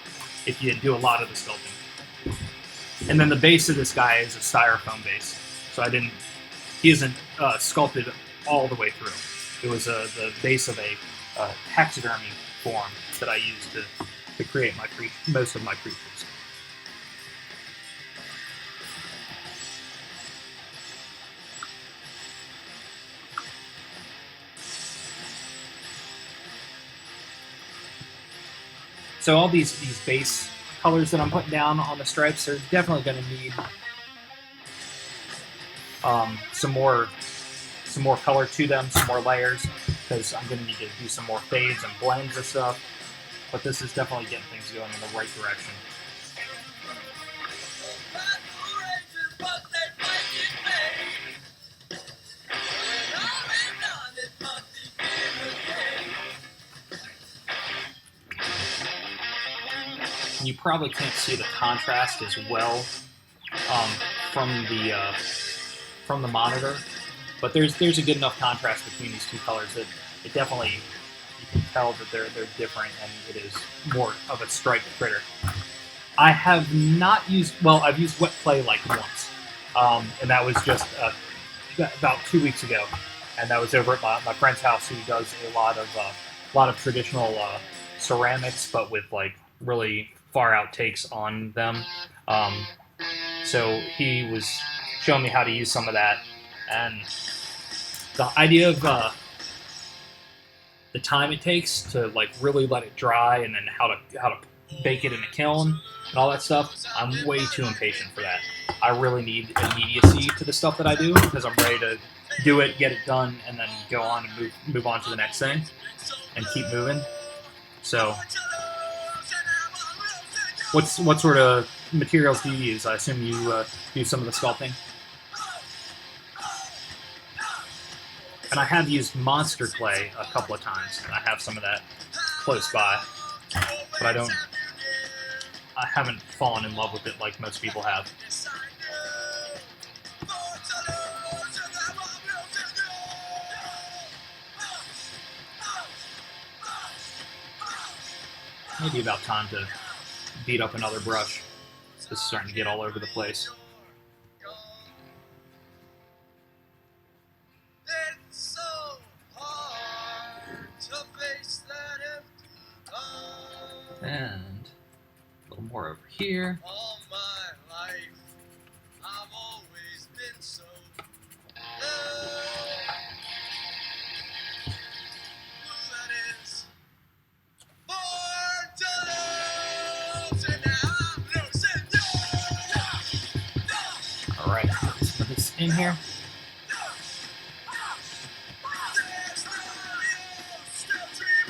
[SPEAKER 1] if you do a lot of the sculpting. And then the base of this guy is a styrofoam base, so he isn't sculpted all the way through. It was the base of a taxidermy form that I used to create most of my creatures. So all these base colors that I'm putting down on the stripes are definitely going to need some more color to them, some more layers, because I'm going to need to do some more fades and blends and stuff. But this is definitely getting things going in the right direction. You probably can't see the contrast as well from the monitor, but there's a good enough contrast between these two colors that it definitely, you can tell that they're different, and it is more of a striped critter. I have not used, well, I've used wet clay like once, and that was just about 2 weeks ago, and that was over at my friend's house, who does a lot of traditional ceramics, but with like really far out takes on them. So he was showing me how to use some of that, and the idea of the time it takes to like really let it dry, and then how to bake it in a kiln and all that stuff. I'm way too impatient for that. I really need immediacy to the stuff that I do, because I'm ready to do it, get it done, and then go on and move on to the next thing and keep moving. So what sort of materials do you use? I assume you use some of the sculpting. And I have used monster clay a couple of times. I have some of that close by, but I haven't fallen in love with it like most people have. Maybe about time to beat up another brush. This is starting to get all over the place. And a little more over here.
[SPEAKER 3] All my life, I've always been so
[SPEAKER 1] Alright, let's put this in here.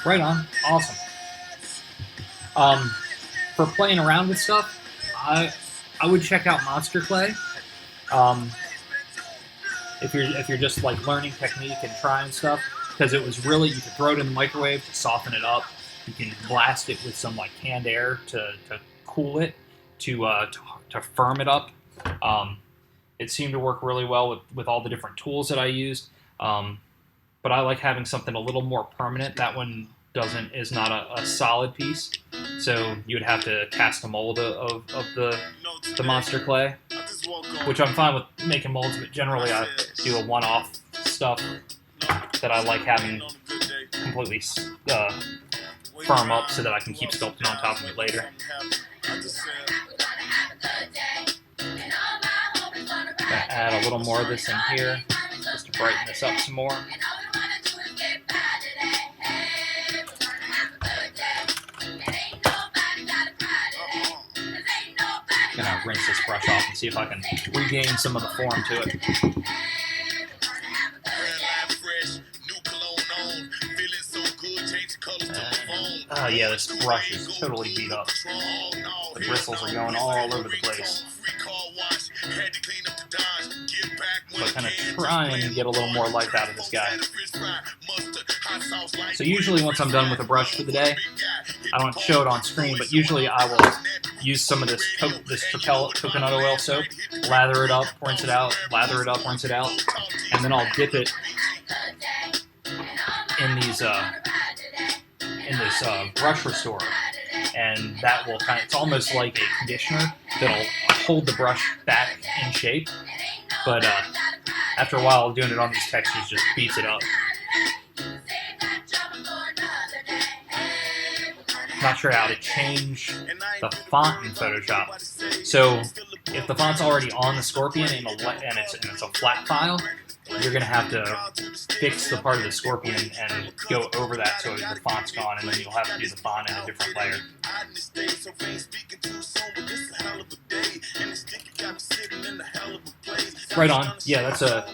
[SPEAKER 1] Right on. Awesome. For playing around with stuff, I would check out Monster Clay. If you're just like learning technique and trying stuff, because it was really, you could throw it in the microwave to soften it up. You can blast it with some like canned air to cool it, to firm it up. It seemed to work really well with all the different tools that I used. But I like having something a little more permanent. That one is not a solid piece, so you would have to cast a mold of the Monster Clay, which I'm fine with making molds, but generally I do a one-off stuff that I like having completely firm up so that I can keep sculpting on top of it later. Gonna add a little more of this in here just to brighten this up some more. Gonna rinse this brush off and see if I can regain some of the form to it. Yeah, this brush is totally beat up. The bristles are going all over the place. But kind of trying to get a little more life out of this guy. So usually once I'm done with a brush for the day, I don't show it on screen, but usually I will use some of this coconut oil soap, lather it up, rinse it out, lather it up, rinse it out, and then I'll dip it in this brush restorer, and that will it's almost like a conditioner that'll hold the brush back in shape, but after a while doing it on these textures just beats it up. Not sure how to change the font in Photoshop. So if the font's already on the Scorpion and it's a flat file, you're going to have to fix the part of the scorpion and go over that so the font's gone, and then you'll have to do the font in a different layer. Right on. Yeah, that's a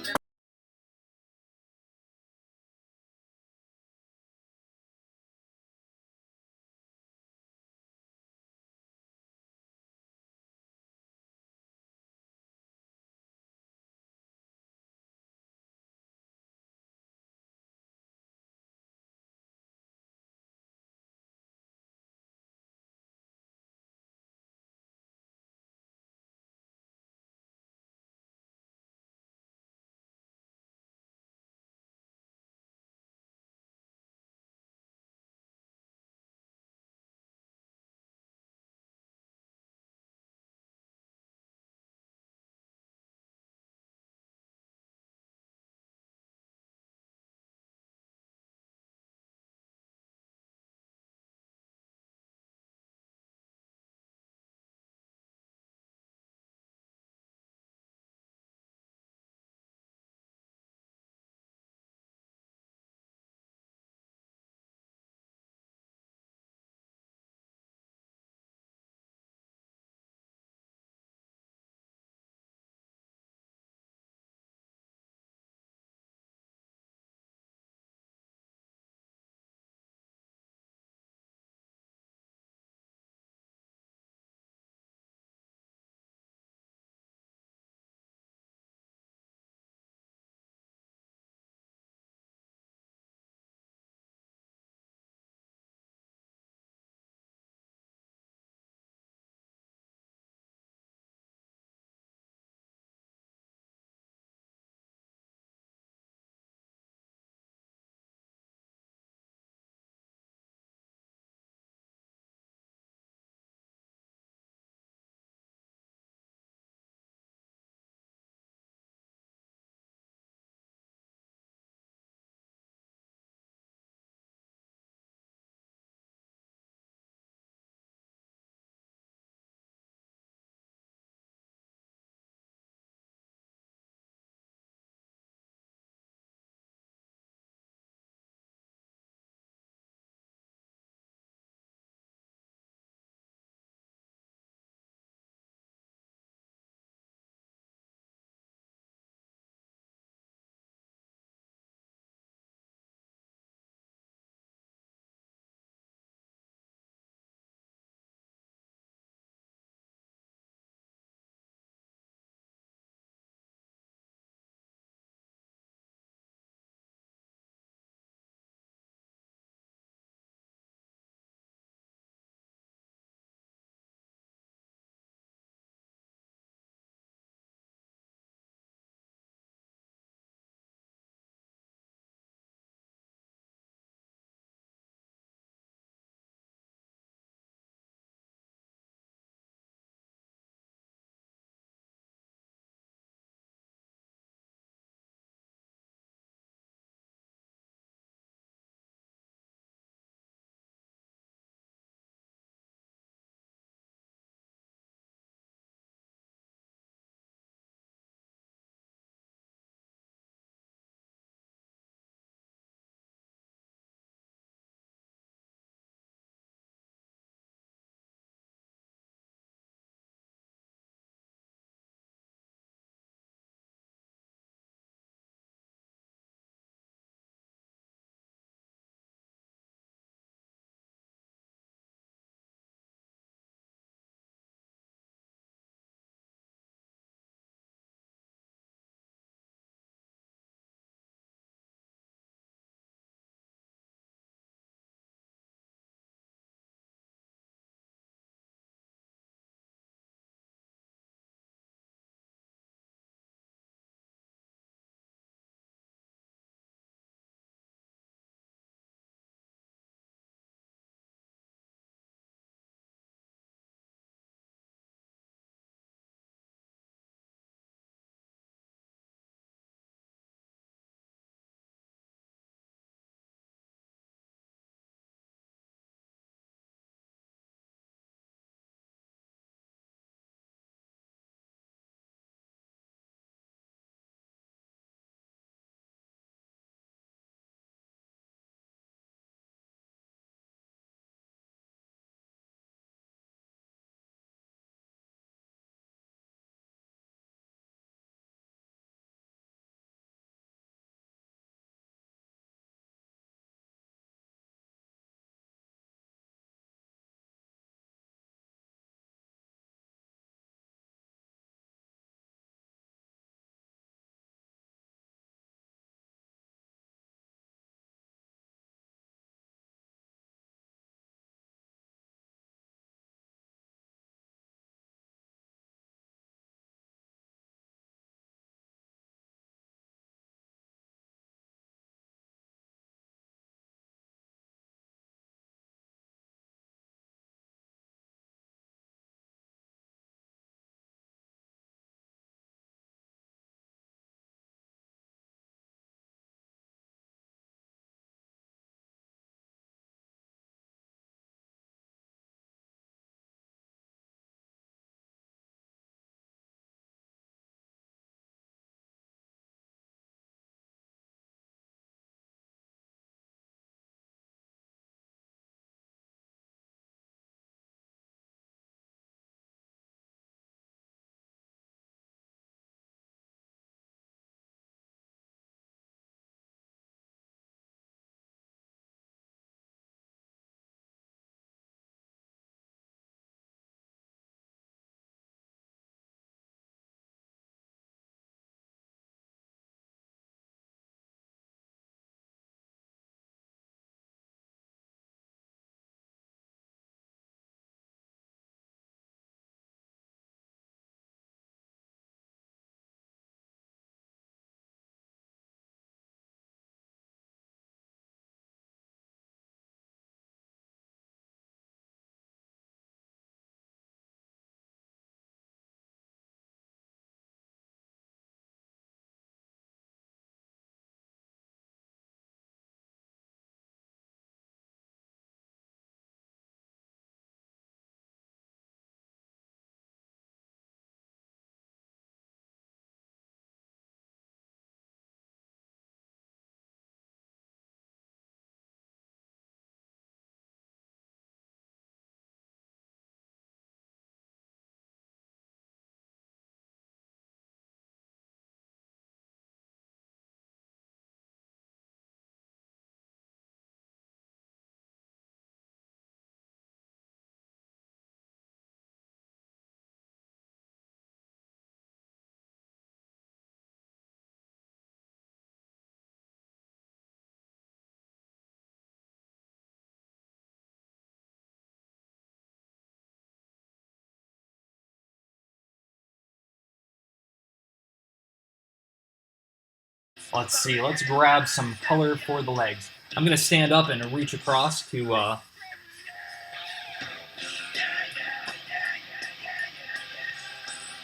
[SPEAKER 1] Let's see. Let's grab some color for the legs. I'm going to stand up and reach across to...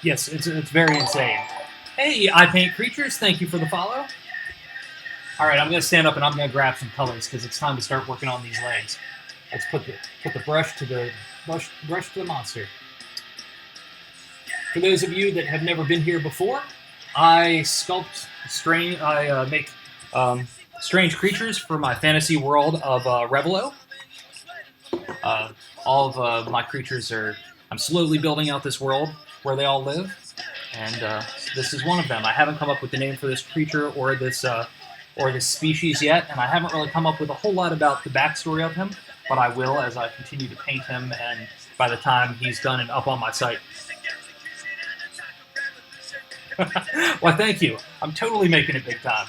[SPEAKER 1] Yes, it's very insane. Hey, I Paint Creatures, thank you for the follow. All right, I'm going to stand up and I'm going to grab some colors because it's time to start working on these legs. Let's put the brush to the monster. For those of you that have never been here before, I sculpt strange. I make strange creatures for my fantasy world of Revelo. All of my creatures are. I'm slowly building out this world where they all live, and this is one of them. I haven't come up with the name for this creature or this species yet, and I haven't really come up with a whole lot about the backstory of him, but I will as I continue to paint him, and by the time he's done and up on my site. Well, thank you. I'm totally making it big time.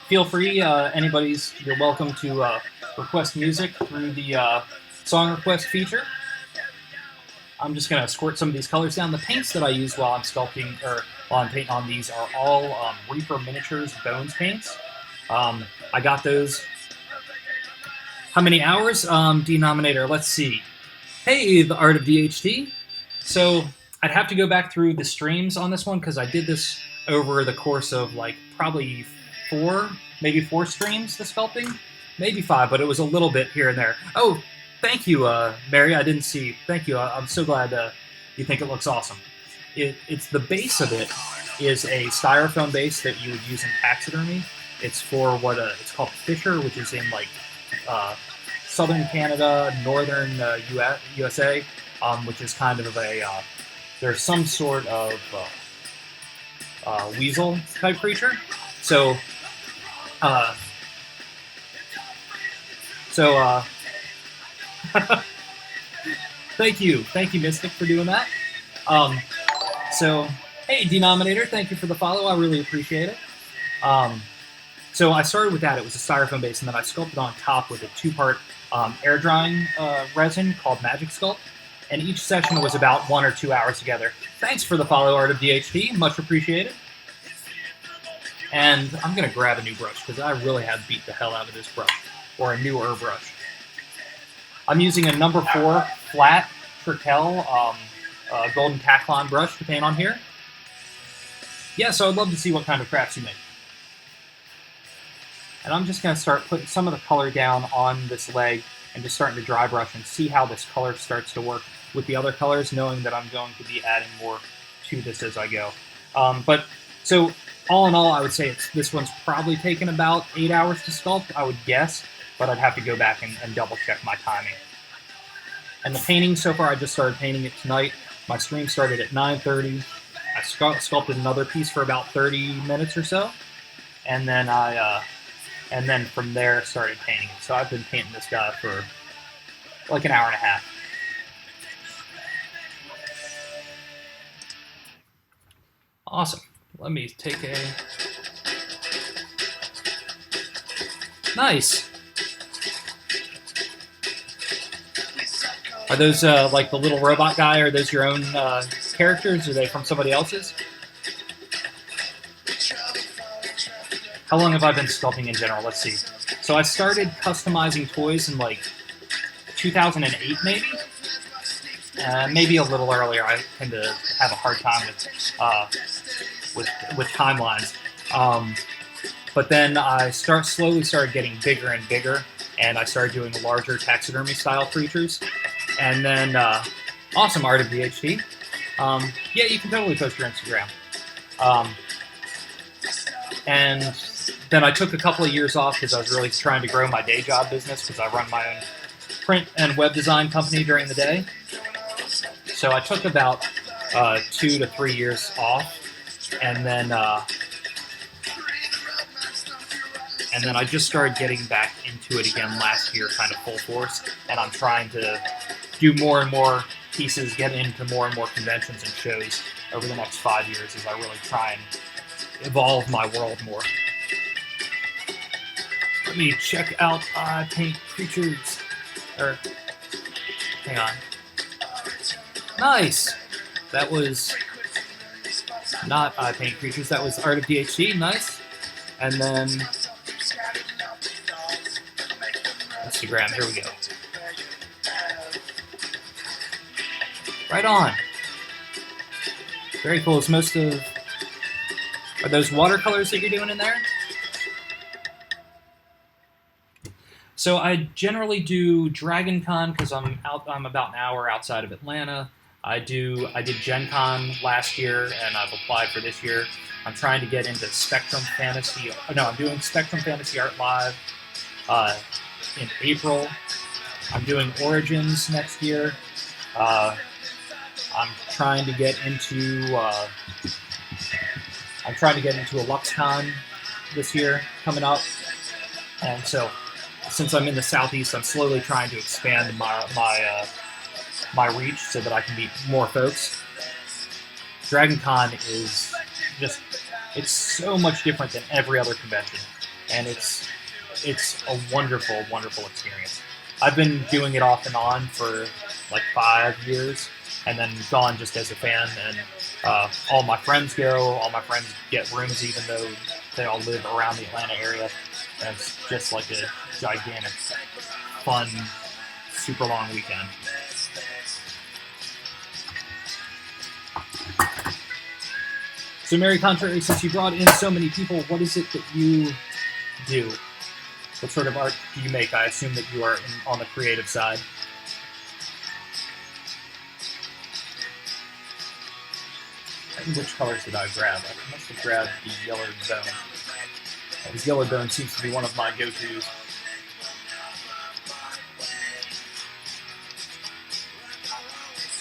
[SPEAKER 1] Feel free, you're welcome to request music through the song request feature. I'm just going to squirt some of these colors down. The paints that I use while I'm sculpting, or while I'm painting on these, are all Reaper Miniatures Bones paints. I got those. How many hours? Denominator, let's see. Hey, the Art of DHT. So, I'd have to go back through the streams on this one, because I did this over the course of, like, probably maybe four streams, the sculpting? Maybe 5, but it was a little bit here and there. Oh, thank you, Mary. I didn't see. Thank you. I'm so glad you think it looks awesome. It's the base of it is a styrofoam base that you would use in taxidermy. It's for what it's called Fisher, which is in like southern Canada, northern USA, which is kind of there's some sort of weasel type creature. So thank you, Mystic, for doing that. So, hey, Denominator, thank you for the follow. I really appreciate it. So I started with that. It was a styrofoam base, and then I sculpted on top with a 2-part air drying resin called Magic Sculpt, and each session was about 1 or 2 hours together. Thanks for the follow, Art of DHT. Much appreciated. And I'm going to grab a new brush, because I really have beat the hell out of this brush, or a newer brush. I'm using a number 4 flat Trittel golden Taclon brush to paint on here. Yeah, so I'd love to see what kind of crafts you make. And I'm just going to start putting some of the color down on this leg and just starting to dry brush and see how this color starts to work with the other colors, knowing that I'm going to be adding more to this as I go. So all in all, I would say this one's probably taken about 8 hours to sculpt, I would guess, but I'd have to go back and double check my timing. And the painting so far, I just started painting it tonight. My stream started at 9:30. I sculpted another piece for about 30 minutes or so, and then and then from there started painting it. So I've been painting this guy for like an hour and a half. Awesome. Let me take a... Nice. Are those like the little robot guy? Are those your own characters? Are they from somebody else's? How long have I been sculpting in general? Let's see. So I started customizing toys in like 2008, maybe? Maybe a little earlier. I tend to have a hard time with timelines. But then I slowly started getting bigger and bigger, and I started doing larger taxidermy style creatures. And then, awesome, Art of DHT. Yeah, you can totally post your Instagram. And then I took a couple of years off because I was really trying to grow my day job business, because I run my own print and web design company during the day. So I took about 2 to 3 years off, and then I just started getting back into it again last year, kind of full force, and I'm trying to do more and more pieces, get into more and more conventions and shows over the next 5 years as I really try and evolve my world more. Let me check out Paint Creatures. Hang on. Nice! That was not I Paint Creatures. That was Art of DHC. Nice. And then Instagram. Here we go. Right on. Very cool. Is most of... Are those watercolors that you're doing in there? So I generally do Dragon Con because I'm about an hour outside of Atlanta. I did Gen Con last year and I've applied for this year. I'm trying to get into Spectrum Fantasy. No, I'm doing Spectrum Fantasy Art Live in April. I'm doing Origins next year. I'm trying to get into a LuxCon this year coming up, and so since I'm in the Southeast, I'm slowly trying to expand my reach so that I can meet more folks. Dragon Con is it's so much different than every other convention, and it's a wonderful, wonderful experience. I've been doing it off and on for like 5 years, and then gone just as a fan, and all my friends go, all my friends get rooms even though they all live around the Atlanta area, and it's just like a gigantic, fun, super long weekend. So Mary Contrary, since you brought in so many people, what is it that you do? What sort of art do you make? I assume that you are on the creative side. And which colors did I grab? I must have grabbed the yellow bone. This yellow bone seems to be one of my go-tos.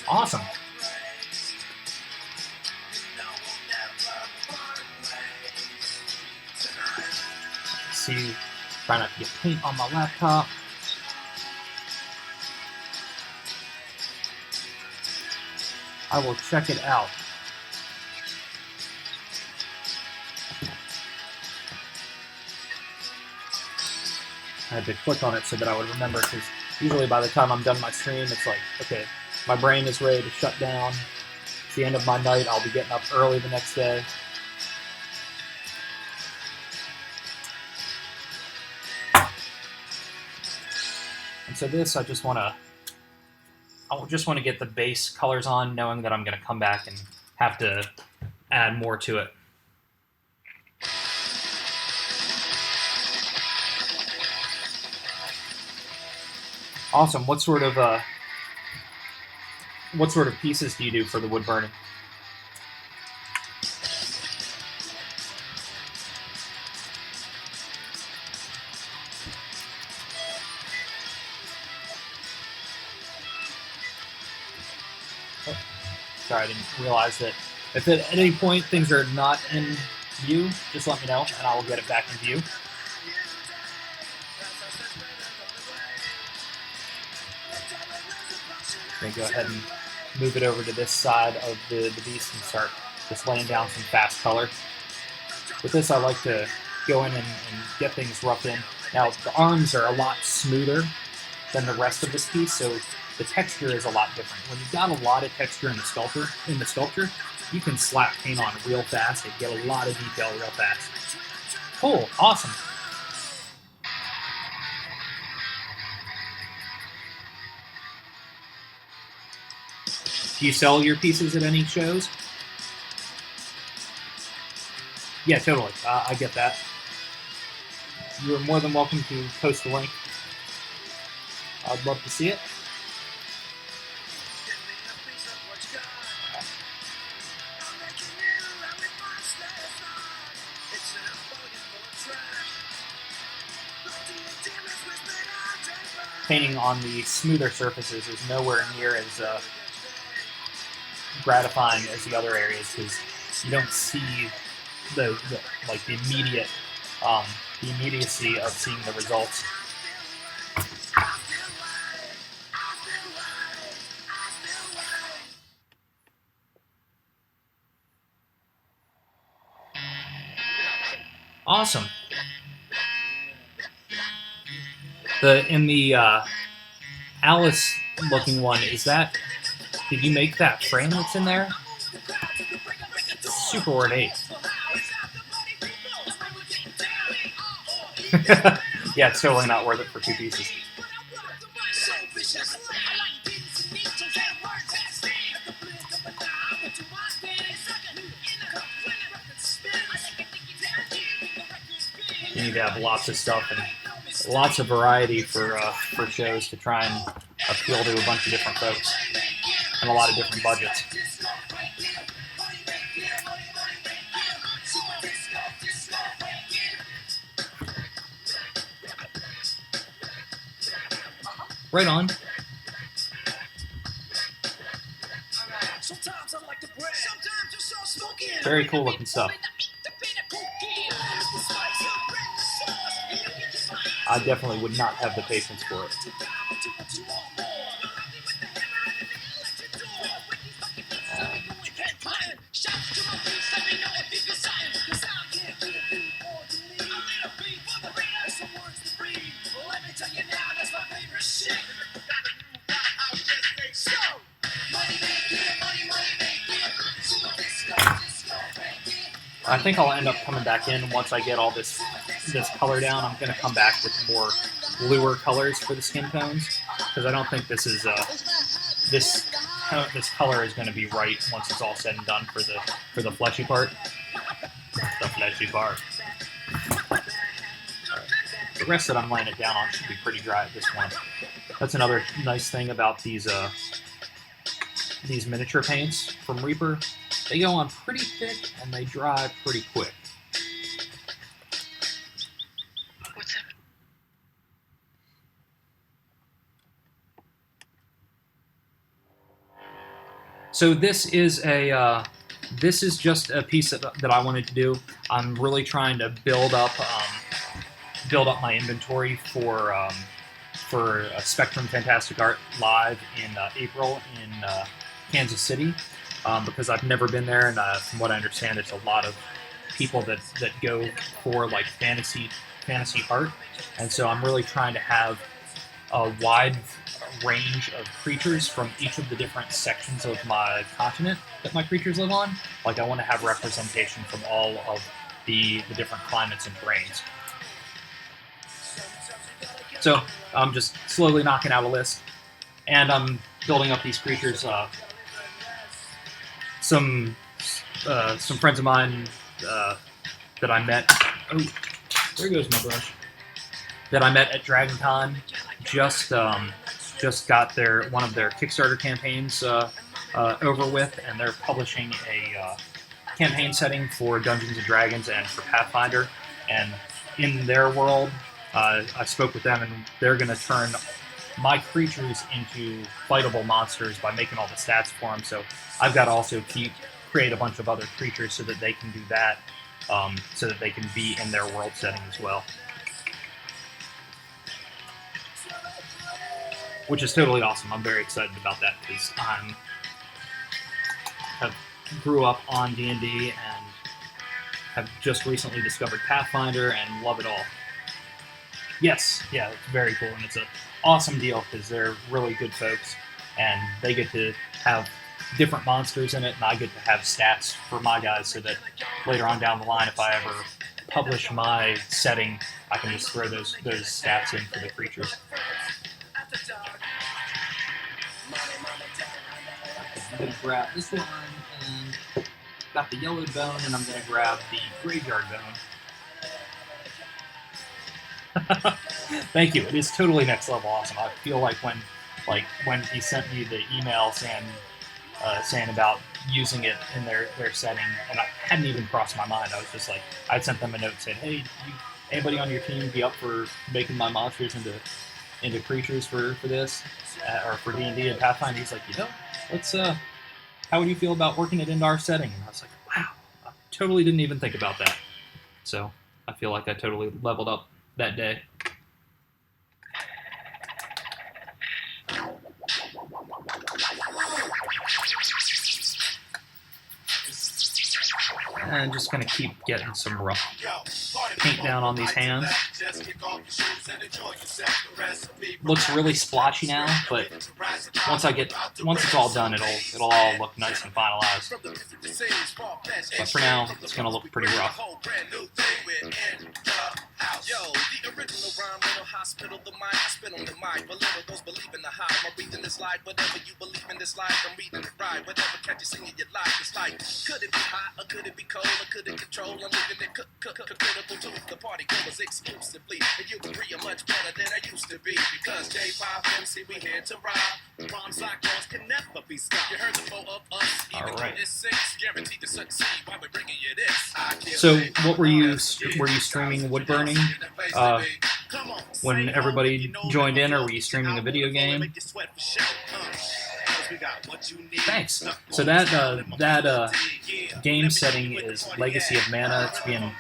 [SPEAKER 1] Awesome. Let's see, try not to get paint on my laptop. I will check it out. I had to click on it so that I would remember, because usually by the time I'm done my stream, it's like, okay, my brain is ready to shut down. It's the end of my night. I'll be getting up early the next day. And so this, I just want to get the base colors on, knowing that I'm going to come back and have to add more to it. Awesome. What sort of pieces do you do for the wood burning? Oh, sorry, I didn't realize that. If at any point things are not in view, just let me know and I will get it back in view. Then go ahead and move it over to this side of the beast and start just laying down some fast color. With this, I like to go in and get things roughed in. Now, the arms are a lot smoother than the rest of this piece, so the texture is a lot different. When you've got a lot of texture in the sculpture, you can slap paint on real fast and get a lot of detail real fast. Cool, awesome. Do you sell your pieces at any shows? Yeah, totally. I get that. You're more than welcome to post a link. I'd love to see it. Painting on the smoother surfaces is nowhere near as gratifying as the other areas, because you don't see the immediacy of seeing the results. Awesome. In the Alice looking one, did you make that frame that's in there? super ornate. Yeah, it's totally not worth it for 2 pieces. You need to have lots of stuff and lots of variety for shows to try and appeal to a bunch of different folks and a lot of different budgets. Right on. Very cool looking stuff. I definitely would not have the patience for it. I think I'll end up coming back in once I get all this color down. I'm going to come back with more bluer colors for the skin tones because I don't think this is this color is going to be right once it's all said and done for the fleshy part. The fleshy part. The rest that I'm laying it down on should be pretty dry at this point. That's another nice thing about these miniature paints from Reaper. They go on pretty thick and they dry pretty quick.
[SPEAKER 5] What's up?
[SPEAKER 1] So this is just a piece that I wanted to do. I'm really trying to build up my inventory for Spectrum Fantastic Art Live in April in Kansas City. Because I've never been there, and from what I understand, there's a lot of people that go for like fantasy art, and so I'm really trying to have a wide range of creatures from each of the different sections of my continent that my creatures live on. Like I want to have representation from all of the different climates and terrains. So I'm just slowly knocking out a list, and I'm building up these creatures. Some friends of mine that I met. Oh, there goes my brush. That I met at Dragon Con just got one of their Kickstarter campaigns over with, and they're publishing a campaign setting for Dungeons and Dragons and for Pathfinder. And in their world, I spoke with them, and they're going to turn my creatures into fightable monsters by making all the stats for them. So I've got to also create a bunch of other creatures so that they can do that, so that they can be in their world setting as well. Which is totally awesome. I'm very excited about that because I grew up on D&D and have just recently discovered Pathfinder and love it all. Yes, yeah, it's very cool, and it's an awesome deal because they're really good folks, and they get to have different monsters in it, and I get to have stats for my guys so that later on down the line, if I ever publish my setting, I can just throw those stats in for the creatures. I'm going to grab this one, and got the yellowed bone, and I'm going to grab the graveyard bone. Thank you. It is totally next level awesome. I feel like when he sent me the email saying about using it in their setting, and I hadn't even crossed my mind. I was just like, I sent them a note saying, "Hey, anybody on your team be up for making my monsters into creatures for this or for D&D and Pathfinder?" He's like, let's how would you feel about working it into our setting? And I was like, wow, I totally didn't even think about that. So I feel like I totally leveled up that day. And just gonna keep getting some rough paint down on these hands. Looks really splotchy now, but once it's all done, it'll all look nice and finalized. But for now, it's gonna look pretty rough.
[SPEAKER 3] Yo, the original rhyme, little hospital, the mind, I spit on the mic, but little those believe in the hype. I'm reading this life, whatever you believe in this life, I'm reading it right. Whatever catch you singing your life, it's like, could it be hot, or could it be cold, or could it control? I'm living it critical to the party goers exclusively. And you agree I'm much better than I used to be, because J5MC, we here to ride. Rhymes like yours can never be stopped. You heard the four of us, even though it's six, guaranteed to succeed while we're bringing you this.
[SPEAKER 1] So, what were you streaming wood burning when everybody joined in, or were you streaming a video game? Thanks. So that game setting is Legacy of Mana. It's being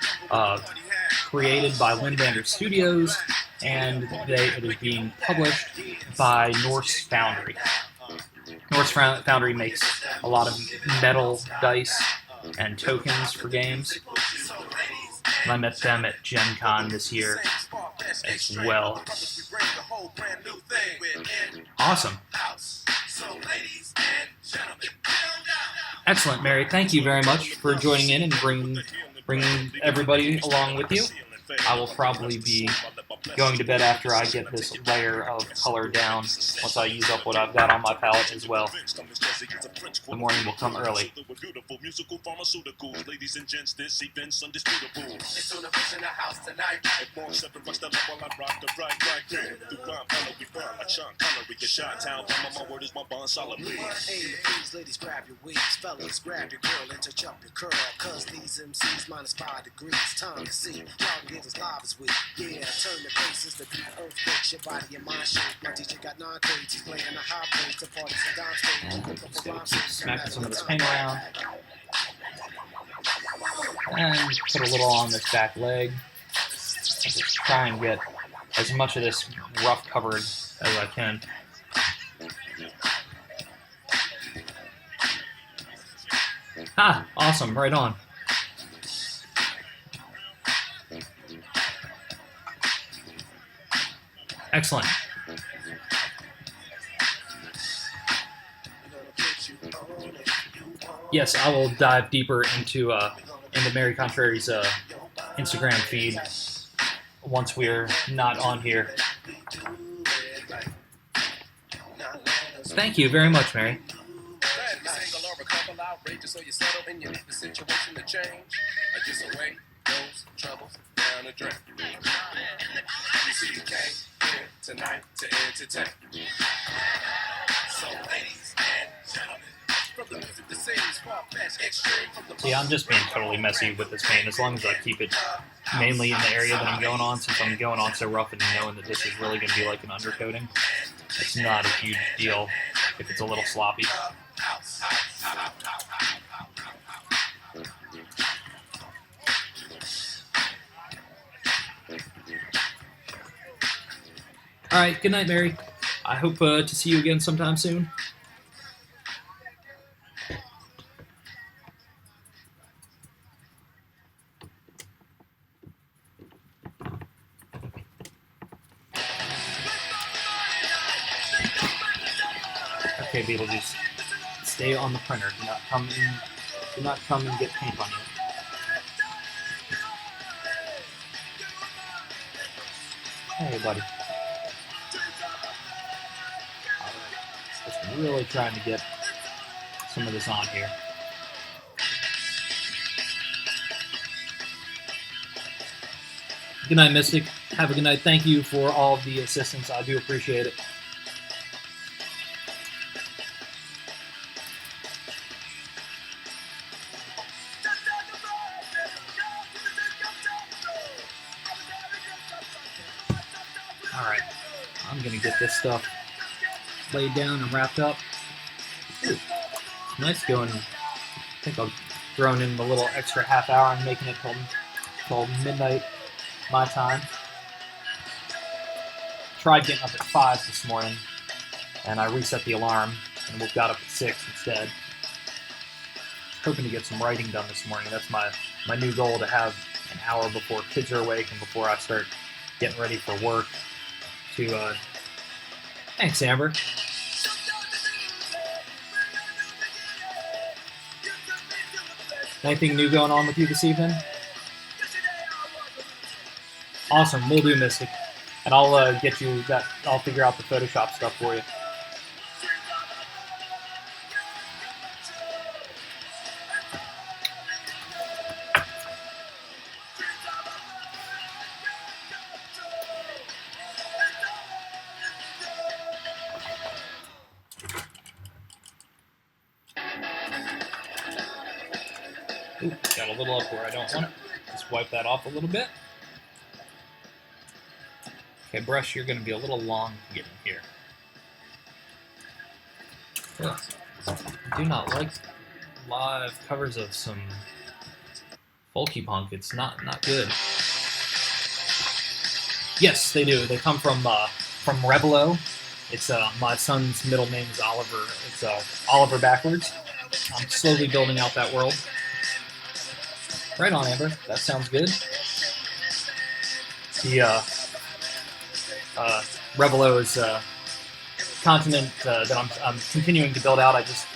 [SPEAKER 1] created by Windbander Studios, and it is being published by Norse Foundry. Norse Foundry makes a lot of metal dice and tokens for games. And I met them at Gen Con this year as well. Awesome. Excellent, Mary. Thank you very much for joining in and bringing everybody along with you. I will probably be going to bed after I get this layer of color down, once I use up what I've got on my palette as well. The morning will come early.
[SPEAKER 3] Ladies, grab your wigs, fellas, grab your girl and touch up your curl, cause these MCs minus 5 degrees, time to see, y'all get as live as we, yeah, turn the faces, the deep earthquakes, your body and mind shake, my DJ got 9 grades, he's playing a high grade, to parties and dime stage,
[SPEAKER 1] Smacking some of this paint around, and put a little on this back leg. Just try and get as much of this rough covered as I can. Ah, awesome, right on. Excellent. Yes, I will dive deeper into Mary Contrary's Instagram feed once we're not on here. Thank you very much, Mary.
[SPEAKER 3] So you settle and you need the situation to change. I just away those troubles down the drain. You see, you came here tonight to entertain. So, ladies and gentlemen, from the music that sings far-fetched, extreme from the.
[SPEAKER 1] See, I'm just being totally messy with this paint, as long as I keep it mainly in the area that I'm going on, since I'm going on so rough and knowing that this is really going to be like an undercoating. It's not a huge deal if it's a little sloppy. All right, good night, Mary. I hope to see you again sometime soon. Okay, Beetlejuice, stay on the printer. Do not come and get paint on you. Hey, buddy. Just really trying to get some of this on here. Good night, Mystic. Have a good night. Thank you for all of the assistance. I do appreciate it. Alright, I'm going to get this stuff laid down and wrapped up. Ooh, nice going. I think I'll throw in a little extra half hour and making it till midnight my time. Tried getting up at 5 this morning, and I reset the alarm and woke got up at 6 instead. hoping to get some writing done this morning. That's my new goal, to have an hour before kids are awake and before I start getting ready for work to, thanks, Amber. Anything new going on with you this evening? Awesome, we'll do, Mystic. And I'll get you that. I'll figure out the Photoshop stuff for you. Ooh, got a little up where I don't want it. Just wipe that off a little bit. Okay, brush, you're going to be a little long to get in here. Ugh. I do not like live covers of some folky punk. It's not good. Yes, they do. They come from Revelo. It's my son's middle name is Oliver. It's Oliver backwards. I'm slowly building out that world. Right on, Amber. That sounds good. The Revelo is a continent that I'm continuing to build out. I just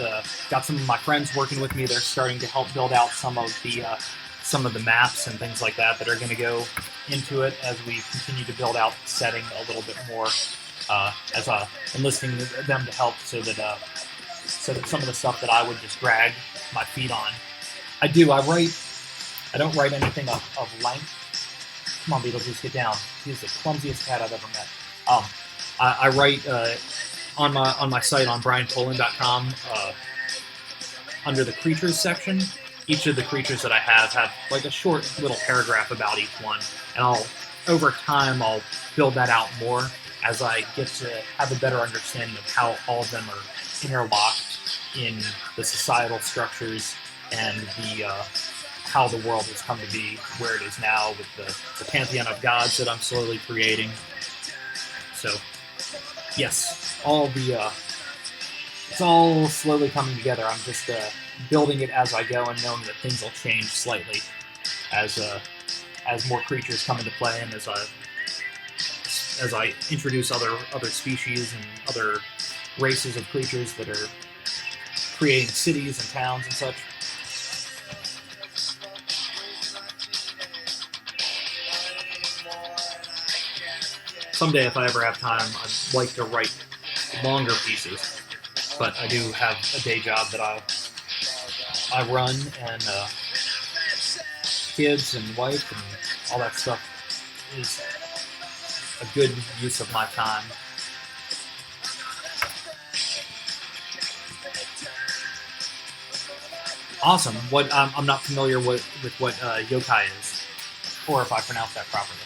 [SPEAKER 1] got some of my friends working with me. They're starting to help build out some of the maps and things like that are going to go into it as we continue to build out the setting a little bit more. As enlisting them to help, so that some of the stuff that I would just drag my feet on, I don't write anything of length. Come on, Beetlejuice, get down. He's the clumsiest cat I've ever met. I write on my site on brianpoland.com under the creatures section. Each of the creatures that I have like a short little paragraph about each one, and over time I'll build that out more as I get to have a better understanding of how all of them are interlocked in the societal structures and how the world has come to be where it is now with the pantheon of gods that I'm slowly creating. So, yes, it's all slowly coming together. I'm just building it as I go and knowing that things will change slightly as more creatures come into play and as I introduce other species and other races of creatures that are creating cities and towns and such. Someday, if I ever have time, I'd like to write longer pieces, but I do have a day job that I run, and kids and wife and all that stuff is a good use of my time. Awesome. I'm not familiar with what yokai is, or if I pronounce that properly.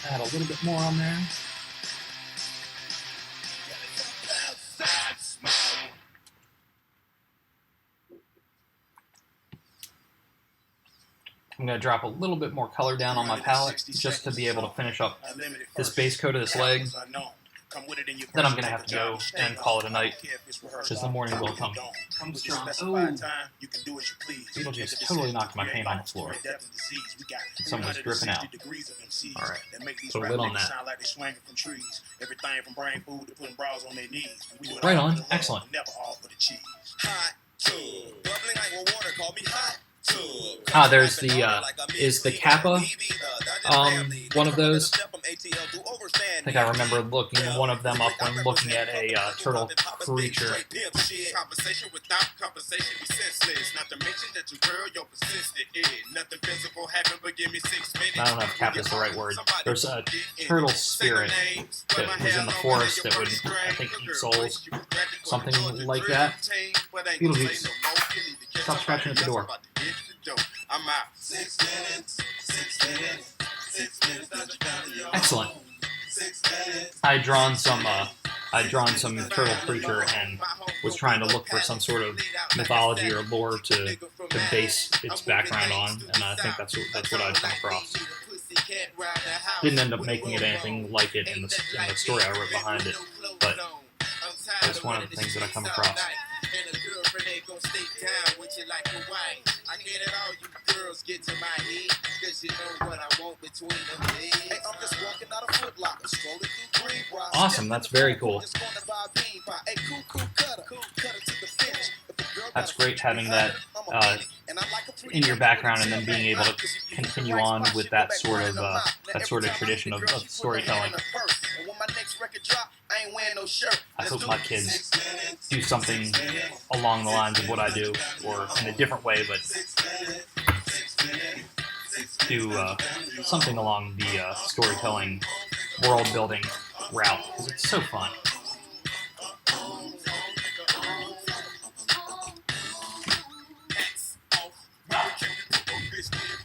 [SPEAKER 1] Add a little bit more on there. I'm going to drop a little bit more color down on my palette just to be able to finish up this base coat of this leg. Then I'm going to have to go and call it a night because the morning will come. Strong. Oh, Beetlejuice totally knocked my paint on the floor. Someone's dripping out. All right, put a lid on that. Right on, excellent. There's is the Kappa, one of those? I think I remember looking one of them up when looking at a turtle creature. I don't know if Kappa is the right word. There's a turtle spirit that was in the forest that would, I think, eat souls. Something like that. Beetlejuice, stop scratching at the door. Excellent. I'd drawn some turtle creature and was trying to look for some sort of mythology or lore to base its background on, and I think that's what I'd come across. Didn't end up making it anything like it in the story I wrote behind it, but it's one of the things that I come across. Awesome, that's very cool. That's great having that in your background and then being able to continue on with that sort of tradition of storytelling. I hope my kids do something along the lines of what I do, or in a different way, but do something along the storytelling, world-building route, because it's so fun.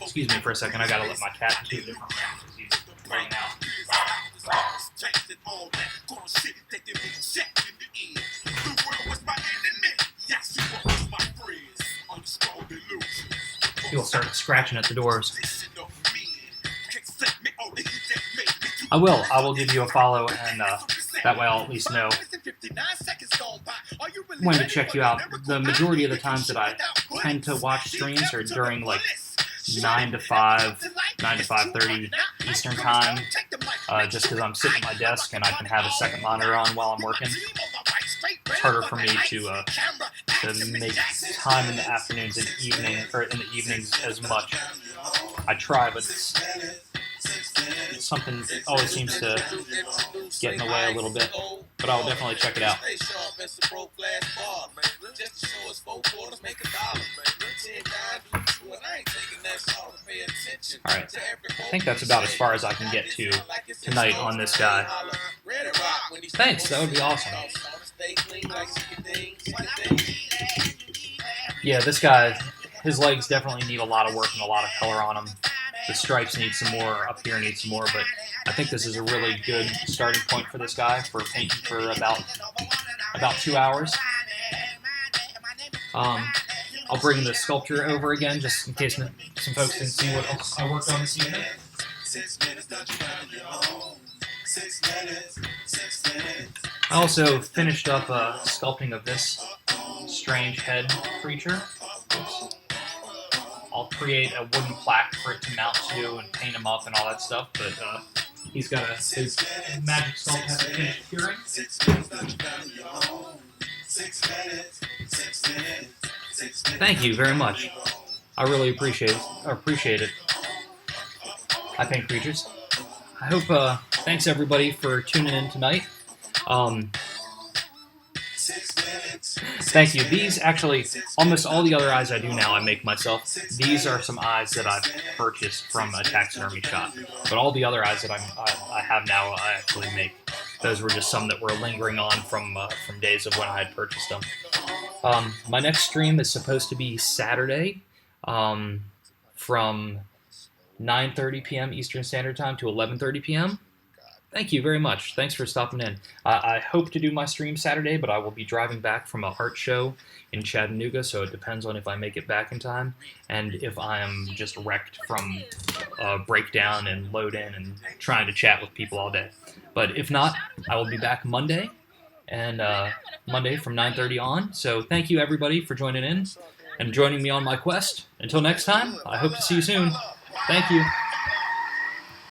[SPEAKER 1] Excuse me for a second, I gotta let my cat do a different round because he's laying out. He'll start scratching at the doors. I will give you a follow, and that way I'll at least know when to check you out. The majority of the times that I tend to watch streams are during like 9 to 5, 9 to 5:30 Eastern time, just because I'm sitting at my desk and I can have a second monitor on while I'm working. It's harder for me to make time in the afternoons and in the evenings as much. I try, but something always seems to get in the way a little bit. But I'll definitely check it out. Alright, I think that's about as far as I can get to tonight on this guy. Thanks, that would be awesome. Yeah, this guy, his legs definitely need a lot of work and a lot of color on them. The stripes need some more, up here need some more, but I think this is a really good starting point for this guy for painting for about 2 hours. I'll bring the sculpture over again just in case some folks didn't see what else I worked on this evening. I also finished up sculpting of this strange head creature. I'll create a wooden plaque for it to mount to and paint him up and all that stuff, but he's got his magic sculpt has to finish curing. Thank you very much. I really appreciate it. I paint creatures. I hope, thanks everybody for tuning in tonight. Thank you. These actually, almost all the other eyes I do now, I make myself. These are some eyes that I've purchased from a taxidermy shop. But all the other eyes that I have now, I actually make. Those were just some that were lingering on from days of when I had purchased them. My next stream is supposed to be Saturday, from 9:30 p.m. Eastern Standard Time to 11:30 p.m. Thank you very much. Thanks for stopping in. I hope to do my stream Saturday, but I will be driving back from a art show in Chattanooga, so it depends on if I make it back in time and if I am just wrecked from breakdown and load in and trying to chat with people all day. But if not, I will be back Monday, and Monday from 9:30 on. So thank you everybody for joining in and joining me on my quest. Until next time, I hope to see you soon. Thank you.